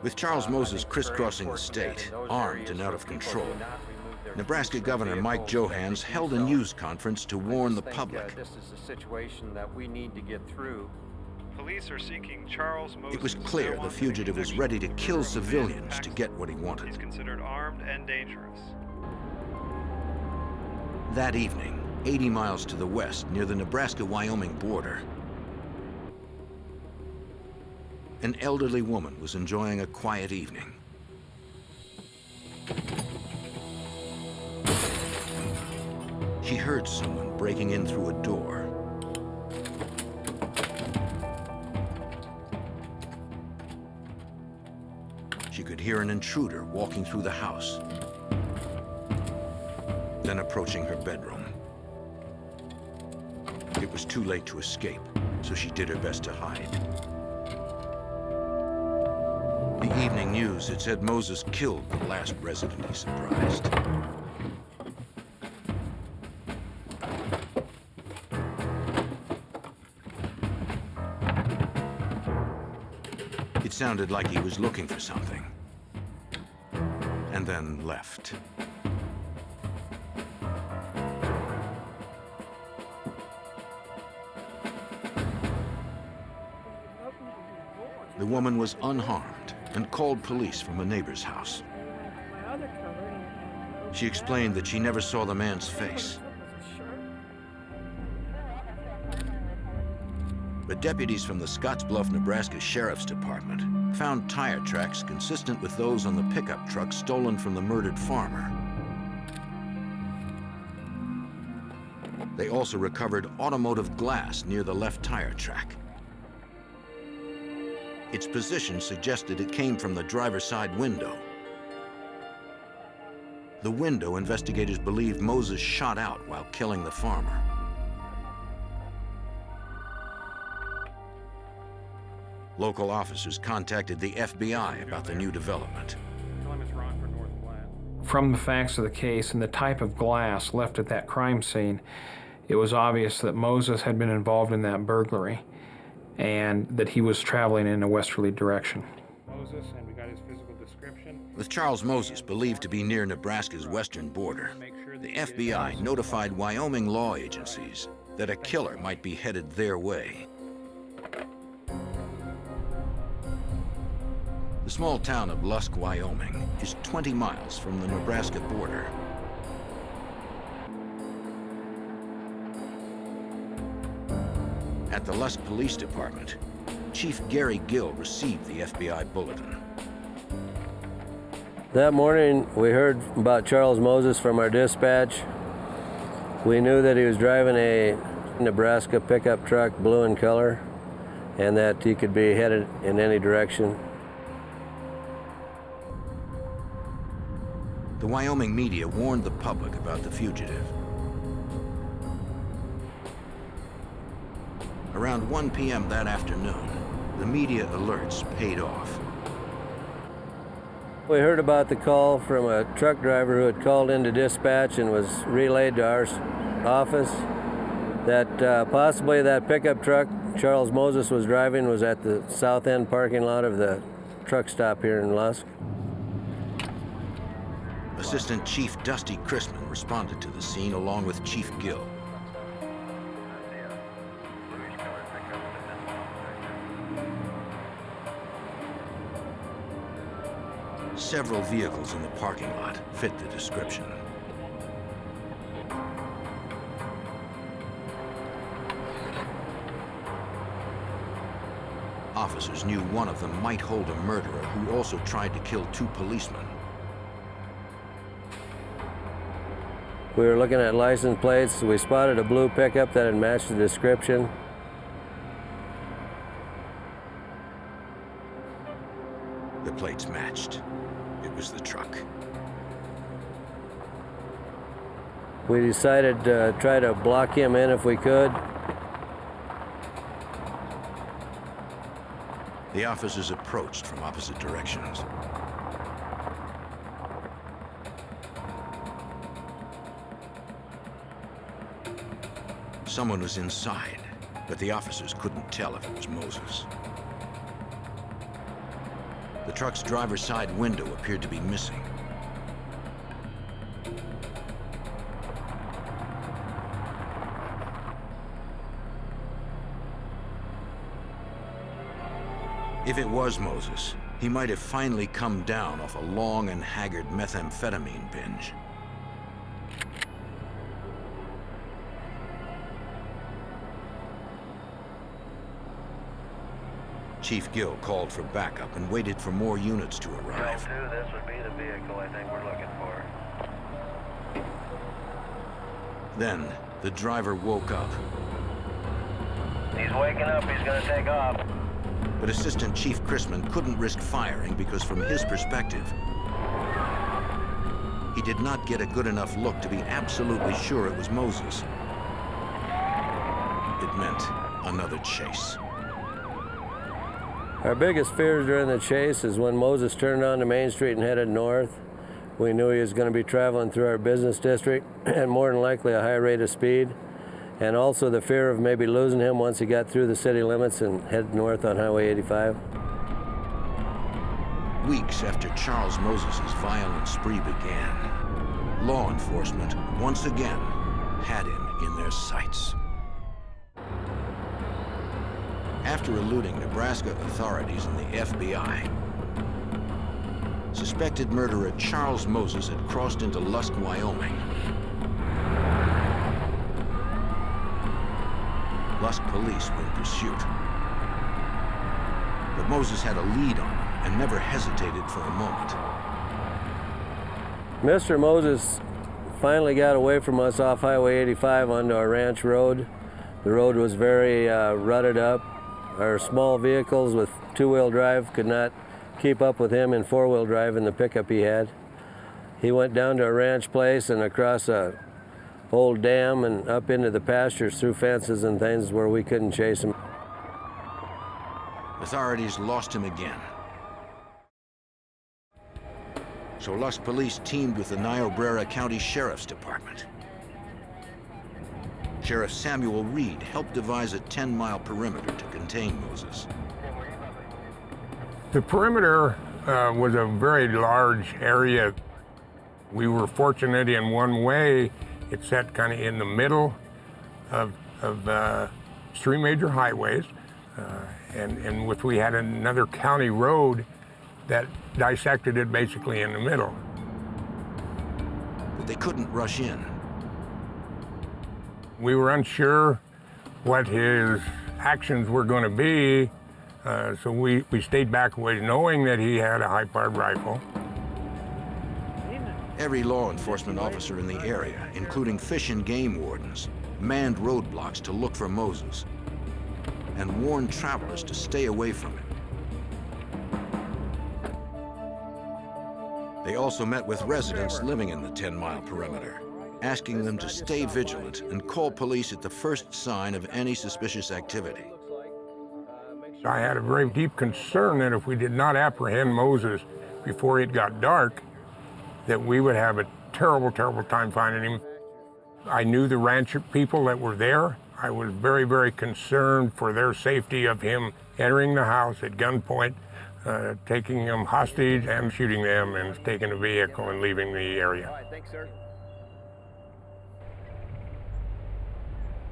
With Charles Moses crisscrossing the state, armed and out of control, Nebraska Governor Mike Johans held a news conference to warn the public. This is a situation that we need to get through. Police are seeking Charles Moses. It was clear the fugitive was ready to kill civilians to get what he wanted. He's considered armed and dangerous. That evening, 80 miles to the west, near the Nebraska-Wyoming border, an elderly woman was enjoying a quiet evening. She heard someone breaking in through a door. She could hear an intruder walking through the house, then approaching her bedroom. It was too late to escape, so she did her best to hide. The evening news had said Moses killed the last resident he surprised. It sounded like he was looking for something, and then left. The woman was unharmed and called police from a neighbor's house. She explained that she never saw the man's face. But deputies from the Scottsbluff, Nebraska Sheriff's Department found tire tracks consistent with those on the pickup truck stolen from the murdered farmer. They also recovered automotive glass near the left tire track. Its position suggested it came from the driver's side window. The window investigators believe Moses shot out while killing the farmer. Local officers contacted the FBI about the new development. From the facts of the case and the type of glass left at that crime scene, it was obvious that Moses had been involved in that burglary. and that he was traveling in a westerly direction. Moses, and we got his physical description. With Charles Moses believed to be near Nebraska's western border, the FBI notified Wyoming law agencies that a killer might be headed their way. The small town of Lusk, Wyoming, is 20 miles from the Nebraska border. At the Lusk Police Department, Chief Gary Gill received the FBI bulletin. That morning, we heard about Charles Moses from our dispatch. We knew that he was driving a Nebraska pickup truck, blue in color, and that he could be headed in any direction. The Wyoming media warned the public about the fugitive. Around 1 p.m. that afternoon, the media alerts paid off. We heard about the call from a truck driver who had called into dispatch and was relayed to our office that possibly that pickup truck Charles Moses was driving was at the south end parking lot of the truck stop here in Lusk. Assistant Chief Dusty Chrisman responded to the scene along with Chief Gill. Several vehicles in the parking lot fit the description. Officers knew one of them might hold a murderer who also tried to kill 2 policemen. We were looking at license plates. We spotted a blue pickup that had matched the description. The plates matched. It was the truck. We decided to try to block him in if we could. The officers approached from opposite directions. Someone was inside, but the officers couldn't tell if it was Moses. The truck's driver's side window appeared to be missing. If it was Moses, he might have finally come down off a long and haggard methamphetamine binge. Chief Gill called for backup and waited for more units to arrive. This would be the vehicle I think we're looking for. Then, the driver woke up. He's waking up, he's gonna take off. But Assistant Chief Chrisman couldn't risk firing because from his perspective, he did not get a good enough look to be absolutely sure it was Moses. It meant another chase. Our biggest fears during the chase is when Moses turned onto Main Street and headed north. We knew he was going to be traveling through our business district and more than likely a high rate of speed. And also the fear of maybe losing him once he got through the city limits and headed north on Highway 85. Weeks after Charles Moses' violent spree began, law enforcement once again had him in their sights. After eluding Nebraska authorities and the FBI, suspected murderer Charles Moses had crossed into Lusk, Wyoming. Lusk police were in pursuit. But Moses had a lead on him and never hesitated for a moment. Mr. Moses finally got away from us off Highway 85 onto our ranch road. The road was very rutted up. Our small vehicles with two-wheel drive could not keep up with him in four-wheel drive in the pickup he had. He went down to a ranch place and across a old dam and up into the pastures through fences and things where we couldn't chase him. Authorities lost him again. So Lusk police teamed with the Niobrara County Sheriff's Department. Sheriff Samuel Reed helped devise a 10-mile perimeter to contain Moses. The perimeter was a very large area. We were fortunate in one way. It sat kind of in the middle of three major highways, and we had another county road that dissected it basically in the middle. But they couldn't rush in. We were unsure what his actions were going to be, so we stayed back away, knowing that he had a high-powered rifle. Every law enforcement officer in the area, including fish and game wardens, manned roadblocks to look for Moses and warned travelers to stay away from him. They also met with residents living in the 10-mile perimeter, asking them to stay vigilant and call police at the first sign of any suspicious activity. I had a very deep concern that if we did not apprehend Moses before it got dark, that we would have a terrible, terrible time finding him. I knew the ranch people that were there. I was very, very concerned for their safety of him entering the house at gunpoint, taking them hostage and shooting them and taking a vehicle and leaving the area. All right, thanks, sir.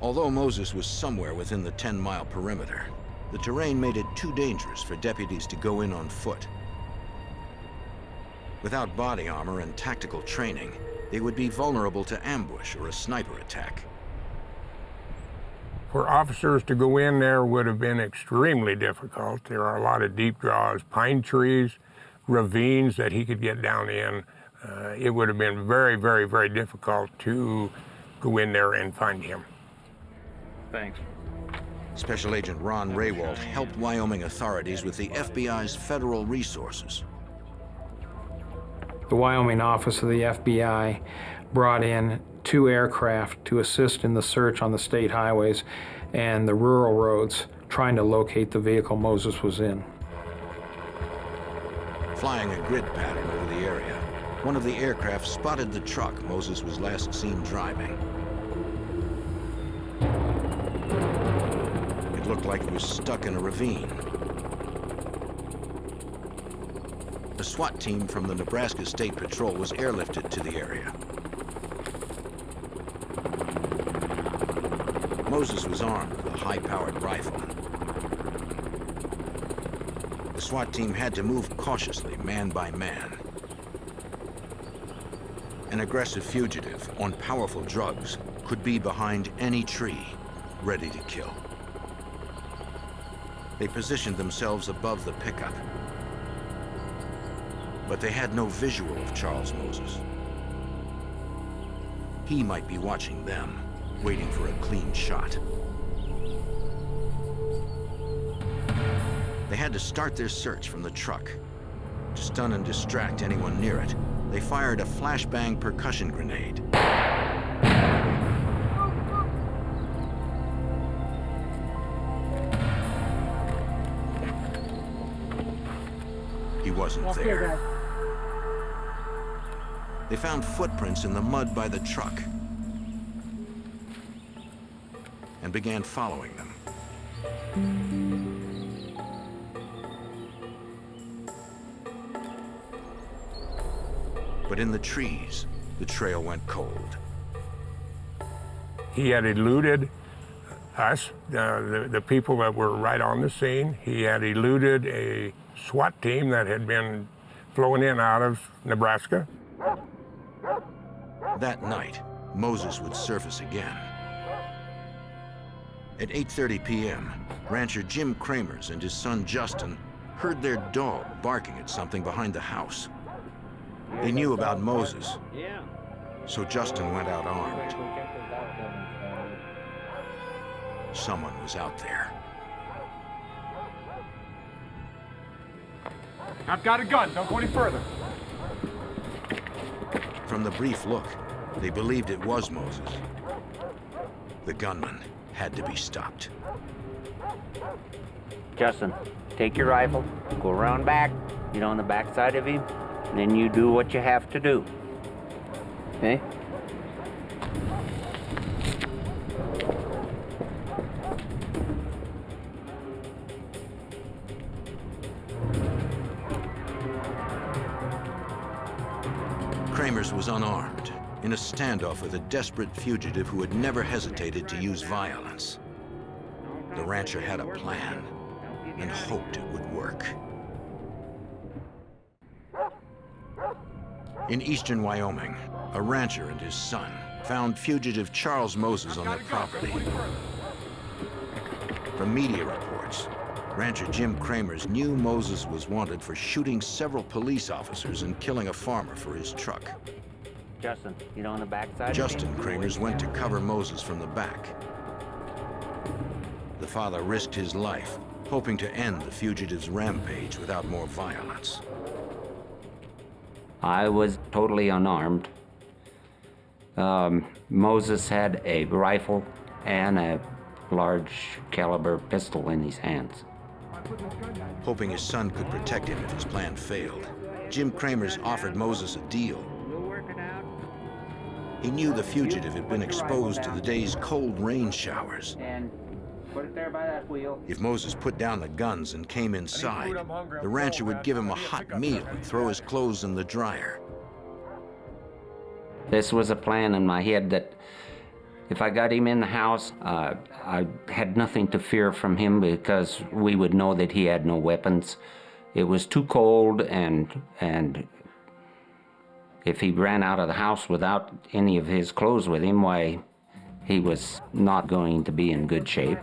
Although Moses was somewhere within the 10-mile perimeter, the terrain made it too dangerous for deputies to go in on foot. Without body armor and tactical training, they would be vulnerable to ambush or a sniper attack. For officers to go in there would have been extremely difficult. There are a lot of deep draws, pine trees, ravines that he could get down in. It would have been very, very, very difficult to go in there and find him. Thanks. Special Agent Ron Raywalt helped Wyoming authorities with the FBI's federal resources. The Wyoming office of the FBI brought in 2 aircraft to assist in the search on the state highways and the rural roads, trying to locate the vehicle Moses was in. Flying a grid pattern over the area, one of the aircraft spotted the truck Moses was last seen driving. It looked like it was stuck in a ravine. A SWAT team from the Nebraska State Patrol was airlifted to the area. Moses was armed with a high-powered rifle. The SWAT team had to move cautiously, man by man. An aggressive fugitive on powerful drugs could be behind any tree, ready to kill. They positioned themselves above the pickup, but they had no visual of Charles Moses. He might be watching them, waiting for a clean shot. They had to start their search from the truck. To stun and distract anyone near it, they fired a flashbang percussion grenade. He wasn't there. They found footprints in the mud by the truck and began following them. But in the trees, the trail went cold. He had eluded us, the people that were right on the scene. He had eluded a SWAT team that had been flown in out of Nebraska. That night, Moses would surface again. At 8:30 p.m., rancher Jim Kramers and his son Justin heard their dog barking at something behind the house. They knew about Moses, so Justin went out armed. Someone was out there. I've got a gun. Don't go any further. From the brief look, they believed it was Moses. The gunman had to be stopped. Justin, take your rifle, go around back, get on the back side of him, and then you do what you have to do. Okay? Kramers was unarmed, in a standoff with a desperate fugitive who had never hesitated to use violence. The rancher had a plan and hoped it would work. In eastern Wyoming, a rancher and his son found fugitive Charles Moses on their property. From media reports, rancher Jim Kramers knew Moses was wanted for shooting several police officers and killing a farmer for his truck. Justin, you know, on the backside. Justin Kramers went to cover Moses from the back. The father risked his life, hoping to end the fugitive's rampage without more violence. I was totally unarmed. Moses had a rifle and a large caliber pistol in his hands. Hoping his son could protect him if his plan failed, Jim Kramers offered Moses a deal. He knew the fugitive had been exposed to the day's cold rain showers. And put it there by that wheel. If Moses put down the guns and came inside, the rancher would give him a hot meal and throw his clothes in the dryer. This was a plan in my head that if I got him in the house, I had nothing to fear from him because we would know that he had no weapons. It was too cold, and if he ran out of the house without any of his clothes with him, why, he was not going to be in good shape.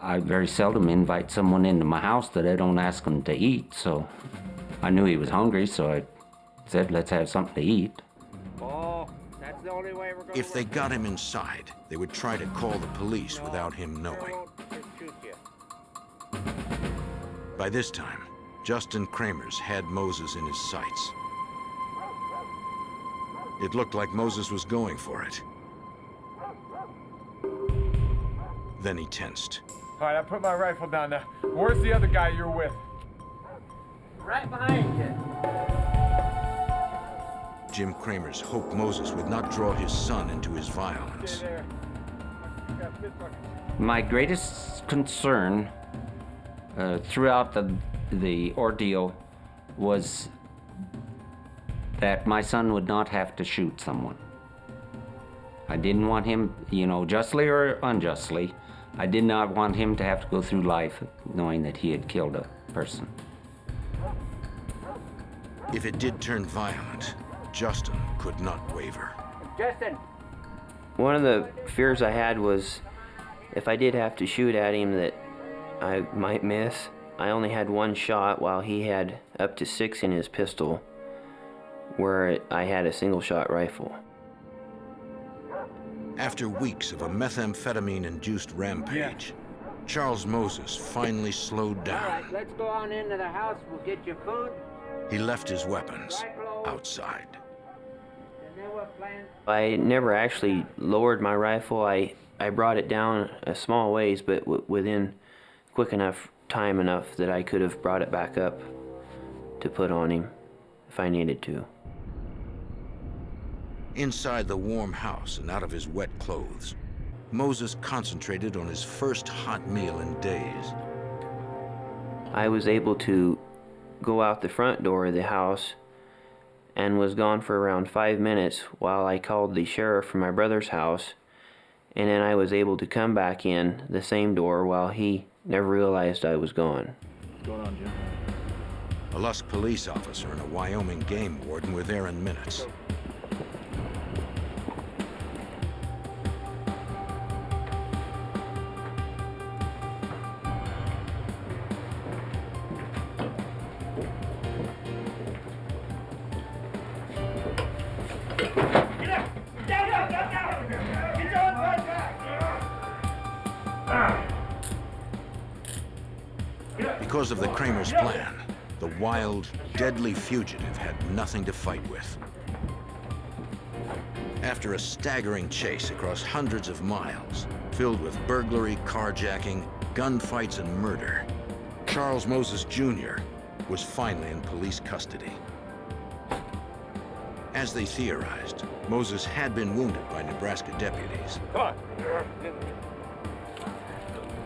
I very seldom invite someone into my house that I don't ask them to eat, so I knew he was hungry, so I said, let's have something to eat. Oh, that's the only way we're going. If they got him inside, they would try to call the police without him knowing. By this time, Justin Kramers had Moses in his sights. It looked like Moses was going for it. Then he tensed. All right, I put my rifle down now. Where's the other guy you're with? Right behind you. Jim Kramers hoped Moses would not draw his son into his violence. My greatest concern throughout the ordeal was that my son would not have to shoot someone. I didn't want him, you know, justly or unjustly, I did not want him to have to go through life knowing that he had killed a person. If it did turn violent, Justin could not waver. Justin! One of the fears I had was if I did have to shoot at him that I might miss. I only had one shot while he had up to 6 in his pistol, where I had a single-shot rifle. After weeks of a methamphetamine-induced rampage, Charles Moses finally slowed down. All right, let's go on into the house. We'll get you food. He left his weapons outside. I never actually lowered my rifle. I brought it down a small ways, but within quick enough time enough that I could have brought it back up to put on him if I needed to. Inside the warm house and out of his wet clothes, Moses concentrated on his first hot meal in days. I was able to go out the front door of the house and was gone for around 5 minutes while I called the sheriff from my brother's house, and then I was able to come back in the same door while he never realized I was gone. What's going on, Jim? A Lusk police officer and a Wyoming game warden were there in minutes. Because of the Kramers' plan, the wild, deadly fugitive had nothing to fight with. After a staggering chase across hundreds of miles, filled with burglary, carjacking, gunfights, and murder, Charles Moses Jr. was finally in police custody. As they theorized, Moses had been wounded by Nebraska deputies. Come on.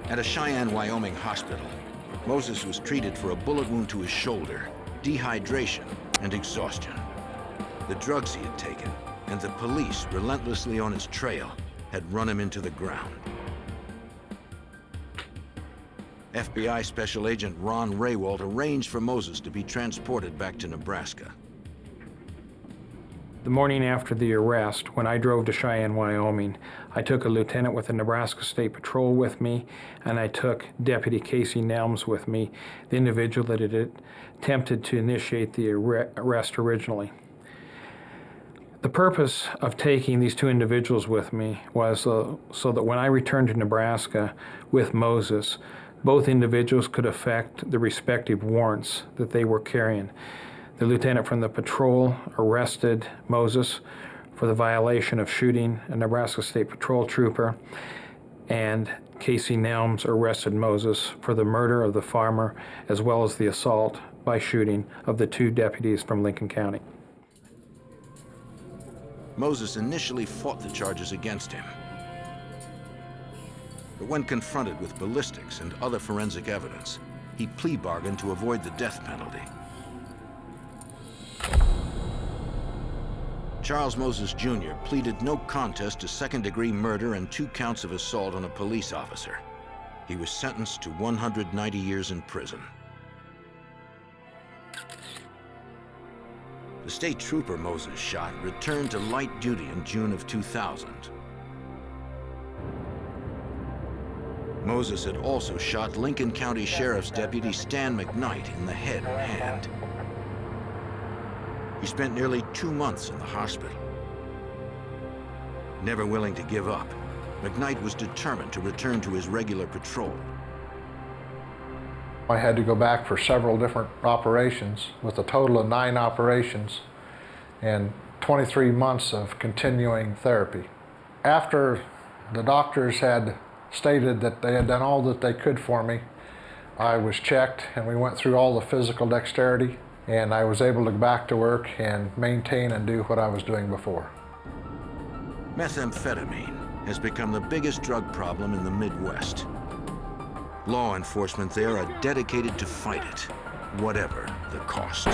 At a Cheyenne, Wyoming hospital, Moses was treated for a bullet wound to his shoulder, dehydration, and exhaustion. The drugs he had taken, and the police, relentlessly on his trail, had run him into the ground. FBI Special Agent Ron Raywalt arranged for Moses to be transported back to Nebraska. The morning after the arrest, when I drove to Cheyenne, Wyoming, I took a lieutenant with the Nebraska State Patrol with me, and I took Deputy Casey Nelms with me, the individual that had attempted to initiate the arrest originally. The purpose of taking these two individuals with me was so that when I returned to Nebraska with Moses, both individuals could effect the respective warrants that they were carrying. The lieutenant from the patrol arrested Moses for the violation of shooting a Nebraska State Patrol trooper, and Casey Nelms arrested Moses for the murder of the farmer as well as the assault by shooting of the two deputies from Lincoln County. Moses initially fought the charges against him. But when confronted with ballistics and other forensic evidence, he plea bargained to avoid the death penalty. Charles Moses Jr. pleaded no contest to second-degree murder and 2 counts of assault on a police officer. He was sentenced to 190 years in prison. The state trooper Moses shot returned to light duty in June of 2000. Moses had also shot Lincoln County Sheriff's Deputy Stan McKnight in the head and hand. He spent nearly 2 months in the hospital. Never willing to give up, McKnight was determined to return to his regular patrol. I had to go back for several different operations, with a total of 9 operations and 23 months of continuing therapy. After the doctors had stated that they had done all that they could for me, I was checked and we went through all the physical dexterity, and I was able to go back to work and maintain and do what I was doing before. Methamphetamine has become the biggest drug problem in the Midwest. Law enforcement there are dedicated to fight it, whatever the cost.